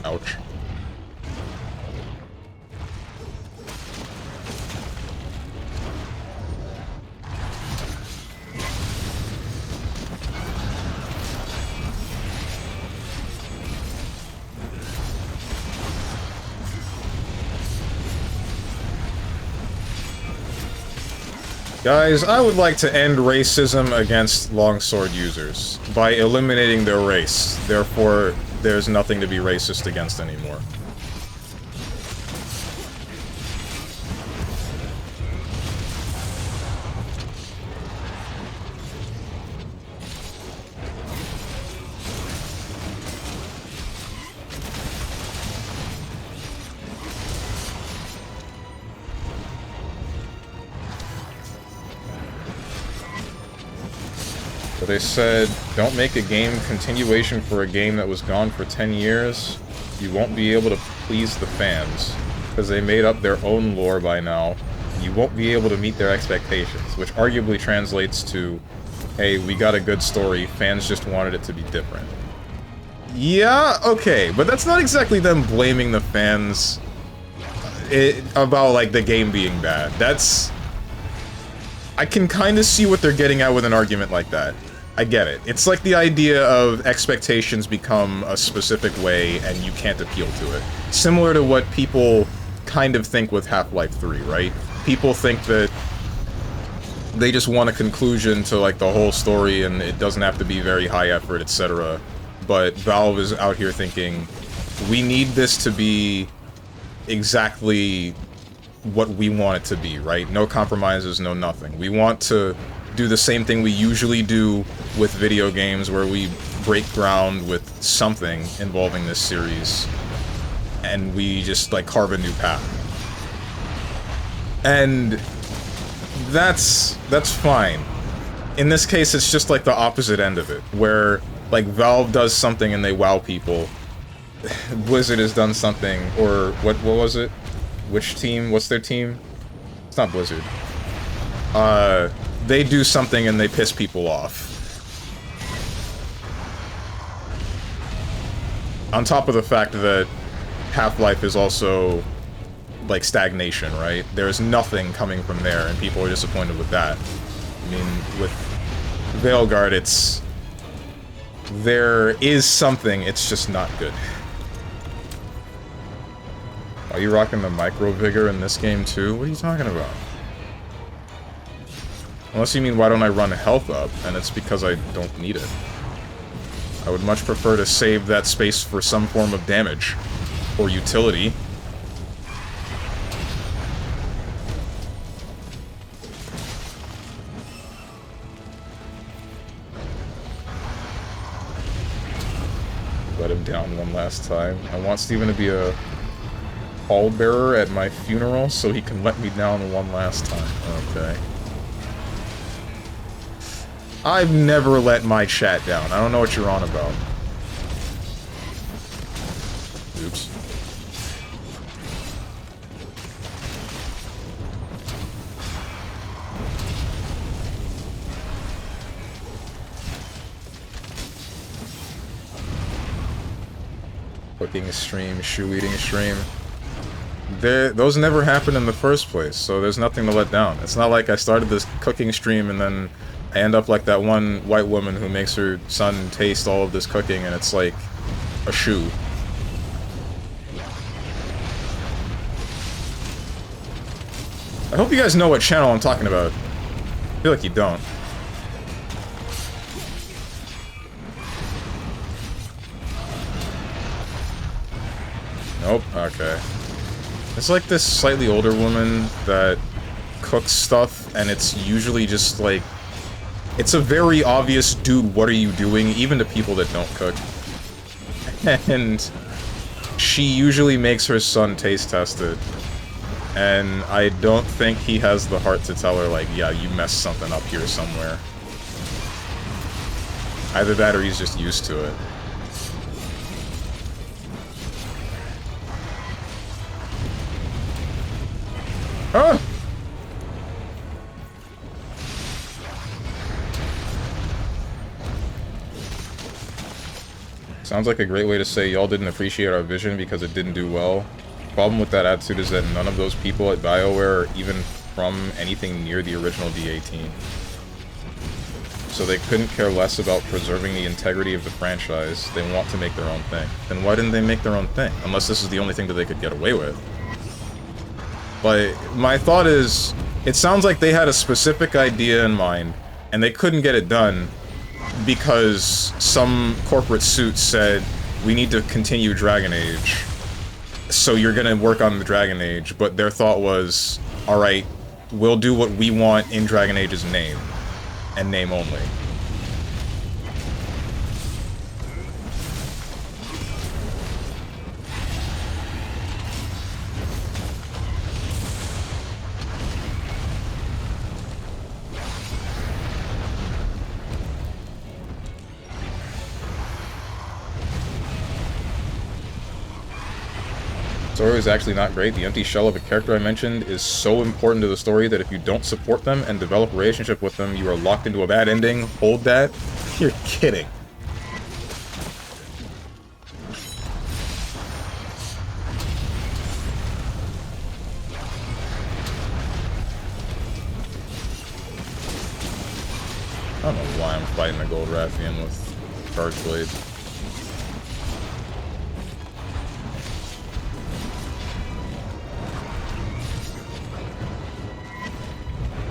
Ouch. Guys, I would like to end racism against longsword users by eliminating their race. Therefore, there's nothing to be racist against anymore. So they said, don't make a game continuation for a game that was gone for 10 years. You won't be able to please the fans, because they made up their own lore by now. You won't be able to meet their expectations, which arguably translates to, hey, we got a good story, fans just wanted it to be different. Yeah, okay, but that's not exactly them blaming the fans about, like, the game being bad. That's... I can kind of see what they're getting at with an argument like that. I get it. It's like the idea of expectations become a specific way and you can't appeal to it. Similar to what people kind of think with Half-Life 3, right? People think that they just want a conclusion to, like, the whole story and it doesn't have to be very high effort, etc. But Valve is out here thinking, we need this to be exactly what we want it to be, right? No compromises, no nothing. We want to do the same thing we usually do with video games, where we break ground with something involving this series, and we just, like, carve a new path. And that's fine. In this case, it's just, like, the opposite end of it, where, like, Valve does something and they wow people. Blizzard has done something, or what was it? Which team? What's their team? It's not Blizzard. They do something and they piss people off. On top of the fact that Half-Life is also, like, stagnation, right? There's nothing coming from there, and people are disappointed with that. I mean, with Veilguard, it's... there is something, it's just not good. Are you rocking the Micro Vigor in this game too? What are you talking about? Unless you mean, why don't I run health up, and it's because I don't need it. I would much prefer to save that space for some form of damage. Or utility. Let him down one last time. I want Steven to be a pallbearer at my funeral so he can let me down one last time. Okay. I've never let my chat down. I don't know what you're on about. Oops. Cooking stream, shoe eating stream. Those never happened in the first place, so there's nothing to let down. It's not like I started this cooking stream and then I end up like that one white woman who makes her son taste all of this cooking and it's like a shoe. I hope you guys know what channel I'm talking about. I feel like you don't. Nope, okay. It's like this slightly older woman that cooks stuff, and it's usually just like... It's a very obvious, dude, what are you doing, even to people that don't cook. And she usually makes her son taste test it. And I don't think he has the heart to tell her, like, yeah, you messed something up here somewhere. Either that or he's just used to it. Huh? Sounds like a great way to say y'all didn't appreciate our vision because it didn't do well. Problem with that attitude is that none of those people at BioWare are even from anything near the original D18. So they couldn't care less about preserving the integrity of the franchise. They want to make their own thing. Then why didn't they make their own thing? Unless this is the only thing that they could get away with. But my thought is, it sounds like they had a specific idea in mind, and they couldn't get it done because some corporate suit said, we need to continue Dragon Age, so you're gonna work on the Dragon Age, but their thought was, alright, we'll do what we want in Dragon Age's name, and name only. The story is actually not great. The empty shell of a character I mentioned is so important to the story that if you don't support them and develop a relationship with them, you are locked into a bad ending. Hold that. You're kidding. I don't know why I'm fighting the Gold Rathian with Charge Blade.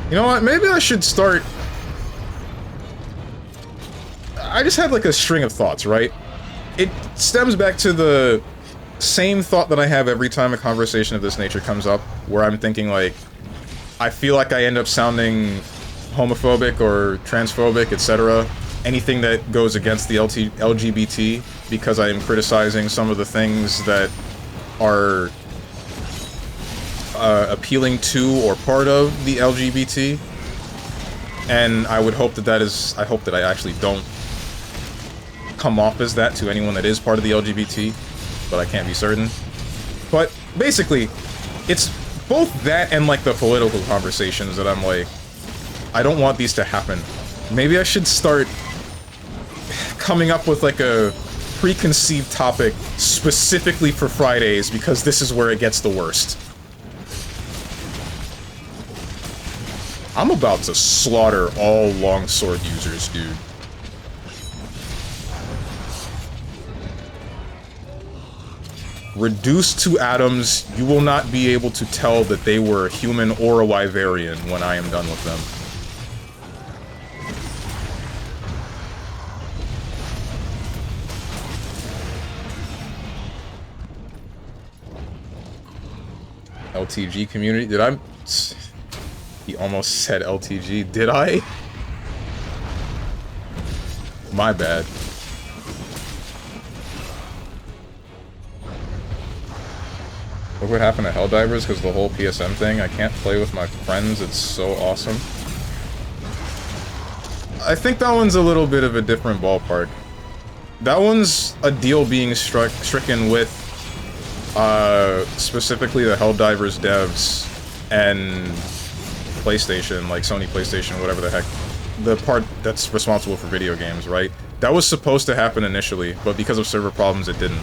You know what? Maybe I should start... I just had like a string of thoughts, right? It stems back to the same thought that I have every time a conversation of this nature comes up, where I'm thinking like, I feel like I end up sounding homophobic or transphobic, etc. Anything that goes against the LGBT, because I am criticizing some of the things that are appealing to or part of the LGBT, and I would hope that I hope that I actually don't come off as that to anyone that is part of the LGBT, but I can't be certain. But basically, it's both that and like the political conversations that I'm like, I don't want these to happen. Maybe I should start coming up with like a preconceived topic specifically for Fridays, because this is where it gets the worst. I'm about to slaughter all longsword users, dude. Reduced to atoms, you will not be able to tell that they were a human or a Wyverian when I am done with them. LTG community, did I... He almost said LTG, did I? My bad. Look what happened to Helldivers because the whole PSM thing. I can't play with my friends, it's so awesome. I think that one's a little bit of a different ballpark. That one's a deal being stricken with, specifically the Helldivers devs and PlayStation, like Sony PlayStation, whatever the heck. The part that's responsible for video games, right? That was supposed to happen initially, but because of server problems, it didn't.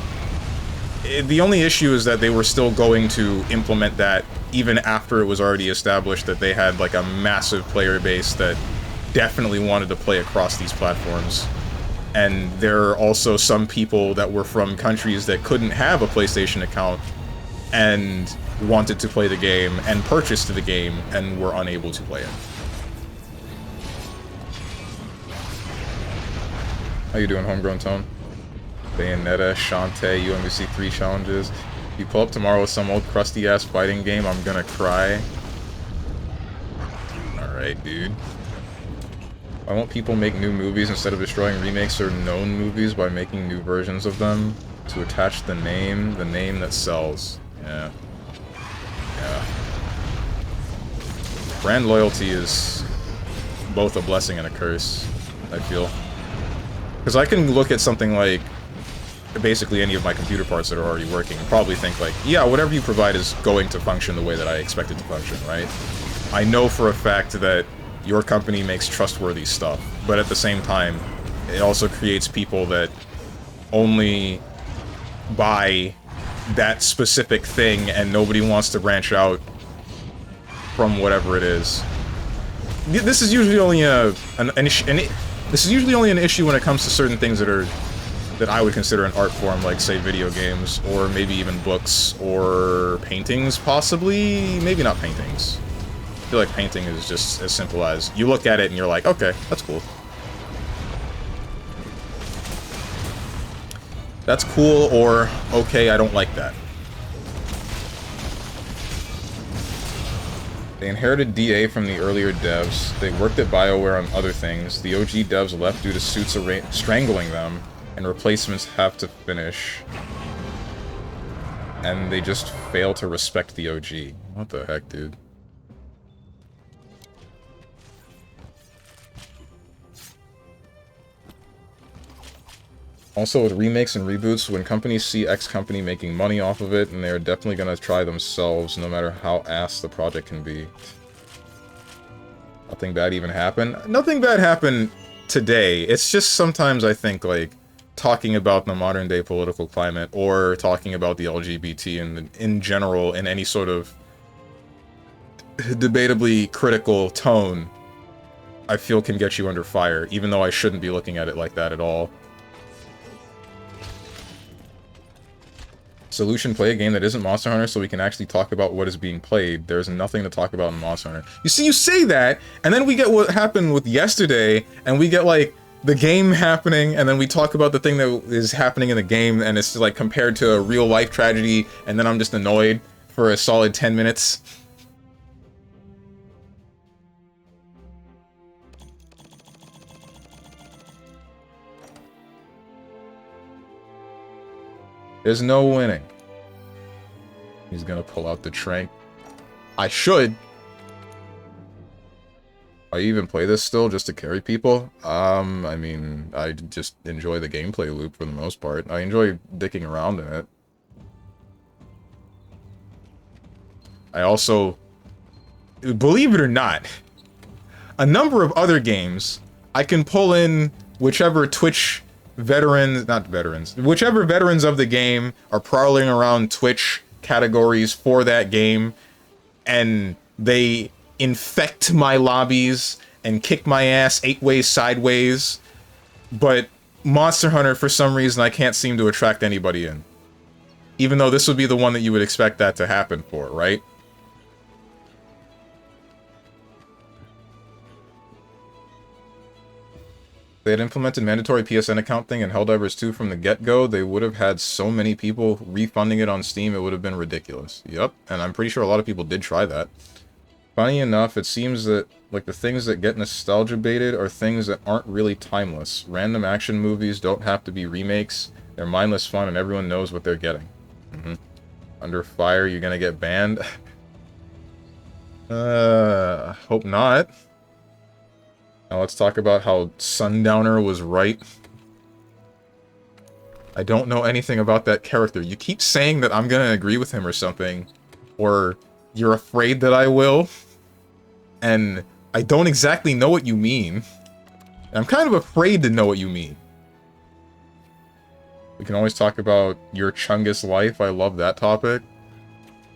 The only issue is that they were still going to implement that even after it was already established that they had, like, a massive player base that definitely wanted to play across these platforms. And there are also some people that were from countries that couldn't have a PlayStation account and wanted to play the game and purchased the game and were unable to play it. How you doing, Homegrown Tone? Bayonetta, Shantae, UMBC 3 challenges. If you pull up tomorrow with some old crusty-ass fighting game, I'm gonna cry. Alright, dude. Why won't people make new movies instead of destroying remakes or known movies by making new versions of them? To attach the name that sells. Yeah. Yeah. Brand loyalty is both a blessing and a curse, I feel. Because I can look at something like basically any of my computer parts that are already working and probably think like, yeah, whatever you provide is going to function the way that I expect it to function, right? I know for a fact that your company makes trustworthy stuff, but at the same time, it also creates people that only buy that specific thing and nobody wants to branch out from whatever it is. This is usually only this is usually only an issue when it comes to certain things that I would consider an art form, like, say, video games, or maybe even books, or paintings, possibly? Maybe not paintings. I feel like painting is just as simple as, you look at it and you're like, okay, that's cool. That's cool, or, okay, I don't like that. They inherited DA from the earlier devs. They worked at BioWare on other things. The OG devs left due to suits strangling them, and replacements have to finish. And they just fail to respect the OG. What the heck, dude? Also, with remakes and reboots, when companies see X company making money off of it, and they're definitely gonna try themselves, no matter how ass the project can be. Nothing bad even happened? Nothing bad happened today. It's just sometimes I think, like, talking about the modern day political climate, or talking about the LGBT in general in any sort of debatably critical tone, I feel can get you under fire, even though I shouldn't be looking at it like that at all. Solution, play a game that isn't Monster Hunter so we can actually talk about what is being played. There's nothing to talk about in Monster Hunter. You see, you say that, and then we get what happened with yesterday, and we get, like, the game happening, and then we talk about the thing that is happening in the game, and it's, like, compared to a real-life tragedy, and then I'm just annoyed for a solid 10 minutes. There's no winning. He's gonna pull out the trank. I should. I even play this still just to carry people. I mean, I just enjoy the gameplay loop for the most part. I enjoy dicking around in it. I also, believe it or not, a number of other games, I can pull in whichever Twitch veterans, not veterans, whichever veterans of the game are prowling around Twitch categories for that game, and they infect my lobbies and kick my ass 8 ways sideways, but Monster Hunter, for some reason, I can't seem to attract anybody in. Even though this would be the one that you would expect that to happen for, right? If they had implemented mandatory PSN account thing in Helldivers 2 from the get-go, they would have had so many people refunding it on Steam, it would have been ridiculous. Yep, and I'm pretty sure a lot of people did try that. Funny enough, it seems that, like, the things that get nostalgia baited are things that aren't really timeless. Random action movies don't have to be remakes. They're mindless fun and everyone knows what they're getting. Under fire, you're gonna get banned? Hope not. Now let's talk about how Sundowner was right. I don't know anything about that character. You keep saying that I'm gonna agree with him or something, or you're afraid that I will, and I don't exactly know what you mean. I'm kind of afraid to know what you mean. We can always talk about your Chungus life. I love that topic.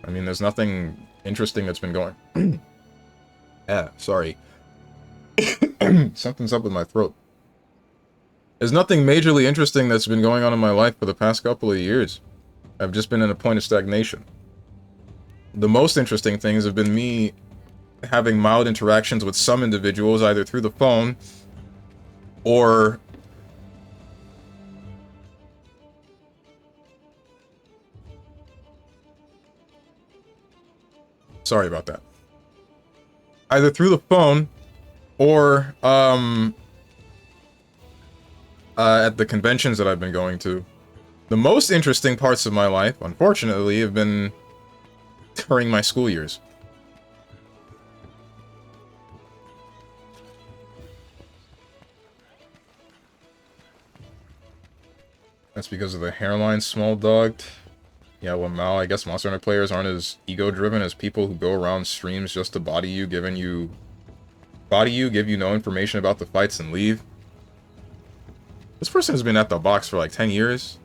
I mean, there's nothing interesting that's been going... Yeah, sorry. Something's up with my throat. There's nothing majorly interesting that's been going on in my life for the past couple of years. I've just been in a point of stagnation. The most interesting things have been me having mild interactions with some individuals, either through the phone or... Sorry about that. Either through the phone or, at the conventions that I've been going to. The most interesting parts of my life, unfortunately, have been during my school years. That's because of the hairline, small dog. Yeah, well, Mal, I guess Monster Hunter players aren't as ego-driven as people who go around streams just to body you, give you no information about the fights, and leave. This person has been at the box for like 10 years.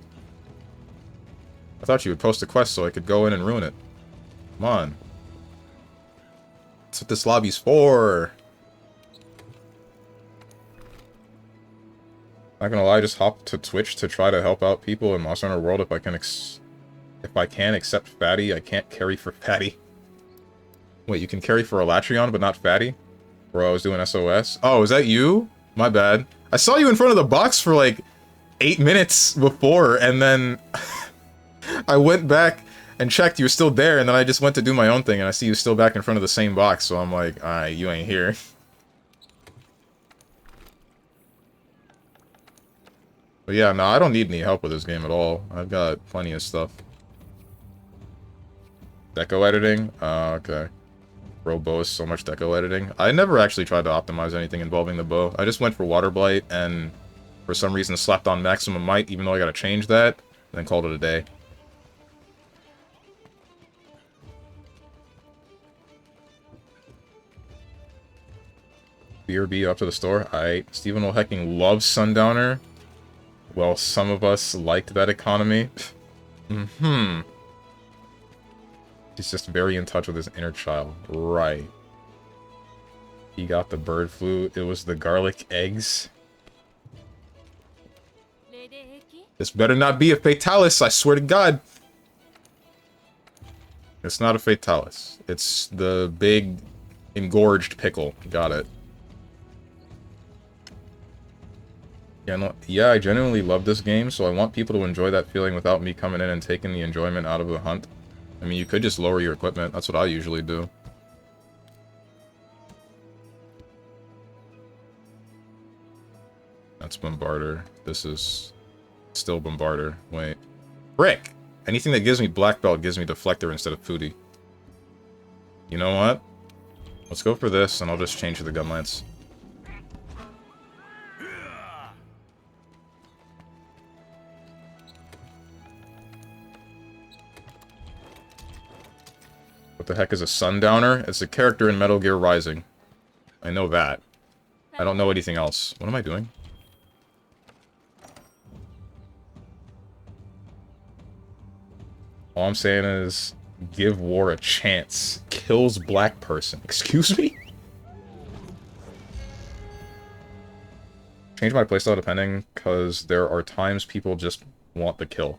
I thought you would post a quest so I could go in and ruin it. Come on. That's what this lobby's for. Not gonna lie, I just hopped to Twitch to try to help out people in Monster Hunter World if I can accept Fatty. I can't carry for Fatty. Wait, you can carry for Elatrion, but not Fatty? Bro, I was doing SOS. Oh, is that you? My bad. I saw you in front of the box for like 8 minutes before, and then I went back and checked you were still there, and then I just went to do my own thing, and I see you still back in front of the same box, so I'm like, alright, you ain't here. But yeah, no, I don't need any help with this game at all. I've got plenty of stuff. Deco editing? Okay. Bro, bow is so much deco editing. I never actually tried to optimize anything involving the bow. I just went for Water Blight and for some reason slapped on Maximum Might, even though I gotta change that, and then called it a day. BRB up to the store. Steven will hecking loves Sundowner. Well, some of us liked that economy. He's just very in touch with his inner child. Right. He got the bird flu. It was the garlic eggs. This better not be a Fatalis, I swear to God. It's not a Fatalis. It's the big engorged pickle. Got it. Yeah, no, yeah, I genuinely love this game, so I want people to enjoy that feeling without me coming in and taking the enjoyment out of the hunt. I mean, you could just lower your equipment. That's what I usually do. That's Bombarder. This is still Bombarder. Wait. Frick! Anything that gives me Black Belt gives me Deflector instead of Foodie. You know what? Let's go for this, and I'll just change to the Gun Lance. What the heck is a Sundowner? It's a character in Metal Gear Rising. I know that. I don't know anything else. What am I doing? All I'm saying is, give war a chance. Kills black person. Excuse me? Change my playstyle depending, because there are times people just want the kill.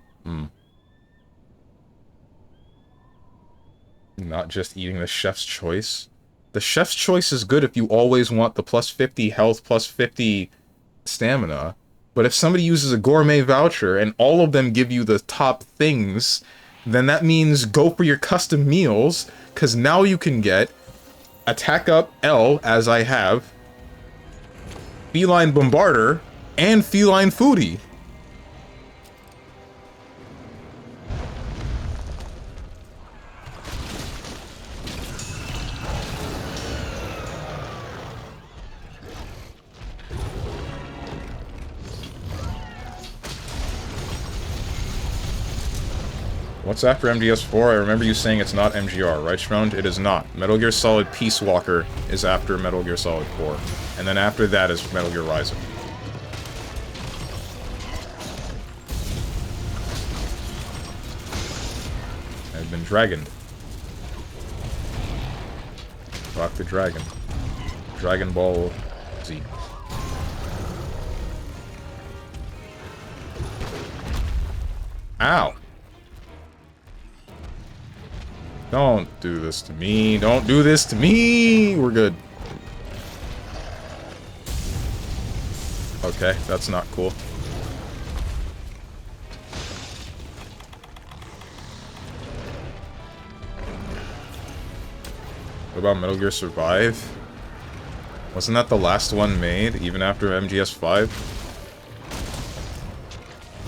Not just eating the chef's choice. The chef's choice is good if you always want the plus 50 health, plus 50 stamina. But if somebody uses a gourmet voucher and all of them give you the top things, then that means go for your custom meals, because now you can get Attack Up L, as I have, Feline Bombarder, and Feline Foodie. What's after MGS4? I remember you saying it's not MGR, right, Stroned? It is not. Metal Gear Solid Peace Walker is after Metal Gear Solid 4. And then after that is Metal Gear Rising. I've been dragoned. Rock the Dragon. Dragon Ball Z. Ow! Don't do this to me. Don't do this to me! We're good. Okay, that's not cool. What about Metal Gear Survive? Wasn't that the last one made, even after MGS5?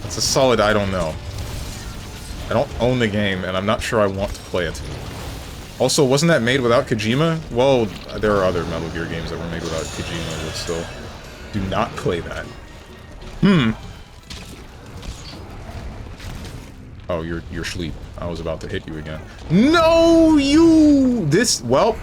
That's a solid I don't know. I don't own the game, and I'm not sure I want to play it. Also, wasn't that made without Kojima? Well, there are other Metal Gear games that were made without Kojima, but still. Do not play that. Oh, you're asleep. I was about to hit you again. No, you! Well,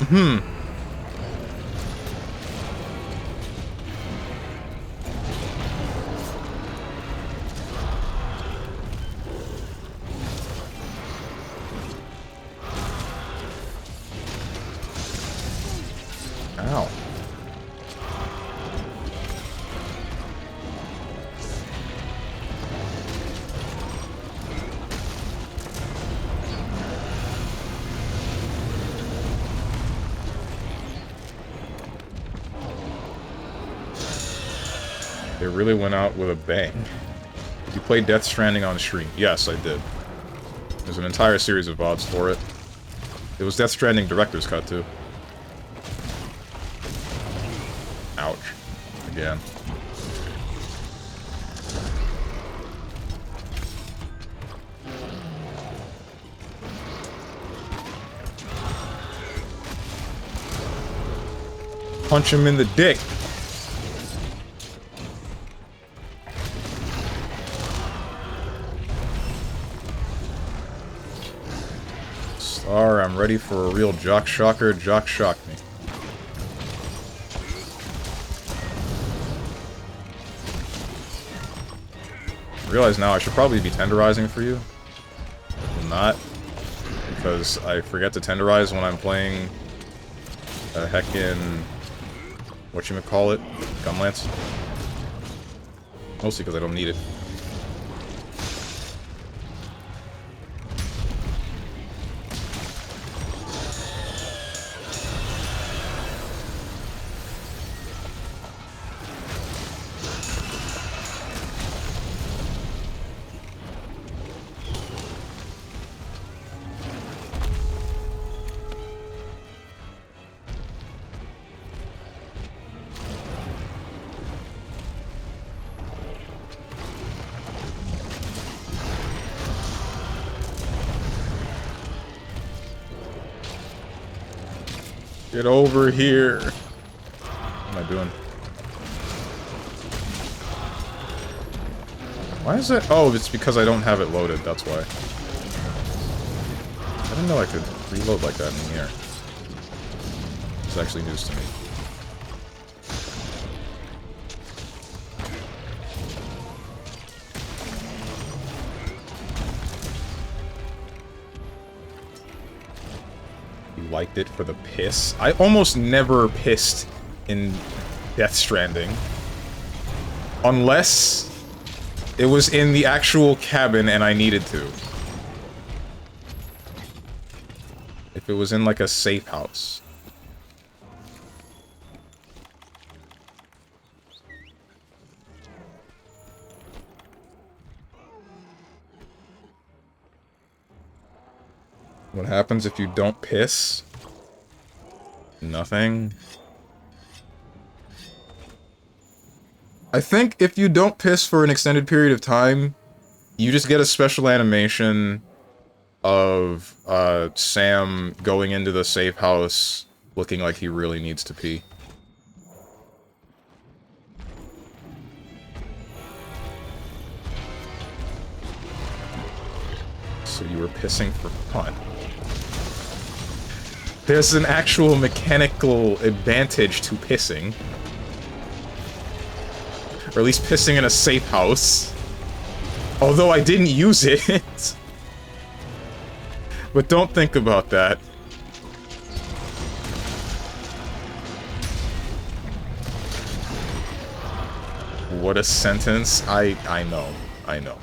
Ow. They really went out with a bang. Did you play Death Stranding on stream? Yes, I did. There's an entire series of VODs for it. It was Death Stranding Director's Cut, too. Ouch. Again. Punch him in the dick. Star, I'm ready for a real jock shocker. Jock shock me. I realize now I should probably be tenderizing for you. I'm not. Because I forget to tenderize when I'm playing a heckin' whatchamacallit, Gunlance. Mostly because I don't need it. Get over here. What am I doing? Why is it? Oh, it's because I don't have it loaded, that's why. I didn't know I could reload like that in the air. It's actually news to me. Liked it for the piss. I almost never pissed in Death Stranding. Unless it was in the actual cabin and I needed to. If it was in like a safe house. What happens if you don't piss? Nothing. I think if you don't piss for an extended period of time, you just get a special animation of Sam going into the safe house looking like he really needs to pee. So you were pissing for fun. There's an actual mechanical advantage to pissing. Or at least pissing in a safe house. Although I didn't use it. But don't think about that. What a sentence. I know. I know.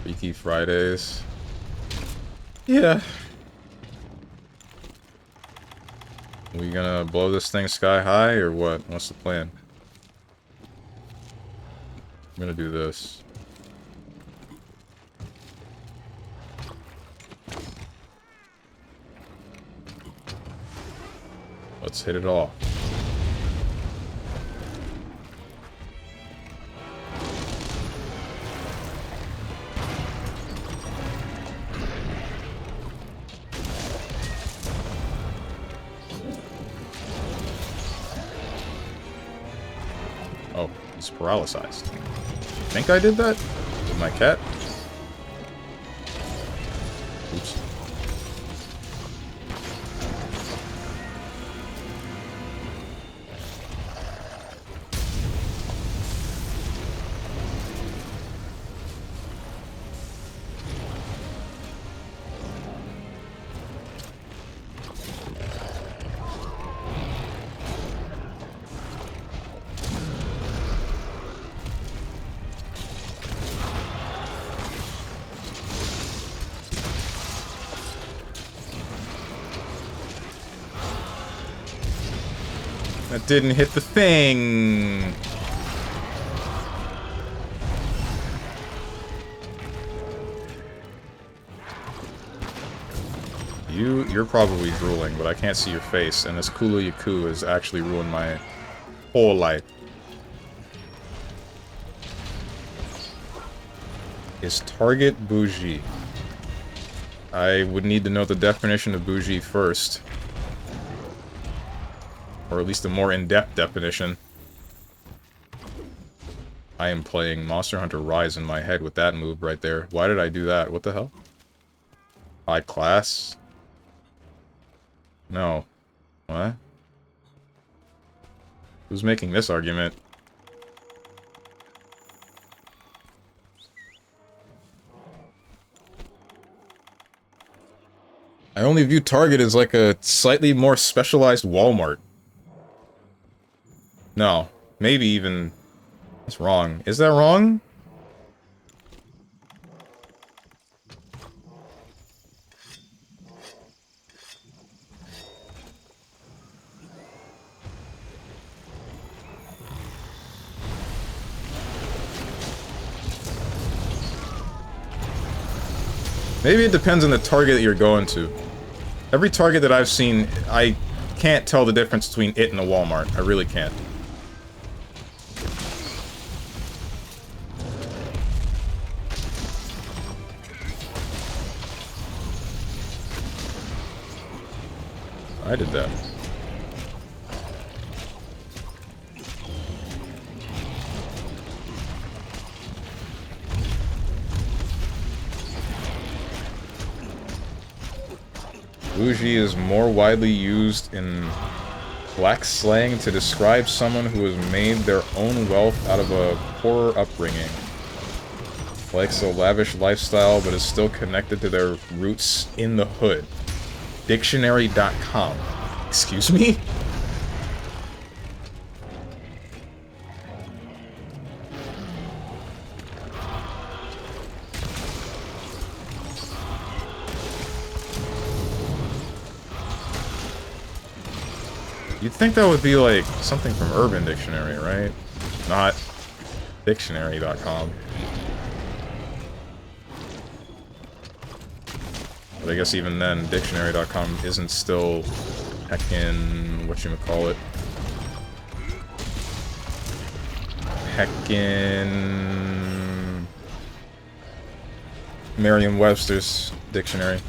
Freaky Fridays. Yeah. We gonna blow this thing sky high, or what? What's the plan? I'm gonna do this. Let's hit it off. Oh, he's paralyzed. Think I did that? With my cat? Oops. That didn't hit the thing. You're probably drooling, but I can't see your face, and this Kulu Yaku has actually ruined my whole life. Is target bougie? I would need to know the definition of bougie first. Or at least a more in-depth definition. I am playing Monster Hunter Rise in my head with that move right there. Why did I do that? What the hell? High class? No. What? Who's making this argument? I only view Target as like a slightly more specialized Walmart. No. Maybe even... That's wrong. Is that wrong? Maybe it depends on the target that you're going to. Every target that I've seen, I can't tell the difference between it and a Walmart. I really can't. I did that. Bougie is more widely used in black slang to describe someone who has made their own wealth out of a poorer upbringing. Likes a lavish lifestyle, but is still connected to their roots in the hood. Dictionary.com. Excuse me? You'd think that would be like something from Urban Dictionary, right? Not Dictionary.com. But I guess even then, Dictionary.com isn't still heckin' whatchamacallit. Heckin' Merriam-Webster's. dictionary.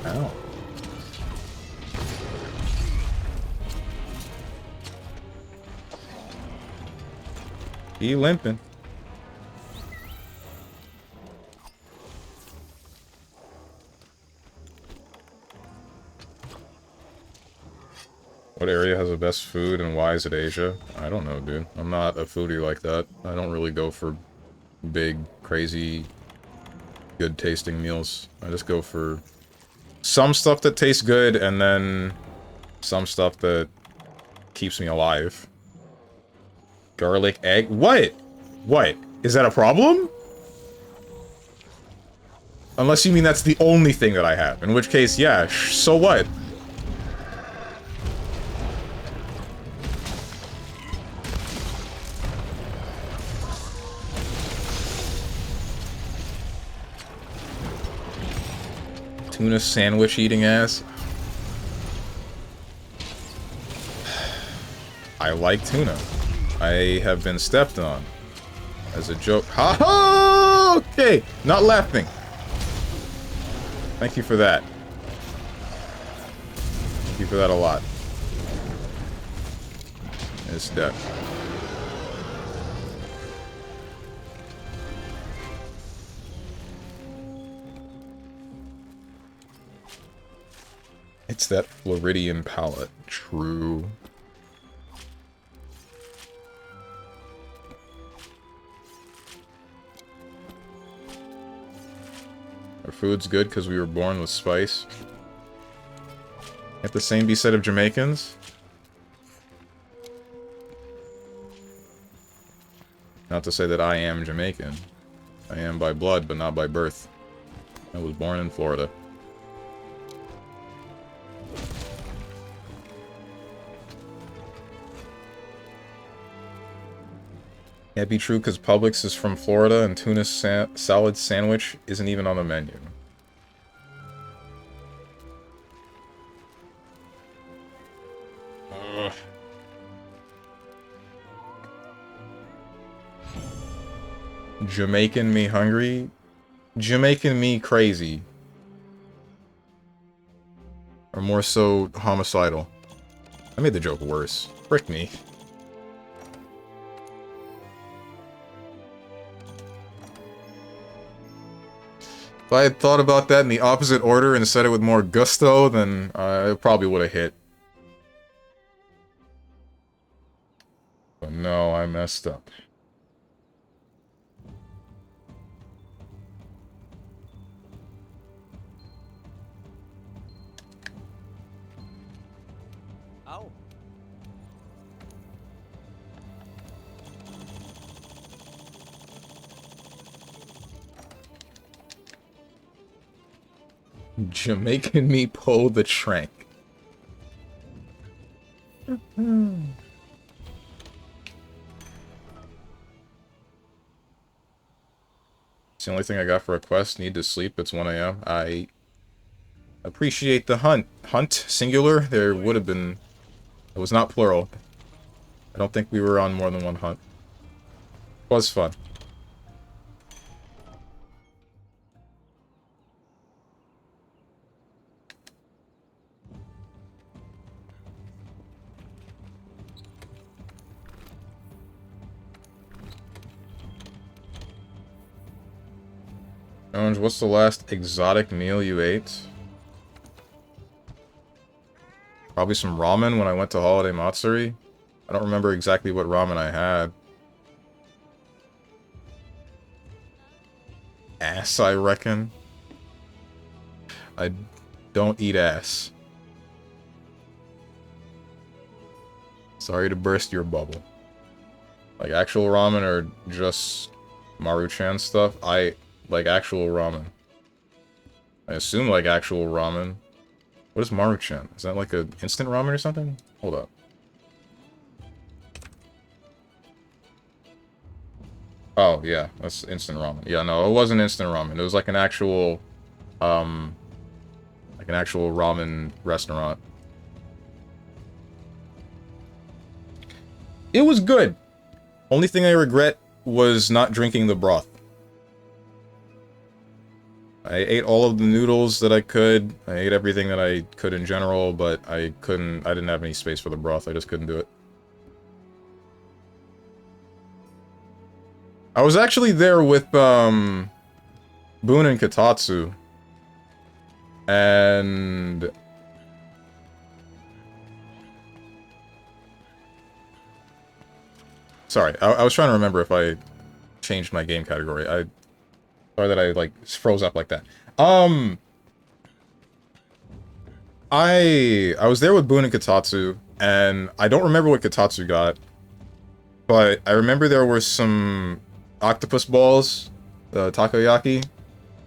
Ow. He limping. What area has the best food and why is it Asia? I don't know, dude. I'm not a foodie like that. I don't really go for big, crazy, good tasting meals. I just go for some stuff that tastes good and then some stuff that keeps me alive. Garlic egg? What? What? Is that a problem? Unless you mean that's the only thing that I have. In which case, yeah, so what? Tuna sandwich eating ass. I like tuna. I have been stepped on. As a joke. Ha ha! Okay, not laughing. Thank you for that. Thank you for that a lot. It's dead. It's that Floridian palette. True. Our food's good because we were born with spice. Can't the same be said of Jamaicans? Not to say that I am Jamaican. I am by blood, but not by birth. I was born in Florida. Can't be true because Publix is from Florida and tuna salad sandwich isn't even on the menu. Ugh. Jamaican me hungry? Jamaican me crazy. Or more so, homicidal. I made the joke worse. Frick me. If I had thought about that in the opposite order and said it with more gusto, then it probably would have hit. But no, I messed up. Ow. Jamaican me pull the trank. It's the only thing I got for a quest. Need to sleep. It's 1 AM. I appreciate the hunt. Hunt, singular. There would have been... It was not plural. I don't think we were on more than one hunt. It was fun. Orange, what's the last exotic meal you ate? Probably some ramen when I went to Holiday Matsuri. I don't remember exactly what ramen I had. Ass, I reckon. I don't eat ass. Sorry to burst your bubble. Like actual ramen or just Maruchan stuff? I like actual ramen. I assume like actual ramen. What is Maruchan? Is that like an instant ramen or something? Hold up. Oh, yeah. That's instant ramen. Yeah, no, it wasn't instant ramen. It was like an actual Like an actual ramen restaurant. It was good. Only thing I regret was not drinking the broth. I ate all of the noodles that I could. I ate everything that I could in general, but I didn't have any space for the broth. I just couldn't do it. I was actually there with, Boon and Katatsu. And... Sorry, I was trying to remember if I changed my game category. Sorry that I, like, froze up like that. I was there with Boon and Katatsu, and I don't remember what Katatsu got, but I remember there were some octopus balls, the takoyaki,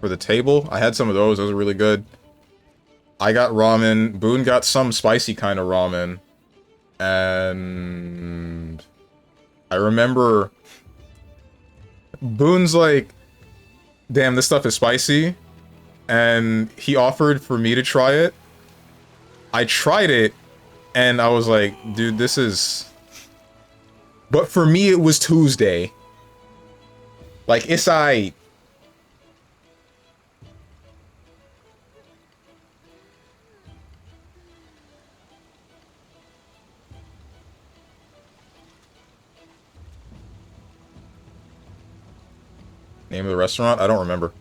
for the table. I had some of those. Those were really good. I got ramen. Boon got some spicy kind of ramen. And... I remember... Boon's like, damn, this stuff is spicy. And he offered for me to try it. I tried it, and I was like, dude, this is... But for me, it was Tuesday. Like, it's aight. Name of the restaurant? I don't remember.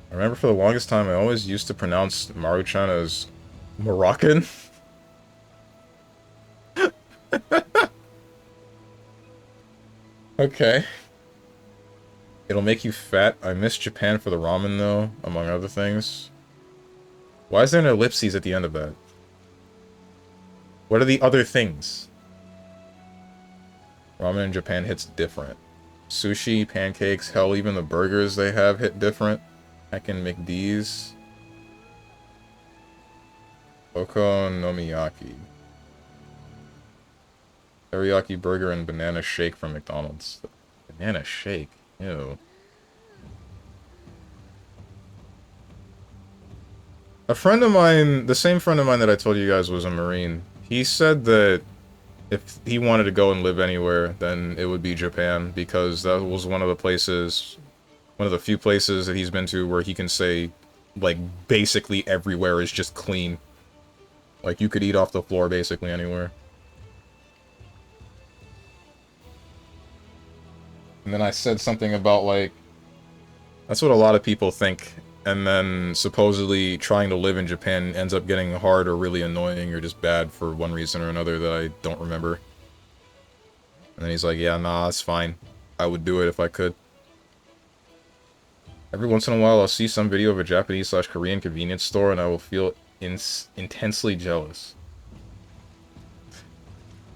I remember for the longest time, I always used to pronounce Maruchan as Moroccan. Okay. It'll make you fat. I miss Japan for the ramen, though, among other things. Why is there an ellipses at the end of that? What are the other things? Ramen in Japan hits different. Sushi, pancakes, hell, even the burgers they have hit different. Heckin' McD's. Okonomiyaki. Teriyaki burger and banana shake from McDonald's. Banana shake? Ew. A friend of mine, the same friend of mine that I told you guys was a Marine, he said that if he wanted to go and live anywhere, then it would be Japan, because that was one of the places, one of the few places that he's been to where he can say, like, basically everywhere is just clean. Like, you could eat off the floor basically anywhere. And then I said something about, like, that's what a lot of people think, and then supposedly trying to live in Japan ends up getting hard or really annoying or just bad for one reason or another that I don't remember. And then he's like, yeah, nah, it's fine. I would do it if I could. Every once in a while I'll see some video of a Japanese/Korean convenience store and I will feel intensely jealous.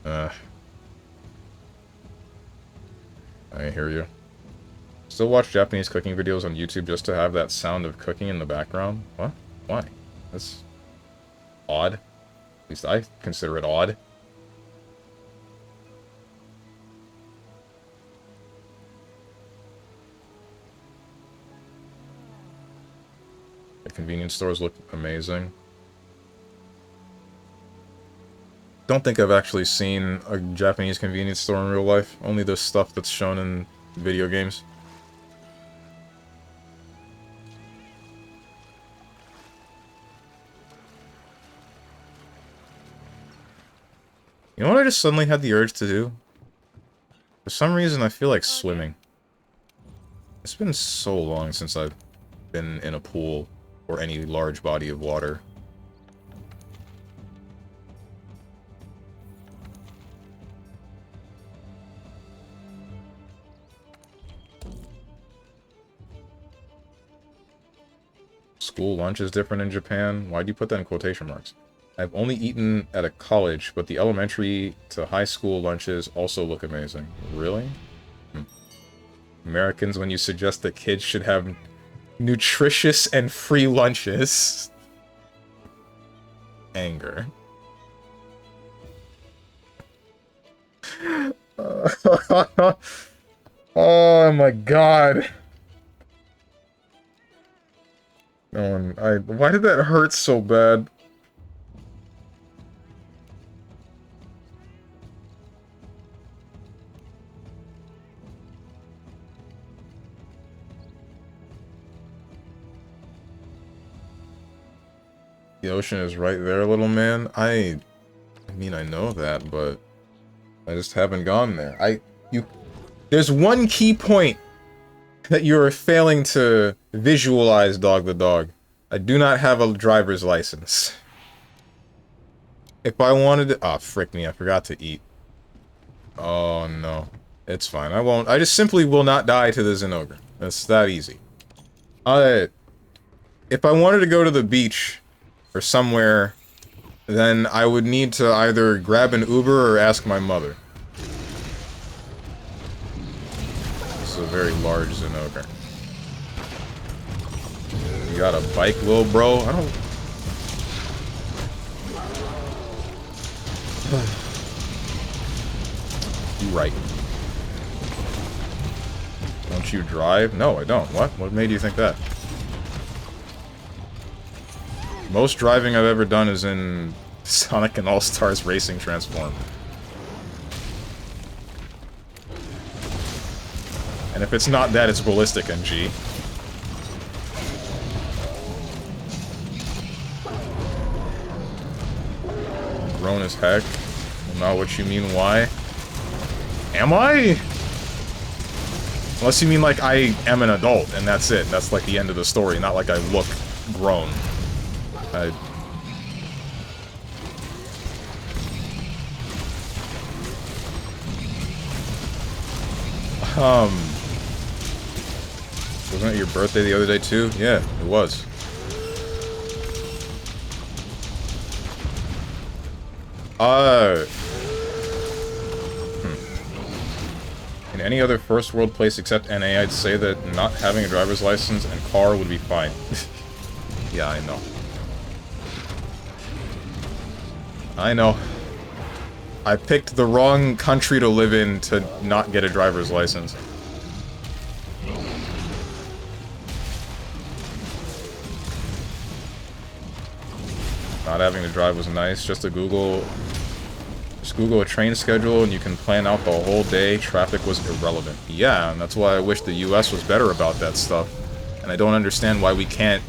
I hear you. Still watch Japanese cooking videos on YouTube just to have that sound of cooking in the background? What? Why? That's odd. At least I consider it odd. The convenience stores look amazing. Don't think I've actually seen a Japanese convenience store in real life. Only the stuff that's shown in video games. You know what I just suddenly had the urge to do? For some reason, I feel like swimming. It's been so long since I've been in a pool or any large body of water. School lunch is different in Japan. Why do you put that in quotation marks? I've only eaten at a college, but the elementary to high school lunches also look amazing. Really? Americans, when you suggest that kids should have nutritious and free lunches. Anger. Oh my god. Why did that hurt so bad? The ocean is right there, little man. I mean, I know that, but I just haven't gone there. There's one key point that you're failing to visualize, dog the dog. I do not have a driver's license. If I wanted to... Oh, frick me, I forgot to eat. Oh, no. It's fine, I won't. I just simply will not die to the Zinogre. It's that easy. If I wanted to go to the beach, or somewhere, then I would need to either grab an Uber or ask my mother. This is a very large Zinogre. You got a bike, little bro? I don't... You right. Don't you drive? No, I don't. What? What made you think that? Most driving I've ever done is in Sonic and All-Stars Racing Transform. And if it's not that, it's Ballistic NG. Grown as heck. Not what you mean, why? Am I? Unless you mean like I am an adult, and that's it. That's like the end of the story, not like I look grown. Wasn't it your birthday the other day too? Yeah, it was. In any other first world place except NA, I'd say that not having a driver's license and car would be fine. Yeah, I know. I know. I picked the wrong country to live in to not get a driver's license. Not having to drive was nice. Just Google a train schedule and you can plan out the whole day. Traffic was irrelevant. Yeah, and that's why I wish the US was better about that stuff. And I don't understand why we can't...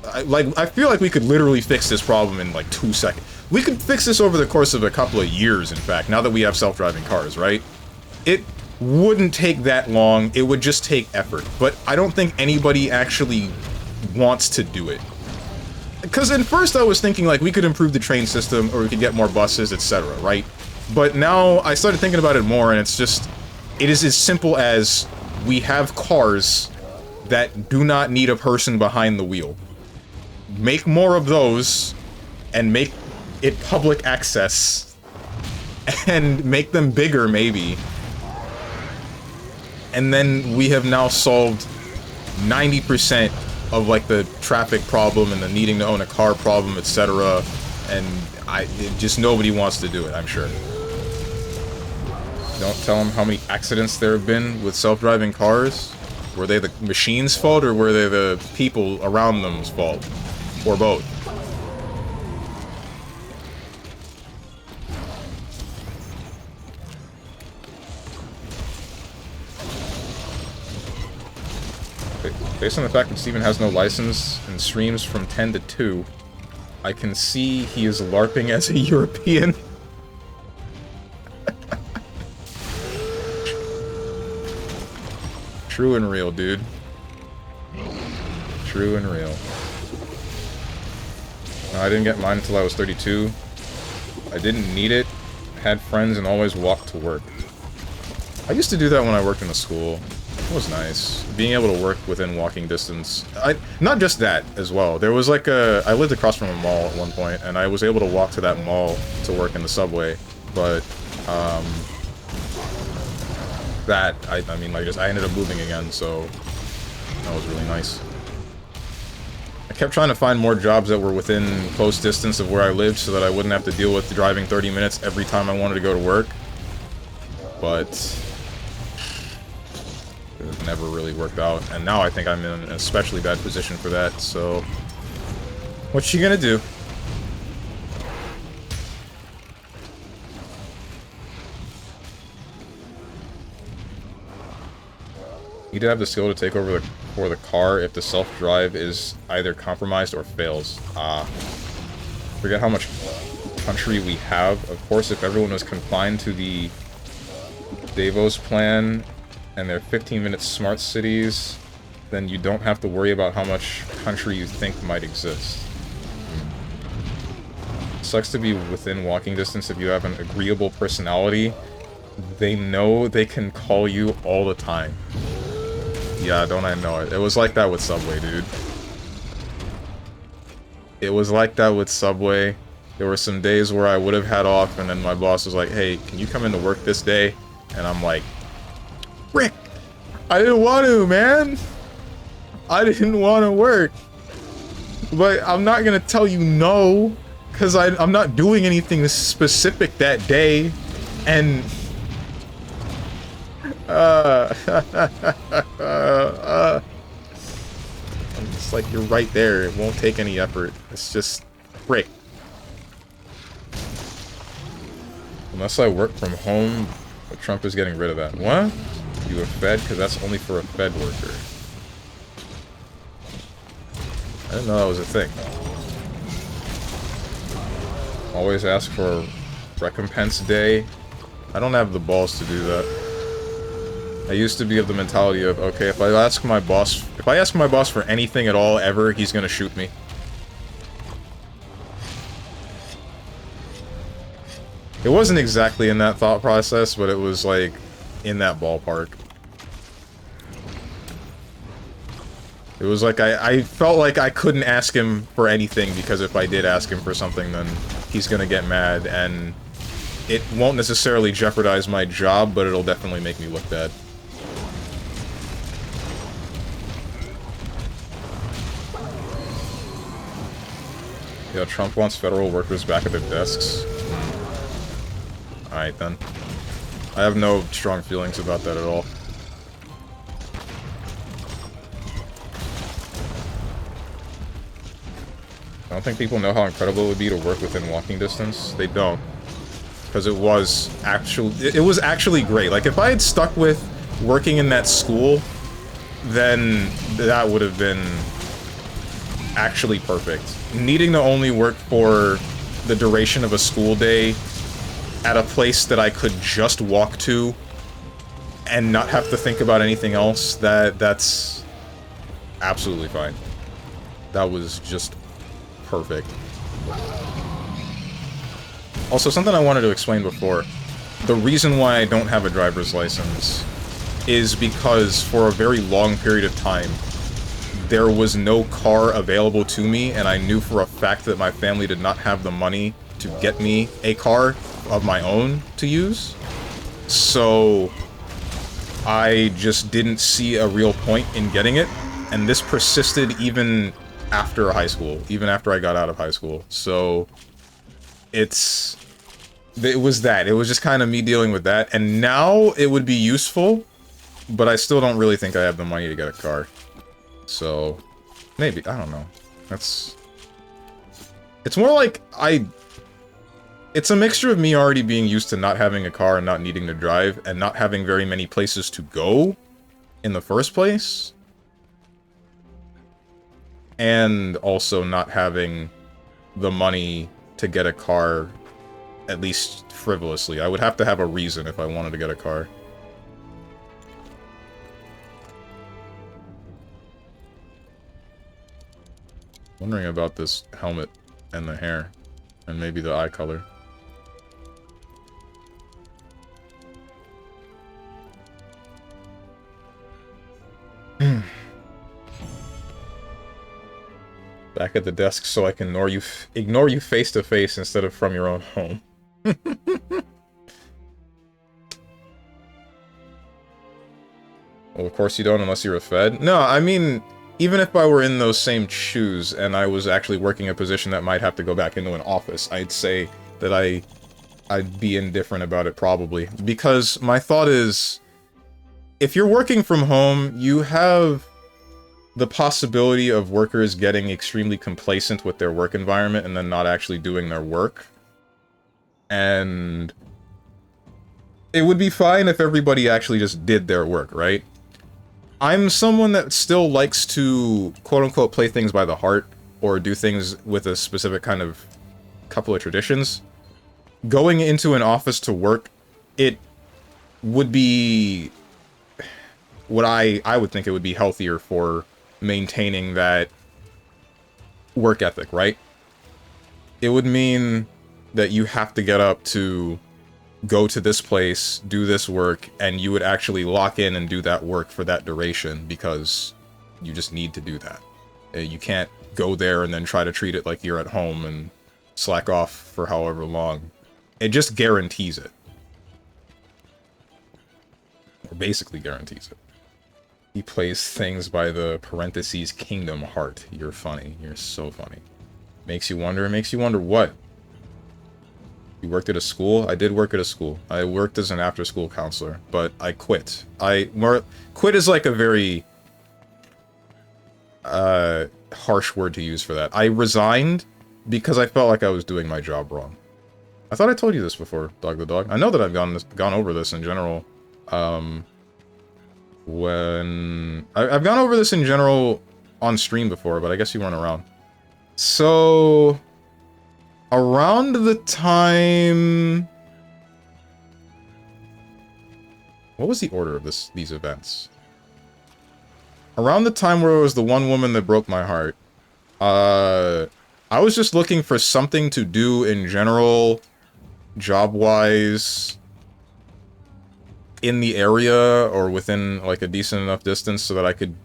I feel like we could literally fix this problem in like 2 seconds. We could fix this over the course of a couple of years, in fact, now that we have self-driving cars, right? It wouldn't take that long, it would just take effort. But I don't think anybody actually wants to do it. Because at first I was thinking, like, we could improve the train system, or we could get more buses, etc., right? But now I started thinking about it more, and it's just... It is as simple as, we have cars that do not need a person behind the wheel. Make more of those, and make it public access, and make them bigger, maybe. And then we have now solved 90% of, like, the traffic problem and the needing to own a car problem, etc. And just nobody wants to do it, I'm sure. Don't tell them how many accidents there have been with self-driving cars. Were they the machine's fault, or were they the people around them's fault? Or both? Based on the fact that Steven has no license and streams from 10 to 2, I can see he is LARPing as a European. True and real, dude. True and real. No, I didn't get mine until I was 32. I didn't need it, had friends, and always walked to work. I used to do that when I worked in a school. It was nice. Being able to work within walking distance. Not just that, as well. There was like I lived across from a mall at one point, and I was able to walk to that mall to work in the subway. But, I mean, like, I ended up moving again, so that was really nice. I kept trying to find more jobs that were within close distance of where I lived so that I wouldn't have to deal with driving 30 minutes every time I wanted to go to work. But It never really worked out, and now I think I'm in an especially bad position for that, so... What you gonna do? You do have the skill to take over for the car if the self-drive is either compromised or fails. Forget how much country we have. Of course, if everyone was confined to the Davos plan and their 15-minute smart cities, then you don't have to worry about how much country you think might exist. Sucks to be within walking distance if you have an agreeable personality. They know they can call you all the time. Yeah, don't I know it. It was like that with Subway, dude. It was like that with Subway. There were some days where I would have had off, and then my boss was like, hey, can you come into work this day? And I'm like, Rick, I didn't want to, man. I didn't want to work. But I'm not going to tell you no, because I'm not doing anything specific that day. And... it's like, you're right there. It won't take any effort. It's just... Rick. Unless I work from home, but Trump is getting rid of that. What? You a Fed? Because that's only for a Fed worker. I didn't know that was a thing. Always ask for a recompense day. I don't have the balls to do that. I used to be of the mentality of, okay, if I ask my boss for anything at all ever, he's gonna shoot me. It wasn't exactly in that thought process, but it was like in that ballpark. It was like I felt like I couldn't ask him for anything, because if I did ask him for something, then he's gonna get mad, and it won't necessarily jeopardize my job, but it'll definitely make me look bad. Yeah, Trump wants federal workers back at their desks. Alright then. I have no strong feelings about that at all. I don't think people know how incredible it would be to work within walking distance. They don't. Because it was actually great. Like, if I had stuck with working in that school, then that would have been actually perfect. Needing to only work for the duration of a school day at a place that I could just walk to and not have to think about anything else, that's absolutely fine. That was just perfect. Also, something I wanted to explain before. The reason why I don't have a driver's license is because for a very long period of time, there was no car available to me, and I knew for a fact that my family did not have the money to get me a car of my own to use. So I just didn't see a real point in getting it, and this persisted even after high school, even after I got out of high school. So it was just kind of me dealing with that, and now it would be useful, but I still don't really think I have the money to get a car. So maybe, I don't know. It's more like it's a mixture of me already being used to not having a car and not needing to drive, and not having very many places to go in the first place, and also not having the money to get a car, at least frivolously. I would have to have a reason if I wanted to get a car. Wondering about this helmet and the hair, and maybe the eye color. Back at the desk so I can ignore you face to face instead of from your own home. Well, of course you don't unless you're a Fed. No, I mean, even if I were in those same shoes and I was actually working a position that might have to go back into an office, I'd say that I'd be indifferent about it probably. Because my thought is, if you're working from home, you have the possibility of workers getting extremely complacent with their work environment and then not actually doing their work. And it would be fine if everybody actually just did their work, right? I'm someone that still likes to, quote-unquote, play things by the heart, or do things with a specific kind of couple of traditions. Going into an office to work, it would be what I would think it would be healthier for maintaining that work ethic, right? It would mean that you have to get up to go to this place, do this work, and you would actually lock in and do that work for that duration because you just need to do that. You can't go there and then try to treat it like you're at home and slack off for however long. It just guarantees it. Or basically guarantees it. He plays things by the parentheses kingdom heart. You're funny. You're so funny. Makes you wonder. It makes you wonder what? You worked at a school? I did work at a school. I worked as an after-school counselor, but I quit. Quit is like a very harsh word to use for that. I resigned because I felt like I was doing my job wrong. I thought I told you this before, Dog the Dog. I know that I've gone over this in general. When I've gone over this in general on stream before, but I guess you weren't around. So around the time, what was the order of these events? Around the time where it was the one woman that broke my heart, I was just looking for something to do in general, job-wise, in the area or within like a decent enough distance so that I could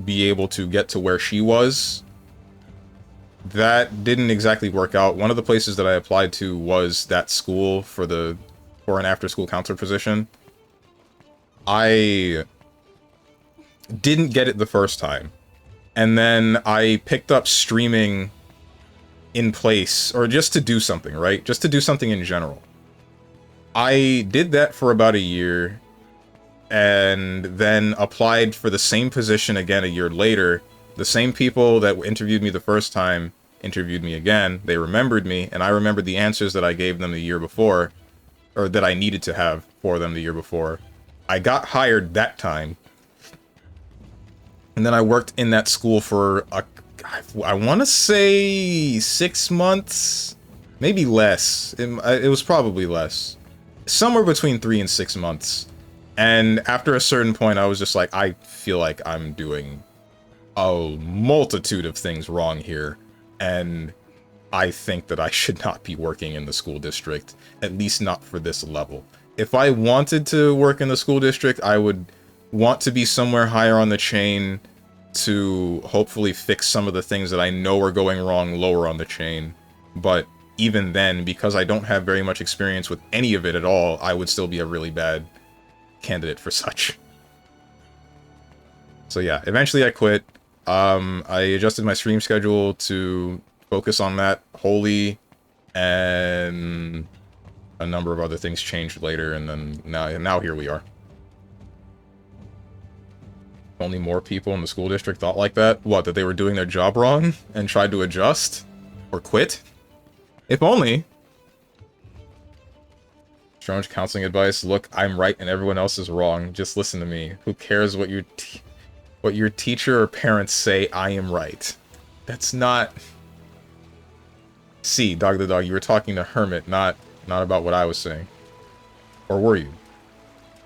be able to get to where she was. That didn't exactly work out. One of the places that I applied to was that school for an after-school counselor position. I didn't get it the first time. And then I picked up streaming in place, or just to do something, right? Just to do something in general. I did that for about a year, and then applied for the same position again a year later. The same people that interviewed me the first time interviewed me again. They remembered me, and I remembered the answers that I gave them the year before, or that I needed to have for them the year before. I got hired that time, and then I worked in that school for, I want to say 6 months, maybe less. It was probably less. Somewhere between 3 and 6 months. And after a certain point, I was just like, I feel like I'm doing a multitude of things wrong here, and I think that I should not be working in the school district, at least not for this level. If I wanted to work in the school district, I would want to be somewhere higher on the chain to hopefully fix some of the things that I know are going wrong lower on the chain. But even then, because I don't have very much experience with any of it at all, I would still be a really bad candidate for such. So yeah, eventually I quit. I adjusted my stream schedule to focus on that wholly, and a number of other things changed later, and then now here we are. Only more people in the school district thought like that? What, that they were doing their job wrong and tried to adjust? Or quit? If only. Strange counseling advice. Look, I'm right and everyone else is wrong. Just listen to me. Who cares what your teacher or parents say? I am right. That's not... See, Dog the Dog, you were talking to Hermit, not about what I was saying. Or were you?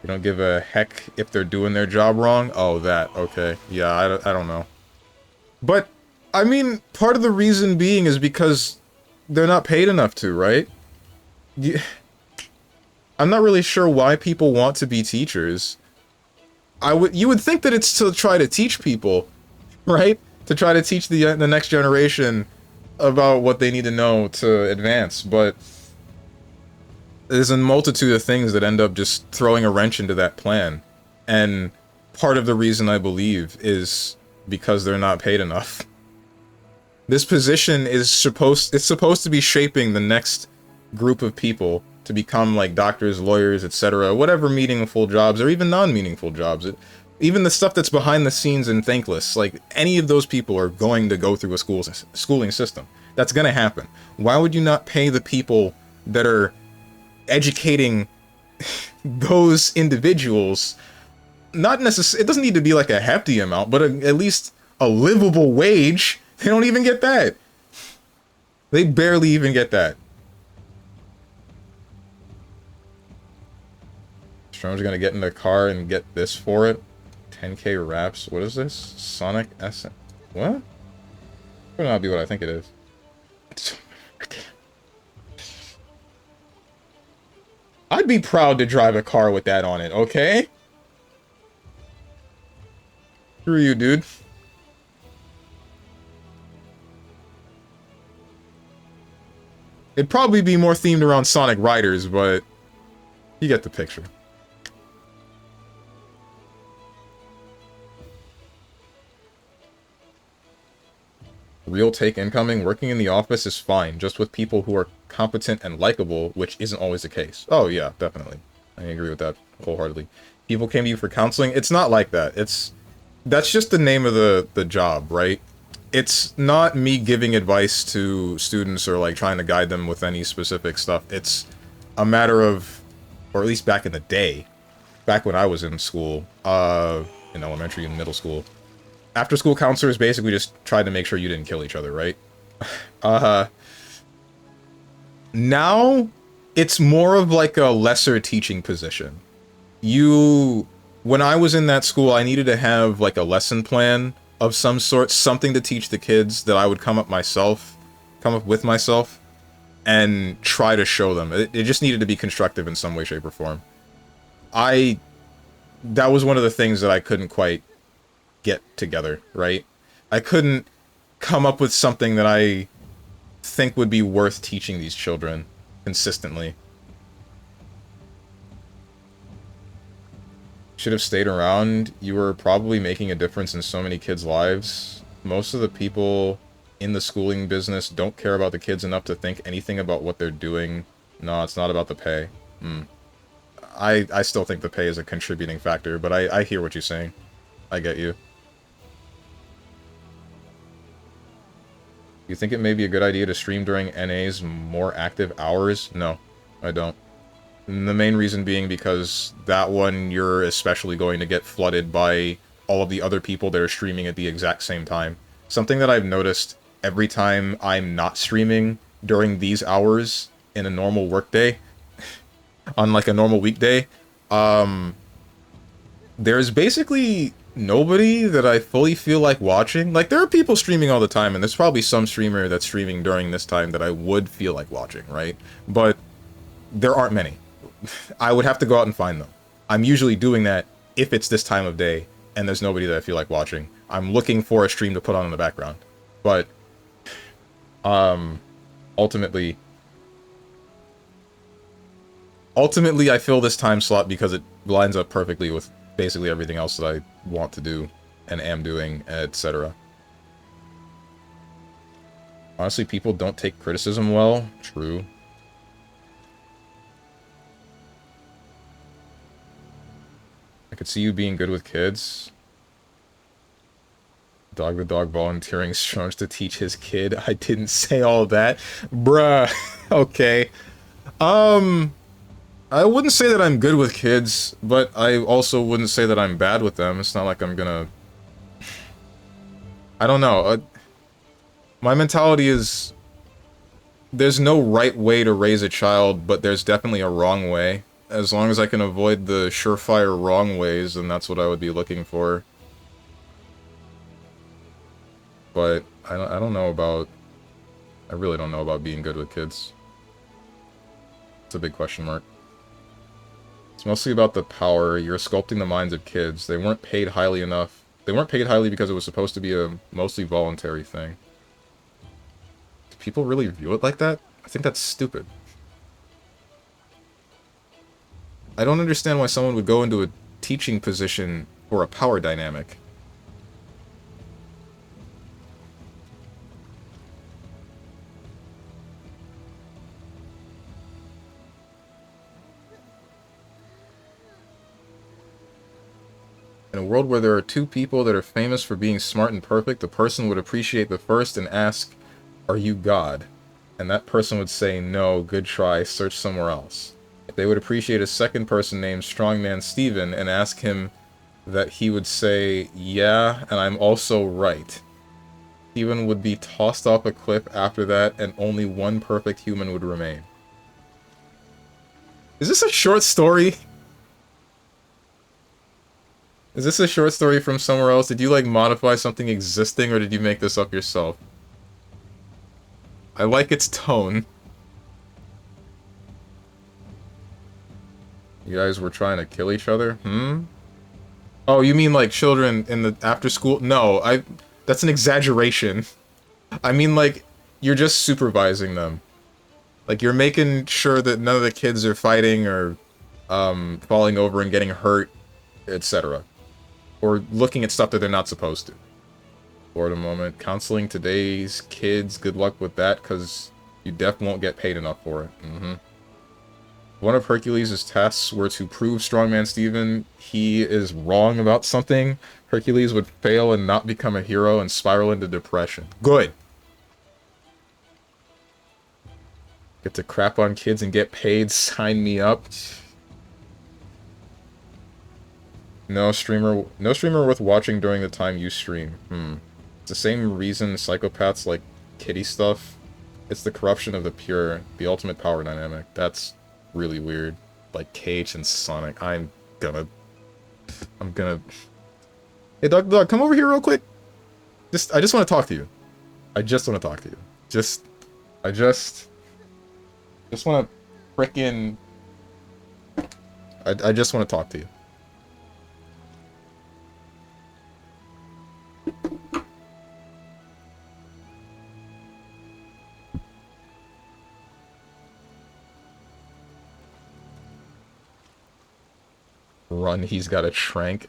You don't give a heck if they're doing their job wrong? Oh, that. Okay. Yeah, I don't know. But, I mean, part of the reason being is because they're not paid enough to, right? I'm not really sure why people want to be teachers. You would think that it's to try to teach people, right? To try to teach the next generation about what they need to know to advance, but there's a multitude of things that end up just throwing a wrench into that plan. And part of the reason I believe is because they're not paid enough. This position is supposed to be shaping the next group of people to become like doctors, lawyers, etc., whatever meaningful jobs or even non-meaningful jobs. Even the stuff that's behind the scenes and thankless, like any of those people are going to go through a schooling system. That's going to happen. Why would you not pay the people that are educating those individuals? Not necessarily, it doesn't need to be like a hefty amount, but at least a livable wage. They don't even get that. They barely even get that. Strong's gonna get in the car and get this for it. 10k wraps. What is this? Sonic S. What? Could not be what I think it is. I'd be proud to drive a car with that on it, okay? Screw you, dude. It'd probably be more themed around Sonic Riders, but you get the picture. Real take incoming. Working in the office is fine, just with people who are competent and likable, which isn't always the case. Oh yeah, definitely. I agree with that wholeheartedly. People came to you for counseling. It's not like that. That's just the name of the job, right? It's not me giving advice to students or like trying to guide them with any specific stuff. It's a matter of, or at least back in the day, back when I was in school, in elementary and middle school, after school counselors basically just tried to make sure you didn't kill each other, right? Now it's more of like a lesser teaching position. When I was in that school, I needed to have like a lesson plan of some sort, something to teach the kids that I would come up with myself, and try to show them. It just needed to be constructive in some way, shape, or form. That was one of the things that I couldn't quite get together, right? I couldn't come up with something that I think would be worth teaching these children consistently. Should have stayed around. You were probably making a difference in so many kids' lives. Most of the people in the schooling business don't care about the kids enough to think anything about what they're doing. No, it's not about the pay. I still think the pay is a contributing factor, but I hear what you're saying. I get you. You think it may be a good idea to stream during NA's more active hours? No, I don't. And the main reason being because that one, you're especially going to get flooded by all of the other people that are streaming at the exact same time. Something that I've noticed every time I'm not streaming during these hours in a normal workday, on like a normal weekday, there's basically nobody that I fully feel like watching. Like, there are people streaming all the time, and there's probably some streamer that's streaming during this time that I would feel like watching, right? But there aren't many. I would have to go out and find them. I'm usually doing that if it's this time of day and there's nobody that I feel like watching. I'm looking for a stream to put on in the background. But ultimately I fill this time slot because it lines up perfectly with basically everything else that I want to do and am doing, etc. Honestly, people don't take criticism well. True. I could see you being good with kids. Dog the dog volunteering Strunch to teach his kid. I didn't say all that. Bruh. Okay. I wouldn't say that I'm good with kids, but I also wouldn't say that I'm bad with them. It's not like I'm gonna... I don't know. My mentality is... There's no right way to raise a child, but there's definitely a wrong way. As long as I can avoid the surefire wrong ways, then that's what I would be looking for. But I don't know about... I really don't know about being good with kids. It's a big question mark. It's mostly about the power. You're sculpting the minds of kids. They weren't paid highly enough. They weren't paid highly because it was supposed to be a mostly voluntary thing. Do people really view it like that? I think that's stupid. I don't understand why someone would go into a teaching position for a power dynamic. a world where there are two people that are famous for being smart and perfect, the person would appreciate the first and ask, "Are you God?" And that person would say, "No, good try, search somewhere else." They would appreciate a second person named StrongmanSteven and ask him that, he would say, "Yeah, and I'm also right." Steven would be tossed off a cliff after that, and only one perfect human would remain. Is this a short story? Is this a short story from somewhere else? Did you, like, modify something existing, or did you make this up yourself? I like its tone. You guys were trying to kill each other? Hmm? Oh, you mean like children in the after school? No, that's an exaggeration. I mean, like, you're just supervising them. Like, you're making sure that none of the kids are fighting or falling over and getting hurt, etc. Or looking at stuff that they're not supposed to. For a moment, counseling today's kids, good luck with that, because you definitely won't get paid enough for it. One of Hercules' tasks were to prove StrongmanSteven he is wrong about something. Hercules would fail and not become a hero and spiral into depression. Good! Get to crap on kids and get paid, sign me up. No streamer worth watching during the time you stream. It's the same reason psychopaths like kitty stuff. It's the corruption of the pure, the ultimate power dynamic. That's really weird. Like Cage and Sonic. I'm gonna... Hey, Dog, come over here real quick. I just want to talk to you. I just want to talk to you. I just want to frickin'... I just want to talk to you. Run, he's got a trank.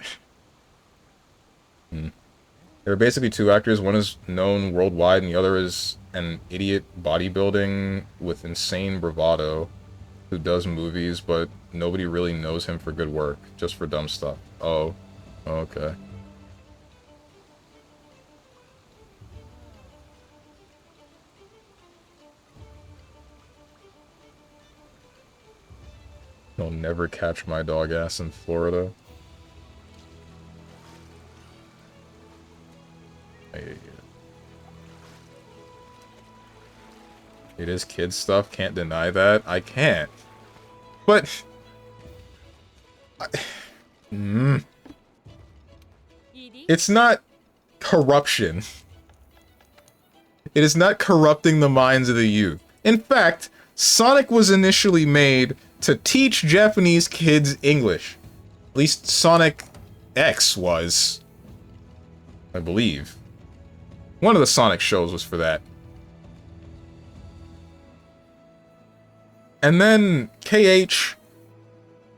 There are basically two actors. One is known worldwide, and the other is an idiot bodybuilding with insane bravado who does movies, but nobody really knows him for good work, just for dumb stuff. Oh, okay. You'll never catch my dog ass in Florida. It is kid stuff, can't deny that. I can't. But... It's not corruption. It is not corrupting the minds of the youth. In fact, Sonic was initially made to teach Japanese kids English. At least Sonic X was. I believe. One of the Sonic shows was for that. And then KH,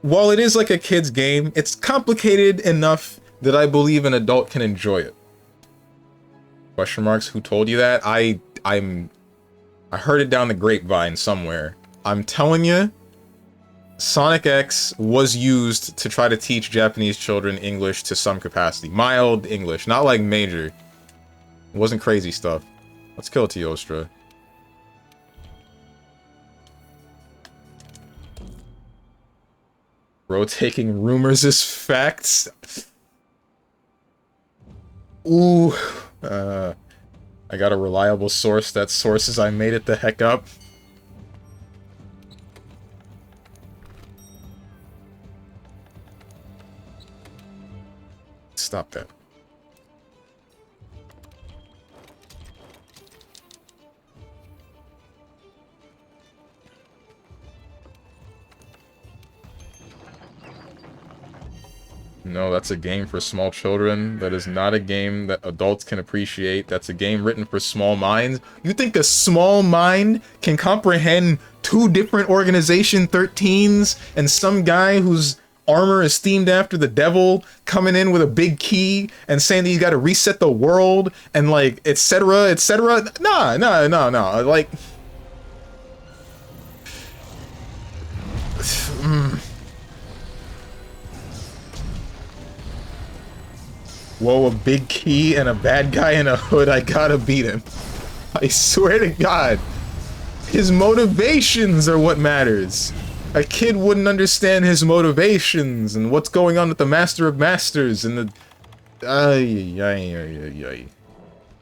while it is like a kid's game, it's complicated enough that I believe an adult can enjoy it. Question marks, who told you that? I heard it down the grapevine somewhere. I'm telling you, Sonic X was used to try to teach Japanese children English to some capacity. Mild English, not like major. It wasn't crazy stuff. Let's kill Teostra. Bro, taking rumors as facts. Ooh. I got a reliable source that sources I made it the heck up. Stop that. No, that's a game for small children. That is not a game that adults can appreciate. That's a game written for small minds. You think a small mind can comprehend two different Organization 13s and some guy whose armor is themed after the devil coming in with a big key and saying that he's got to reset the world and, like, etc., etc.? Nah. Like... Whoa, a big key and a bad guy in a hood, I gotta beat him. I swear to God. His motivations are what matters. A kid wouldn't understand his motivations and what's going on with the Master of Masters and the... Ay, ay, ay, ay, ay.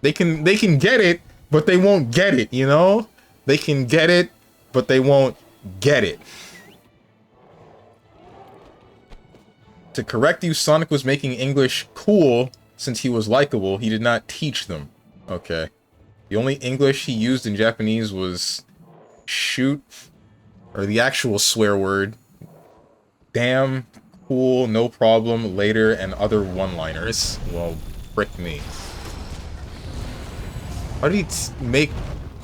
They can get it, but they won't get it, you know? They can get it, but they won't get it. To correct you, Sonic was making English cool since he was likable. He did not teach them. Okay. The only English he used in Japanese was shoot, or the actual swear word. Damn, cool, no problem, later, and other one-liners. Well, frick me. How did he make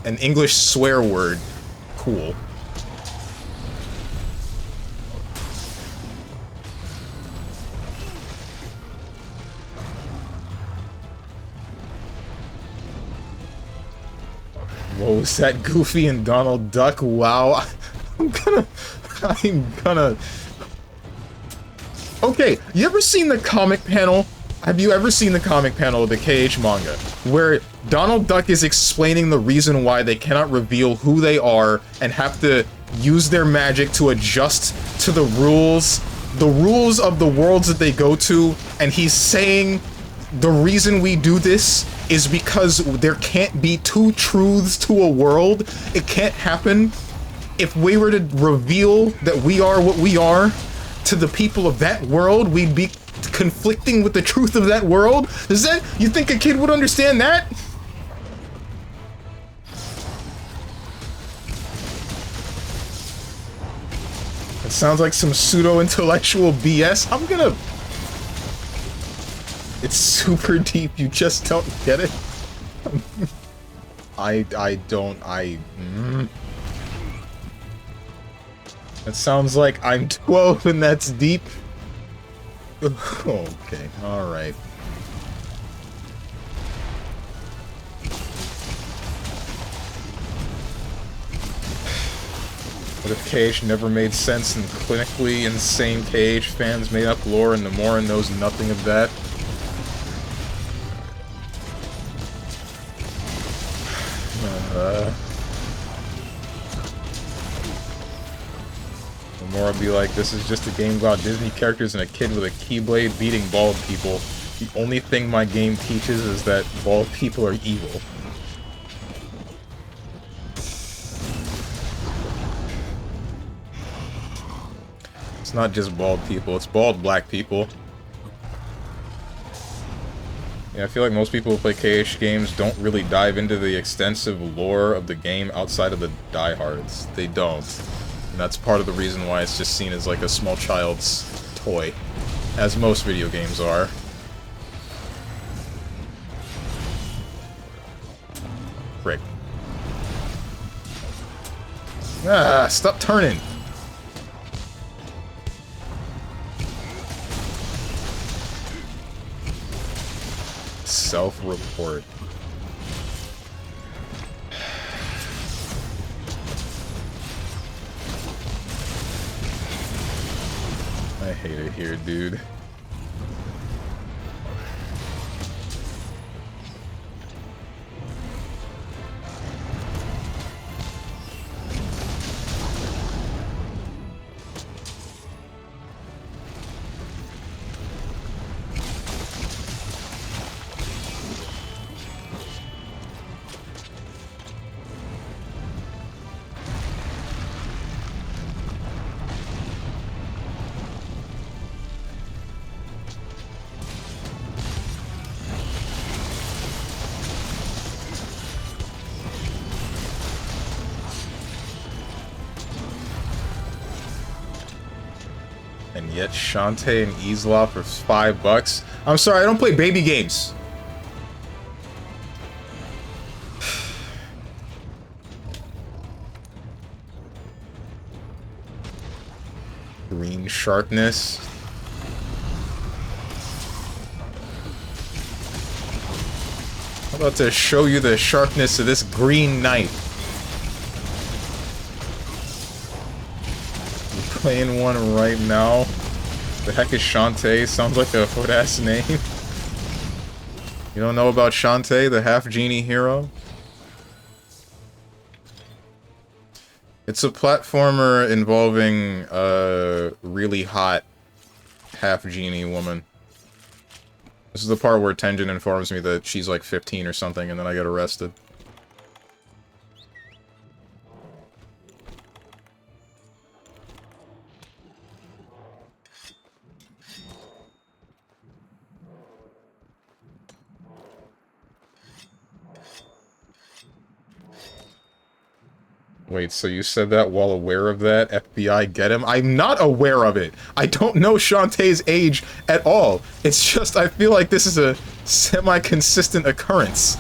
an English swear word cool? Whoa, is that Goofy and Donald Duck? Wow. I'm gonna... Okay, you ever seen the comic panel? Have you ever seen the comic panel of the KH manga? Where Donald Duck is explaining the reason why they cannot reveal who they are and have to use their magic to adjust to the rules of the worlds that they go to, and he's saying the reason we do this is because there can't be two truths to a world. It can't happen. If we were to reveal that we are what we are to the people of that world, we'd be conflicting with the truth of that world. Is that, you think a kid would understand that? It sounds like some pseudo-intellectual BS. I'm gonna... It's super deep, you just don't get it? That sounds like I'm 12 and that's deep. Okay, alright. What if KH never made sense and clinically insane KH fans made up lore and Nomura knows nothing of that? Nomura be like, this is just a game about Disney characters and a kid with a keyblade beating bald people. The only thing my game teaches is that bald people are evil. It's not just bald people, it's bald black people. Yeah, I feel like most people who play KH games don't really dive into the extensive lore of the game outside of the diehards. They don't. And that's part of the reason why it's just seen as like a small child's toy. As most video games are. Frick. Ah, stop turning! Self-report. I hate it here, dude. And yet Shantae and Isla for $5. I'm sorry, I don't play baby games. Green sharpness. I'm about to show you the sharpness of this green knife. Playing one right now. The heck is Shantae? Sounds like a hood-ass name. You don't know about Shantae, the half-genie hero? It's a platformer involving a really hot half-genie woman. This is the part where Tenjin informs me that she's like 15 or something, and then I get arrested. Wait, so you said that while aware of that? FBI, get him? I'm not aware of it! I don't know Shantae's age at all! It's just, I feel like this is a semi-consistent occurrence.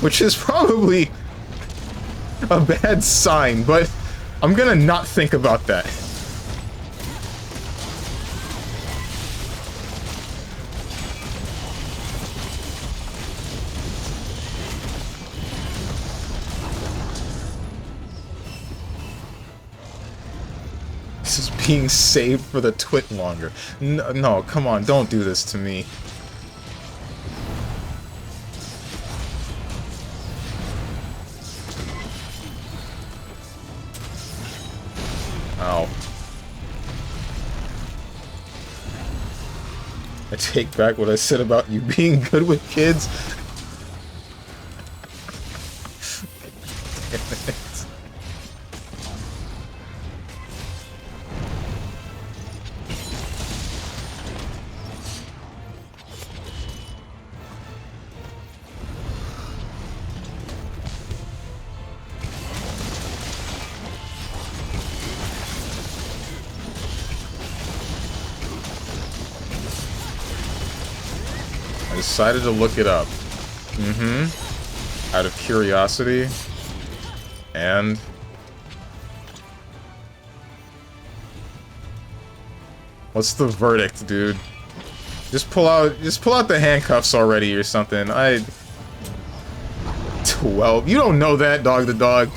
Which is probably a bad sign, but I'm gonna not think about that. This is being saved for the twit longer. No, no, come on, don't do this to me. Ow. I take back what I said about you being good with kids. Damn it. I decided to look it up. Out of curiosity. And... what's the verdict, dude? Just pull out the handcuffs already or something. 12. You don't know that, dog to dog.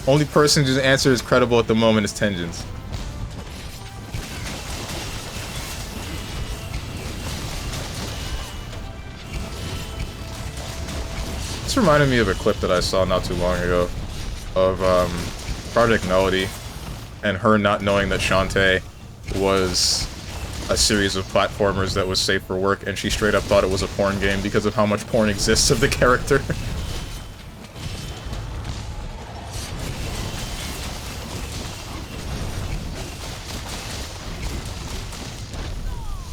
Only person whose answer is credible at the moment is Tenjin's. This reminded me of a clip that I saw not too long ago of Project Melody and her not knowing that Shantae was a series of platformers that was safe for work, and she straight up thought it was a porn game because of how much porn exists of the character.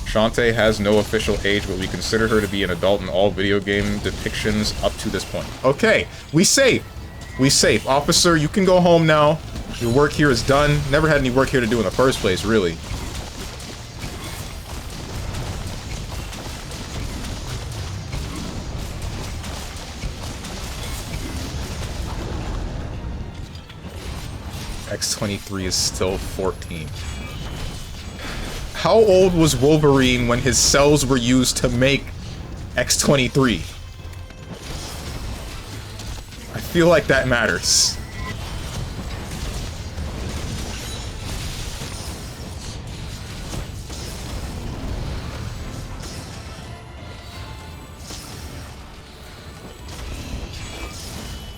Shantae has no official age, but we consider her to be an adult in all video game depictions up to this point. Okay, we safe. We safe. Officer, you can go home now. Your work here is done. Never had any work here to do in the first place, really. X-23 is still 14. How old was Wolverine when his cells were used to make X-23? I feel like that matters.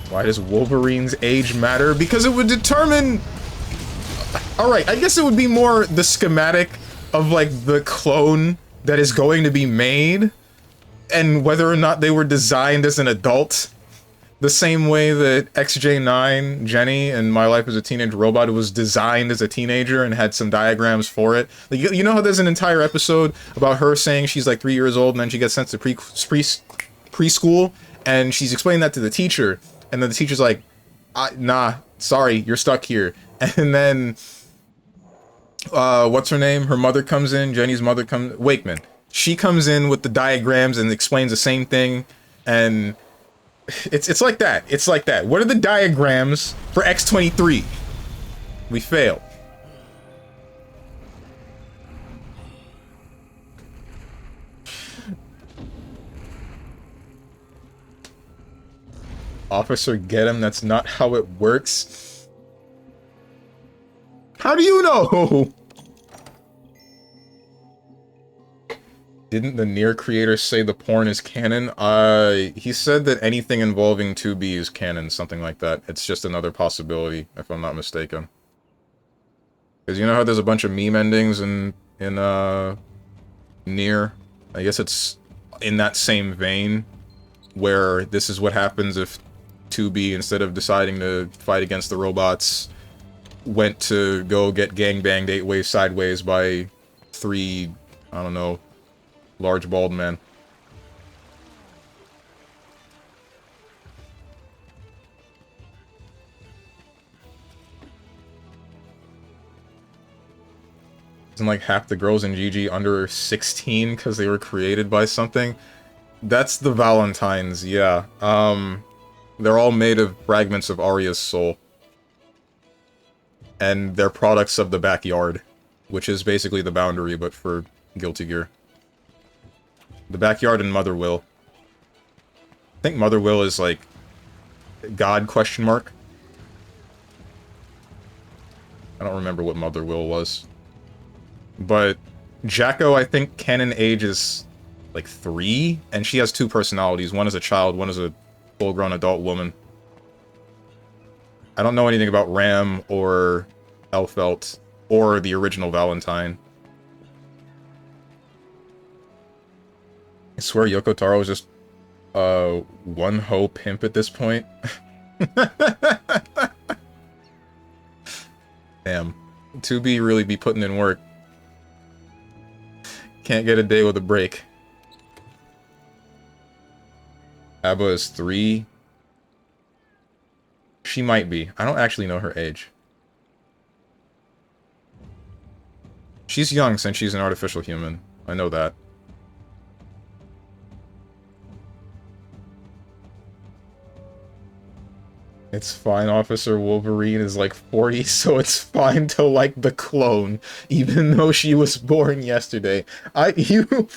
Why does Wolverine's age matter? Because it would determine... Alright, I guess it would be more the schematic of, like, the clone that is going to be made, and whether or not they were designed as an adult. The same way that XJ9, Jenny, in My Life as a Teenage Robot was designed as a teenager and had some diagrams for it. Like, you know how there's an entire episode about her saying she's like 3 years old and then she gets sent to preschool, and she's explaining that to the teacher, and then the teacher's like, nah, sorry, you're stuck here. And then... what's her name? Her mother comes in, Jenny's mother comes... Wakeman. She comes in with the diagrams and explains the same thing, and... It's like that. It's like that. What are the diagrams for X-23? We failed. Officer, get him. That's not how it works. How do you know? Didn't the Nier creator say the porn is canon? He said that anything involving 2B is canon, something like that. It's just another possibility, if I'm not mistaken. Because you know how there's a bunch of meme endings in Nier? I guess it's in that same vein, where this is what happens if 2B, instead of deciding to fight against the robots, went to go get gangbanged 8 ways sideways by 3, I don't know, large bald men. Isn't like half the girls in GG under 16 because they were created by something? That's the Valentines, yeah. They're all made of fragments of Arya's soul. And they're products of the backyard, which is basically the boundary, but for Guilty Gear. The backyard and Mother Will. I think Mother Will is like God question mark. I don't remember what Mother Will was. But Jacko, I think canon age is like 3, and she has 2 personalities. One is a child, one is a full-grown adult woman. I don't know anything about Ram or Elfelt or the original Valentine. I swear Yoko Taro is just one ho pimp at this point. Damn. 2B really be putting in work. Can't get a day with a break. Abba is 3. She might be. I don't actually know her age. She's young since she's an artificial human. I know that. It's fine, Officer Wolverine is like 40, so it's fine to like the clone, even though she was born yesterday. The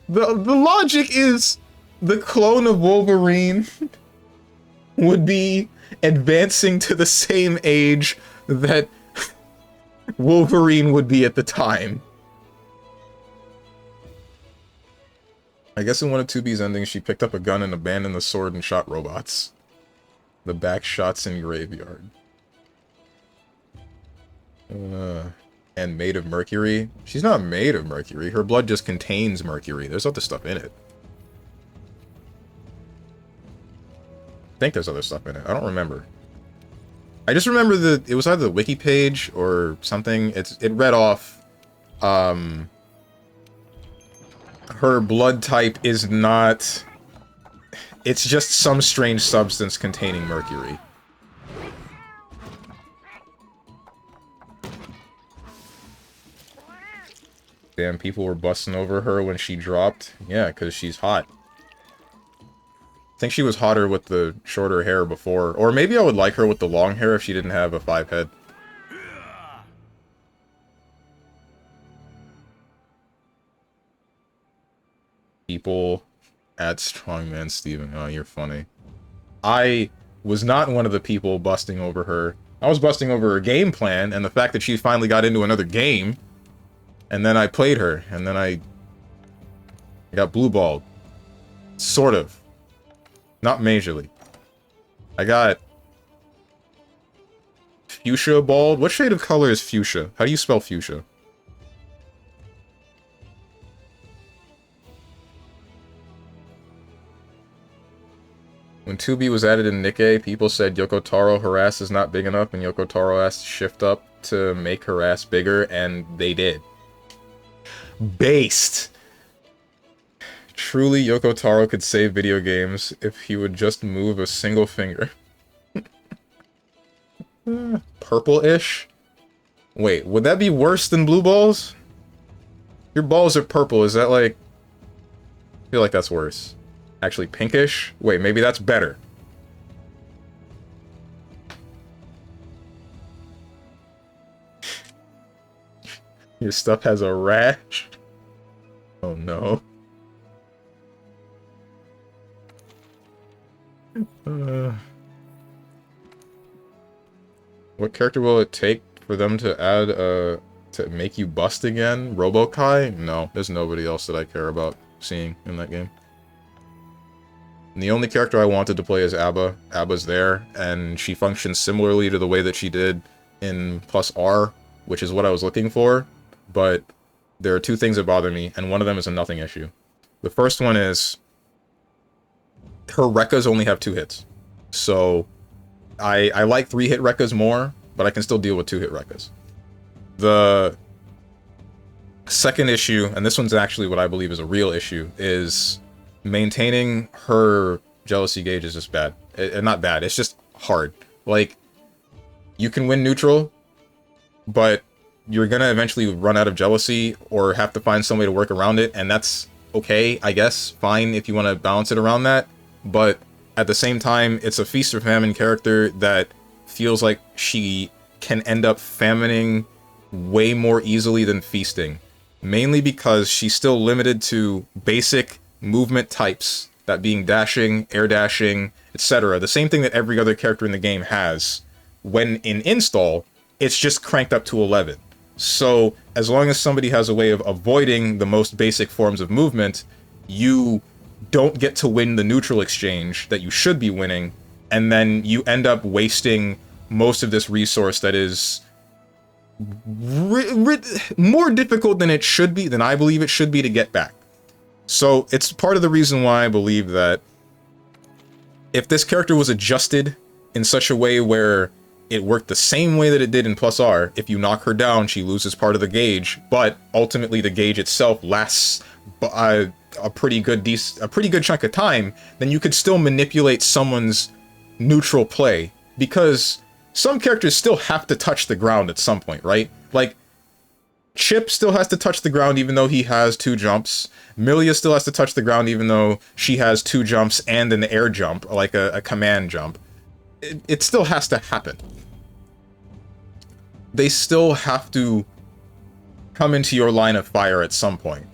logic is the clone of Wolverine would be advancing to the same age that Wolverine would be at the time. I guess in one of 2B's endings, she picked up a gun and abandoned the sword and shot robots. The back shots in Graveyard. And made of mercury? She's not made of mercury. Her blood just contains mercury. There's other stuff in it. I think there's other stuff in it. I don't remember. I just remember that it was either the wiki page or something. It read off, her blood type is not... It's just some strange substance containing mercury. Damn, people were busting over her when she dropped. Yeah, because she's hot. I think she was hotter with the shorter hair before. Or maybe I would like her with the long hair if she didn't have a 5 head. People at StrongmanSteven. Oh, you're funny. I was not one of the people busting over her. I was busting over her game plan and the fact that she finally got into another game. And then I played her. And then I got blue-balled. Sort of. Not majorly. I got fuchsia balled. What shade of color is fuchsia? How do you spell fuchsia? When 2B was added in Nikkei, people said Yoko Taro, her ass is not big enough, and Yoko Taro asked to shift up to make her ass bigger, and they did. Based! Truly, Yoko Taro could save video games if he would just move a single finger. Purple-ish? Wait, would that be worse than blue balls? Your balls are purple, is that like... I feel like that's worse. Actually, pinkish? Wait, maybe that's better. Your stuff has a rash? Oh no. What character will it take For them to add to make you bust again, Robo-Kai? No, there's nobody else that I care about seeing in that game. And the only character I wanted to play is Abba. Abba's there, and she functions similarly to the way that she did in Plus R, which is what I was looking for, but there are two things that bother me, and one of them is a nothing issue. The first one is her Rekkas only have 2 hits. So I like 3-hit Rekkas more, but I can still deal with 2-hit Rekkas. The second issue, and this one's actually what I believe is a real issue, is maintaining her jealousy gauge is just bad. Not bad, it's just hard. Like, you can win neutral, but you're gonna eventually run out of jealousy or have to find some way to work around it, and that's okay, I guess. Fine if you want to balance it around that, but at the same time, it's a feast or famine character that feels like she can end up famining way more easily than feasting. Mainly because she's still limited to basic movement types, that being dashing, air dashing, etc. The same thing that every other character in the game has. When in install, it's just cranked up to 11. So, as long as somebody has a way of avoiding the most basic forms of movement, you don't get to win the neutral exchange that you should be winning, and then you end up wasting most of this resource that is more difficult than it should be, than I believe it should be to get back. So, it's part of the reason why I believe that if this character was adjusted in such a way where it worked the same way that it did in Plus R, if you knock her down, she loses part of the gauge, but ultimately the gauge itself lasts a pretty good chunk of time, then you could still manipulate someone's neutral play, because some characters still have to touch the ground at some point, right? Like, Chip still has to touch the ground even though he has 2 jumps. Milia still has to touch the ground even though she has 2 jumps and an air jump, like a command jump. It still has to happen. They still have to come into your line of fire at some point.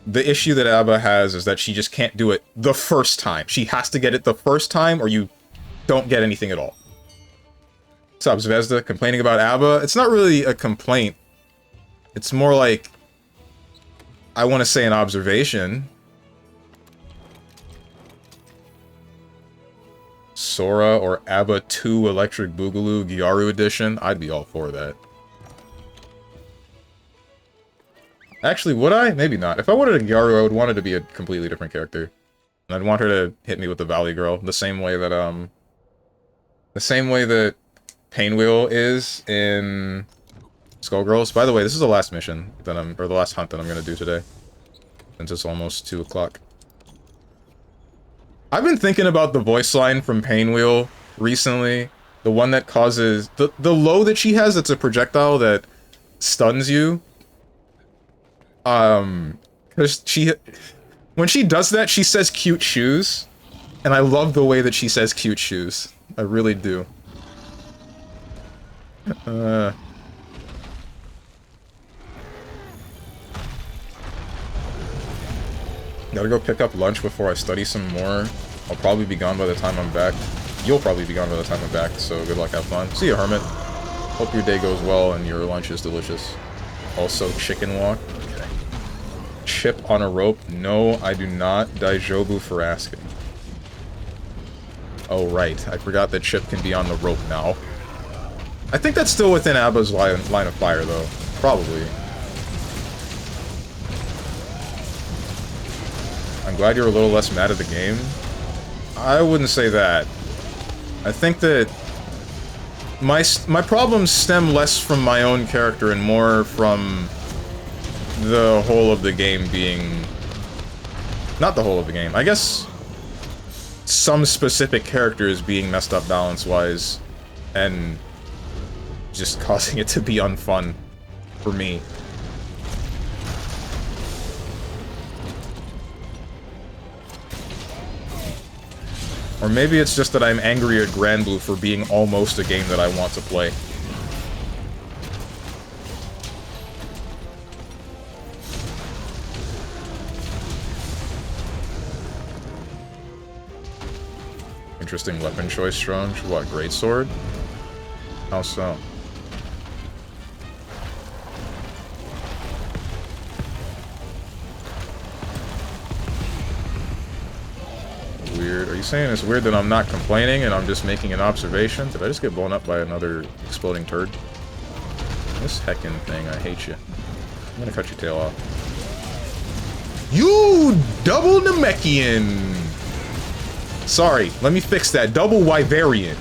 The issue that Abba has is that she just can't do it the first time. She has to get it the first time or you don't get anything at all. What's up, Zvezda? Complaining about Abba? It's not really a complaint. It's more like, I want to say an observation. Sora or Abba 2 Electric Boogaloo Gyaru Edition? I'd be all for that. Actually, would I? Maybe not. If I wanted a Gyaru, I would want it to be a completely different character. And I'd want her to hit me with the Valley Girl, the same way that, Painwheel is in Skullgirls. By the way, this is the last mission that or the last hunt that I'm gonna do today. Since it's almost 2 o'clock. I've been thinking about the voice line from Painwheel recently. The one that causes... The low that she has that's a projectile that stuns you. Because when she does that, she says cute shoes. And I love the way that she says cute shoes. I really do. Gotta go pick up lunch before I study some more. I'll probably be gone by the time I'm back. You'll probably be gone by the time I'm back, so good luck, have fun. See you, Hermit. Hope your day goes well and your lunch is delicious. Also, chicken walk. Okay. Chip on a rope. No, I do not. Daijobu for asking. Oh, right. I forgot that Chip can be on the rope now. I think that's still within Abba's line of fire, though. Probably. I'm glad you're a little less mad at the game. I wouldn't say that. I think that my problems stem less from my own character and more from the whole of the game being... Not the whole of the game. I guess some specific characters being messed up balance-wise and just causing it to be unfun for me. Or maybe it's just that I'm angry at Granblue for being almost a game that I want to play. Interesting weapon choice, Strange. What, greatsword? How so? weird. Are you saying it's weird that I'm not complaining and I'm just making an observation? Did I just get blown up by another exploding turd? This heckin' thing, I hate you. I'm gonna cut your tail off. You double Namekian! Sorry, let me fix that. Double Wyverian.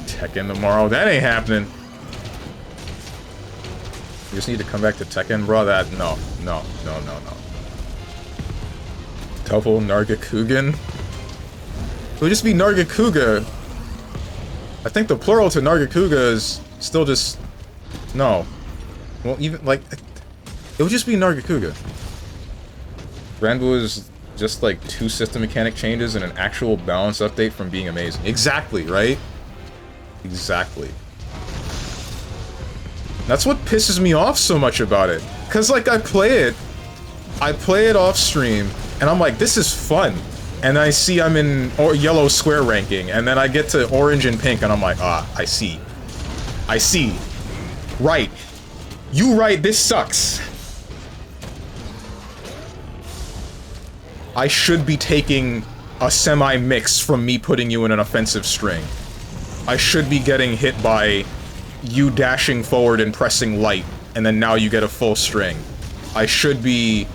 Tekken tomorrow. That ain't happening. You just need to come back to Tekken, bro. That no. Double Nargacugan? It would just be Nargacuga. I think the plural to Nargacuga is still just no. Well, even like it would just be Nargacuga. Granblue is just like 2 system mechanic changes and an actual balance update from being amazing. Exactly, right? Exactly. That's what pisses me off so much about it. Cause like I play it off stream, and I'm like, this is fun. And I see I'm in yellow square ranking, and then I get to orange and pink, and I'm like, ah, I see. I see. Right. You right, this sucks. I should be taking a semi-mix from me putting you in an offensive string. I should be getting hit by you dashing forward and pressing light, and then now you get a full string. I should be...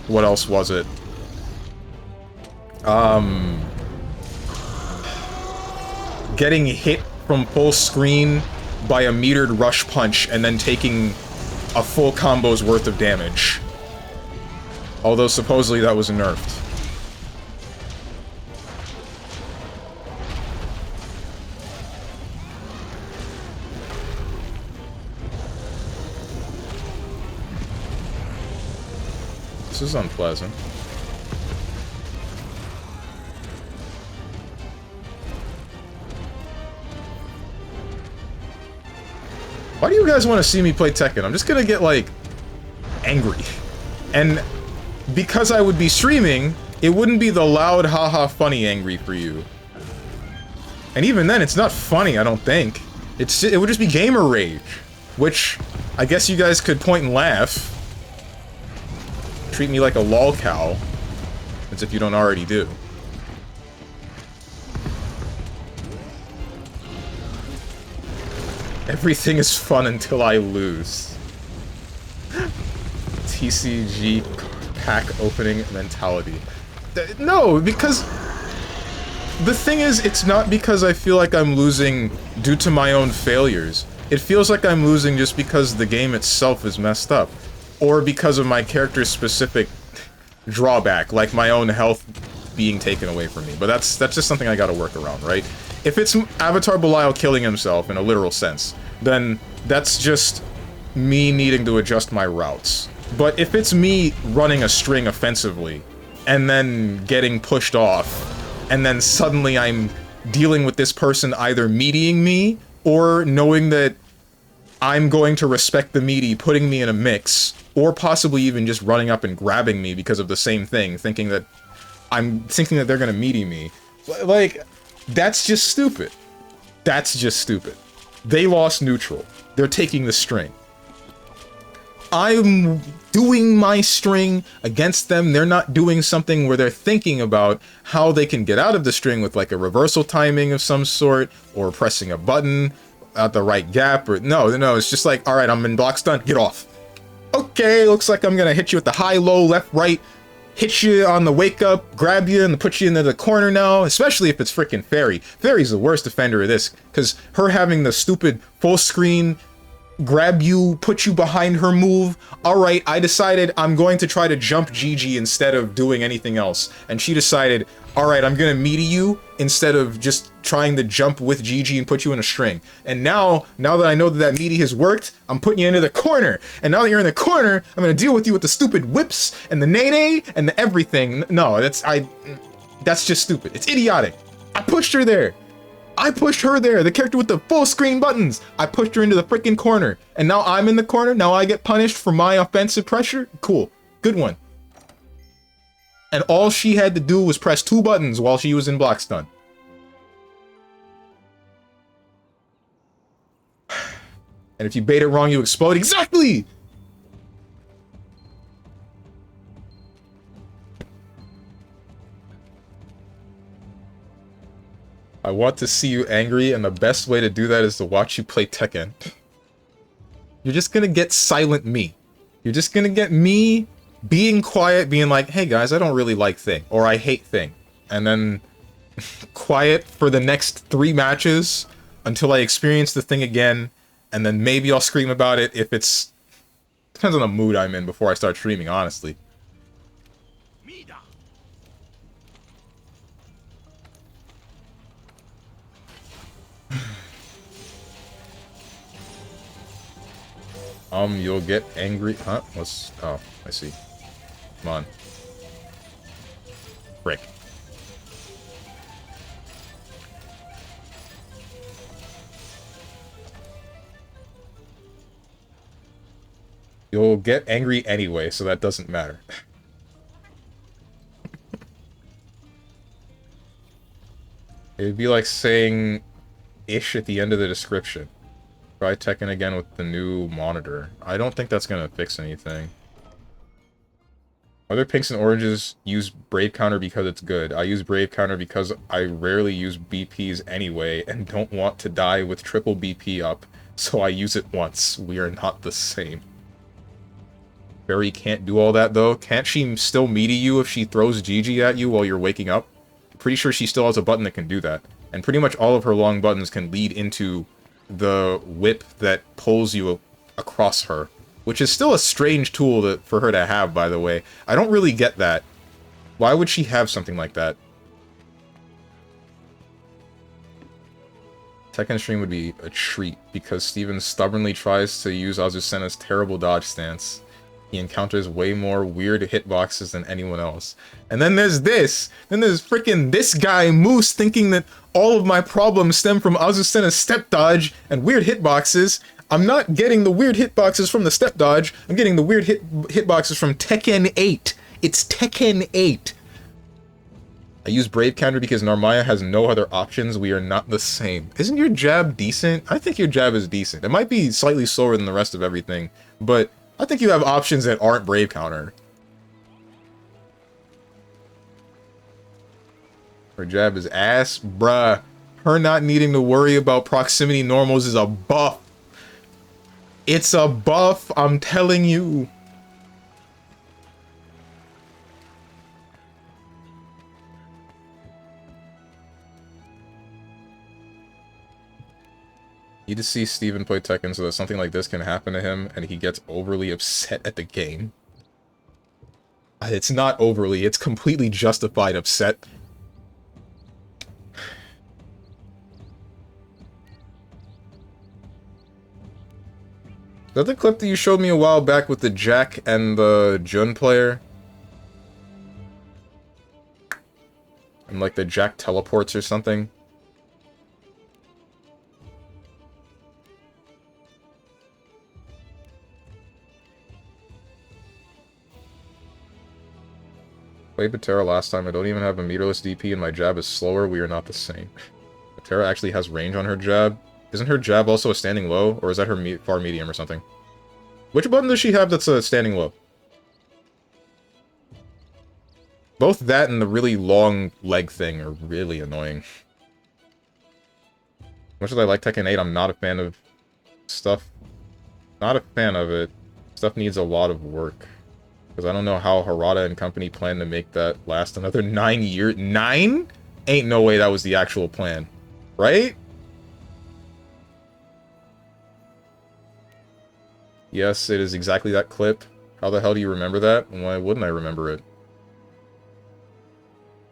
What else was it? Getting hit from full screen by a metered rush punch and then taking a full combo's worth of damage. Although supposedly that was nerfed. This is unpleasant. Why do you guys want to see me play Tekken? I'm just gonna get, like, angry. And because I would be streaming, it wouldn't be the loud, haha, funny angry for you. And even then, it's not funny, I don't think. It would just be gamer rage. Which, I guess you guys could point and laugh. Treat me like a lol cow. As if you don't already do. Everything is fun until I lose. TCG pack opening mentality. No, because... The thing is, it's not because I feel like I'm losing due to my own failures. It feels like I'm losing just because the game itself is messed up. Or because of my character's specific drawback, like my own health being taken away from me. But that's just something I gotta work around, right? If it's Avatar Belial killing himself in a literal sense, then that's just me needing to adjust my routes. But if it's me running a string offensively, and then getting pushed off, and then suddenly I'm dealing with this person either meatying me, or knowing that I'm going to respect the meaty, putting me in a mix, or possibly even just running up and grabbing me because of the same thing, thinking that they're gonna meaty me. Like, that's just stupid. That's just stupid. They lost neutral. They're taking the string. I'm doing my string against them. They're not doing something where they're thinking about how they can get out of the string with like a reversal timing of some sort, or pressing a button at the right gap, or no, it's just like, alright, I'm in block stun, get off. Okay, looks like I'm gonna hit you with the high, low, left, right, hit you on the wake up, grab you, and put you into the corner now, especially if it's freaking Fairy. Fairy's the worst offender of this, because her having the stupid full screen grab you, put you behind her move. Alright, I decided I'm going to try to jump Gigi instead of doing anything else. And she decided, alright, I'm gonna meaty you instead of just trying to jump with Gigi and put you in a string. And now that I know that meaty has worked, I'm putting you into the corner. And now that you're in the corner, I'm gonna deal with you with the stupid whips and the nay-nay and the everything. No, that's just stupid. It's idiotic. I pushed her there. I pushed her there, the character with the full screen buttons. I pushed her into the freaking corner. And now I'm in the corner, now I get punished for my offensive pressure? Cool. Good one. And all she had to do was press 2 buttons while she was in block stun. And if you bait it wrong, you explode. Exactly! I want to see you angry, and the best way to do that is to watch you play Tekken. You're just gonna get silent me. You're just gonna get me being quiet, being like, hey guys, I don't really like Thing, or I hate Thing. And then quiet for the next 3 matches until I experience the thing again, and then maybe I'll scream about it if it's... Depends on the mood I'm in before I start streaming, honestly. You'll get angry... Huh? What's... Oh, I see. Come on. Frick. You'll get angry anyway, so that doesn't matter. It'd be like saying ish at the end of the description. Try Tekken again with the new monitor. I don't think that's gonna fix anything. Other pinks and oranges use Brave Counter because it's good. I use Brave Counter because I rarely use BPs anyway and don't want to die with triple BP up, so I use it once. We are not the same. Barry can't do all that though. Can't she still meaty you if she throws GG at you while you're waking up? Pretty sure she still has a button that can do that. And pretty much all of her long buttons can lead into the whip that pulls you across her. Which is still a strange tool for her to have, by the way. I don't really get that. Why would she have something like that? Tekken stream would be a treat, because Steven stubbornly tries to use Azucena's terrible dodge stance. He encounters way more weird hitboxes than anyone else. And then there's this! Then there's freaking this guy, Moose, thinking that all of my problems stem from Azucena's step dodge and weird hitboxes. I'm not getting the weird hitboxes from the step dodge. I'm getting the weird hitboxes from Tekken 8. It's Tekken 8. I use Brave Counter because Narmaya has no other options. We are not the same. Isn't your jab decent? I think your jab is decent. It might be slightly slower than the rest of everything, but I think you have options that aren't Brave Counter. Her jab is ass, bruh. Her not needing to worry about proximity normals is a buff. It's a buff, I'm telling you. You just see Steven play Tekken so that something like this can happen to him and he gets overly upset at the game. It's not overly, it's completely justified upset. Is that the clip that you showed me a while back with the Jack and the Jun player? And like the Jack teleports or something? Played Patera last time. I don't even have a meterless DP and my jab is slower. We are not the same. Patera actually has range on her jab. Isn't her jab also a standing low? Or is that her far medium or something? Which button does she have that's a standing low? Both that and the really long leg thing are really annoying. Much as I like Tekken 8, I'm not a fan of stuff. Not a fan of it. Stuff needs a lot of work. Because I don't know how Harada and company plan to make that last another 9 years. 9? Ain't no way that was the actual plan. Right? Yes, it is exactly that clip. How the hell do you remember that? And why wouldn't I remember it?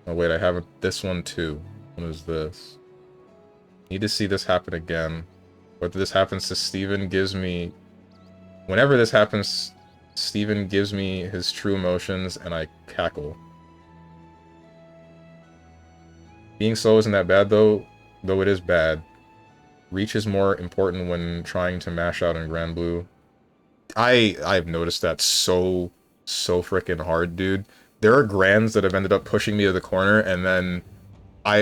Oh wait, I have this one too. What is this? Need to see this happen again. Whether this happens to Steven gives me... Whenever this happens, Steven gives me his true emotions and I cackle. Being slow isn't that bad though it is bad. Reach is more important when trying to mash out in Grand Blue. I've noticed that so frickin' hard, dude. there are grands that have ended up pushing me to the corner, and then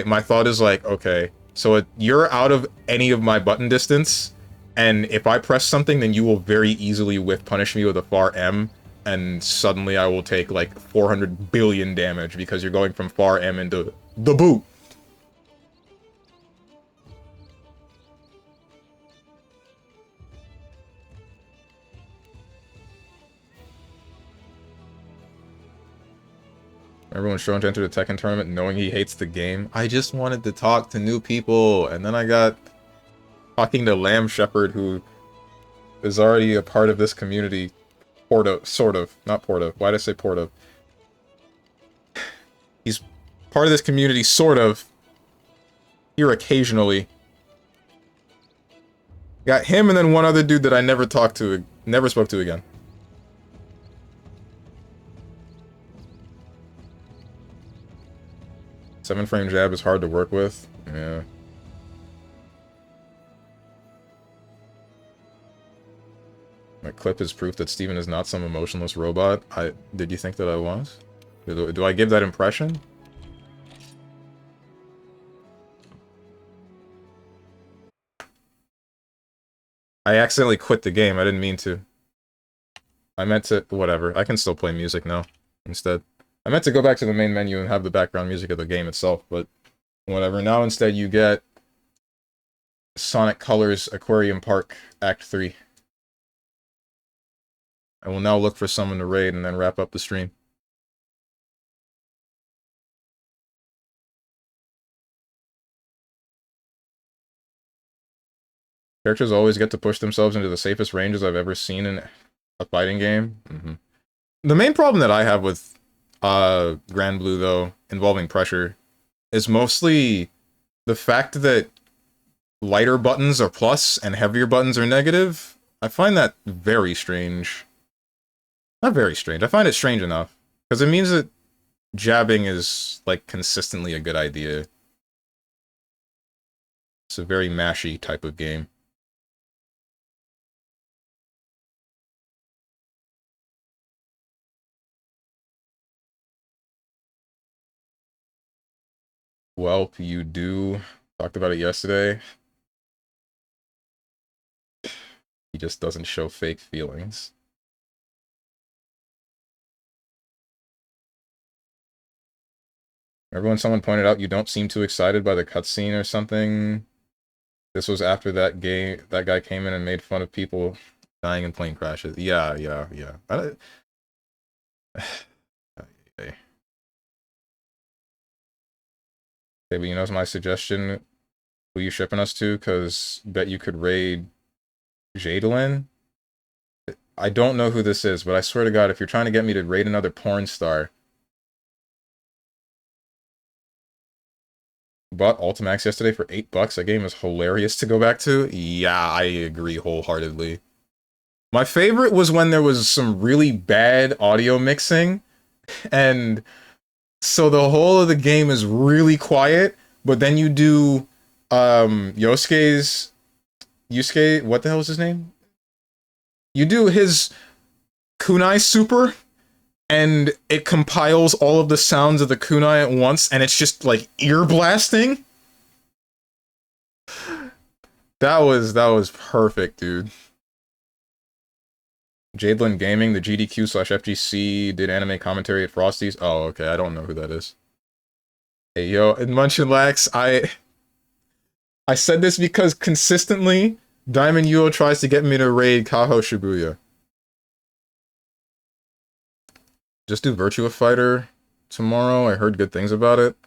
my thought is like, okay, so you're out of any of my button distance, and if I press something, then you will very easily whiff punish me with a far M, and suddenly I will take like 400 billion damage because you're going from far M into the boot. Everyone's shown to enter the Tekken tournament knowing he hates the game. I just wanted to talk to new people, and then I got talking to Lamb Shepherd, who is already a part of this community. Sort of. Not Porto. Why did I say Porto? He's part of this community, sort of. Here occasionally. Got him and then one other dude that I never spoke to again. Seven-frame jab is hard to work with. Yeah. My clip is proof that Steven is not some emotionless robot. Did you think that I was? Do I give that impression? I accidentally quit the game. I didn't mean to. I meant to... Whatever. I can still play music now, instead. I meant to go back to the main menu and have the background music of the game itself, but... Whatever. Now instead you get... Sonic Colors Aquarium Park Act 3. I will now look for someone to raid and then wrap up the stream. Characters always get to push themselves into the safest ranges I've ever seen in a fighting game. Mm-hmm. The main problem that I have with Grand Blue, though, involving pressure, is mostly the fact that lighter buttons are plus and heavier buttons are negative. I find that very strange. Not very strange. I find it strange enough. Because it means that jabbing is, like, consistently a good idea. It's a very mashy type of game. Welp, you do. Talked about it yesterday. He just doesn't show fake feelings. Remember when someone pointed out you don't seem too excited by the cutscene or something? This was after that guy came in and made fun of people dying in plane crashes. Yeah. Okay, but you know my suggestion? Who you shipping us to? Because bet you could raid Jadelin? I don't know who this is, but I swear to God, if you're trying to get me to raid another porn star... Bought Ultimax yesterday for $8. That game is hilarious to go back to. Yeah, I agree wholeheartedly. My favorite was when there was some really bad audio mixing, and so the whole of the game is really quiet, but then you do Yusuke, what the hell is his name? You do his kunai super, and it compiles all of the sounds of the kunai at once, and it's just, like, ear blasting. That was perfect, dude. Jadelin Gaming, the GDQ/FGC, did anime commentary at Frosty's. Oh, okay, I don't know who that is. Hey, yo, in Munchinlax, I said this because consistently, Diamond Yuo tries to get me to raid Kaho Shibuya. Just do Virtua Fighter tomorrow. I heard good things about it.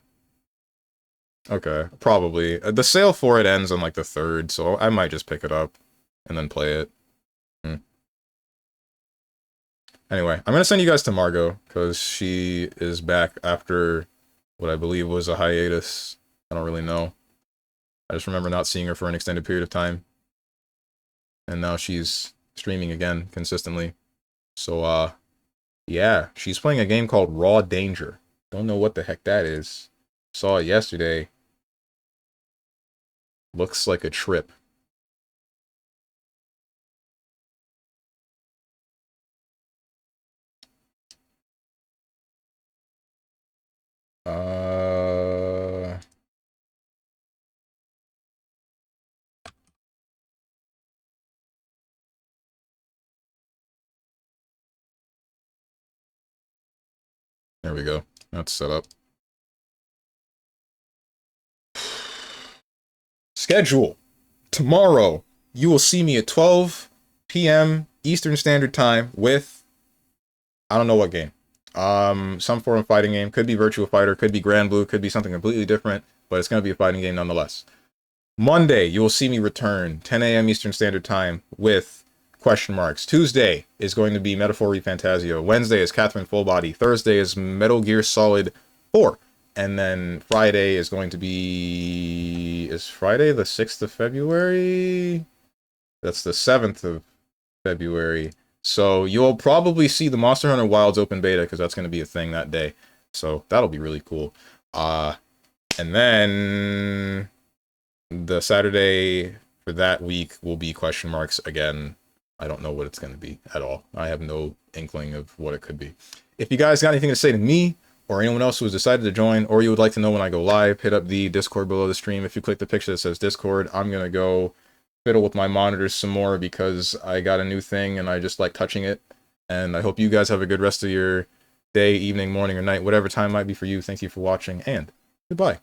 Okay, probably. The sale for it ends on, like, the 3rd, so I might just pick it up and then play it. Anyway, I'm gonna send you guys to Margot, because she is back after what I believe was a hiatus. I don't really know. I just remember not seeing her for an extended period of time. And now she's streaming again, consistently. So, yeah, she's playing a game called Raw Danger. Don't know what the heck that is. Saw it yesterday. Looks like a trip. There we go. That's set up. Schedule. Tomorrow, you will see me at 12 p.m. Eastern Standard Time with, I don't know what game. Some form of fighting game. Could be Virtua Fighter, could be Grand Blue, could be something completely different, but it's going to be a fighting game nonetheless. Monday, you will see me return 10 a.m. Eastern Standard Time with question marks. Tuesday is going to be Metaphor Fantasio. Wednesday is Catherine Fullbody. Thursday is Metal Gear Solid 4. And then Friday is going to be... Is Friday the 6th of February? That's the 7th of February. So you'll probably see the Monster Hunter Wilds open beta, because that's going to be a thing that day. So that'll be really cool. And then the Saturday for that week will be question marks again. I don't know what it's going to be at all. I have no inkling of what it could be. If you guys got anything to say to me, or anyone else who has decided to join, or you would like to know when I go live, hit up the Discord below the stream. If you click the picture that says Discord, I'm going to go fiddle with my monitors some more because I got a new thing and I just like touching it. And I hope you guys have a good rest of your day, evening, morning, or night, whatever time might be for you. Thank you for watching, and goodbye.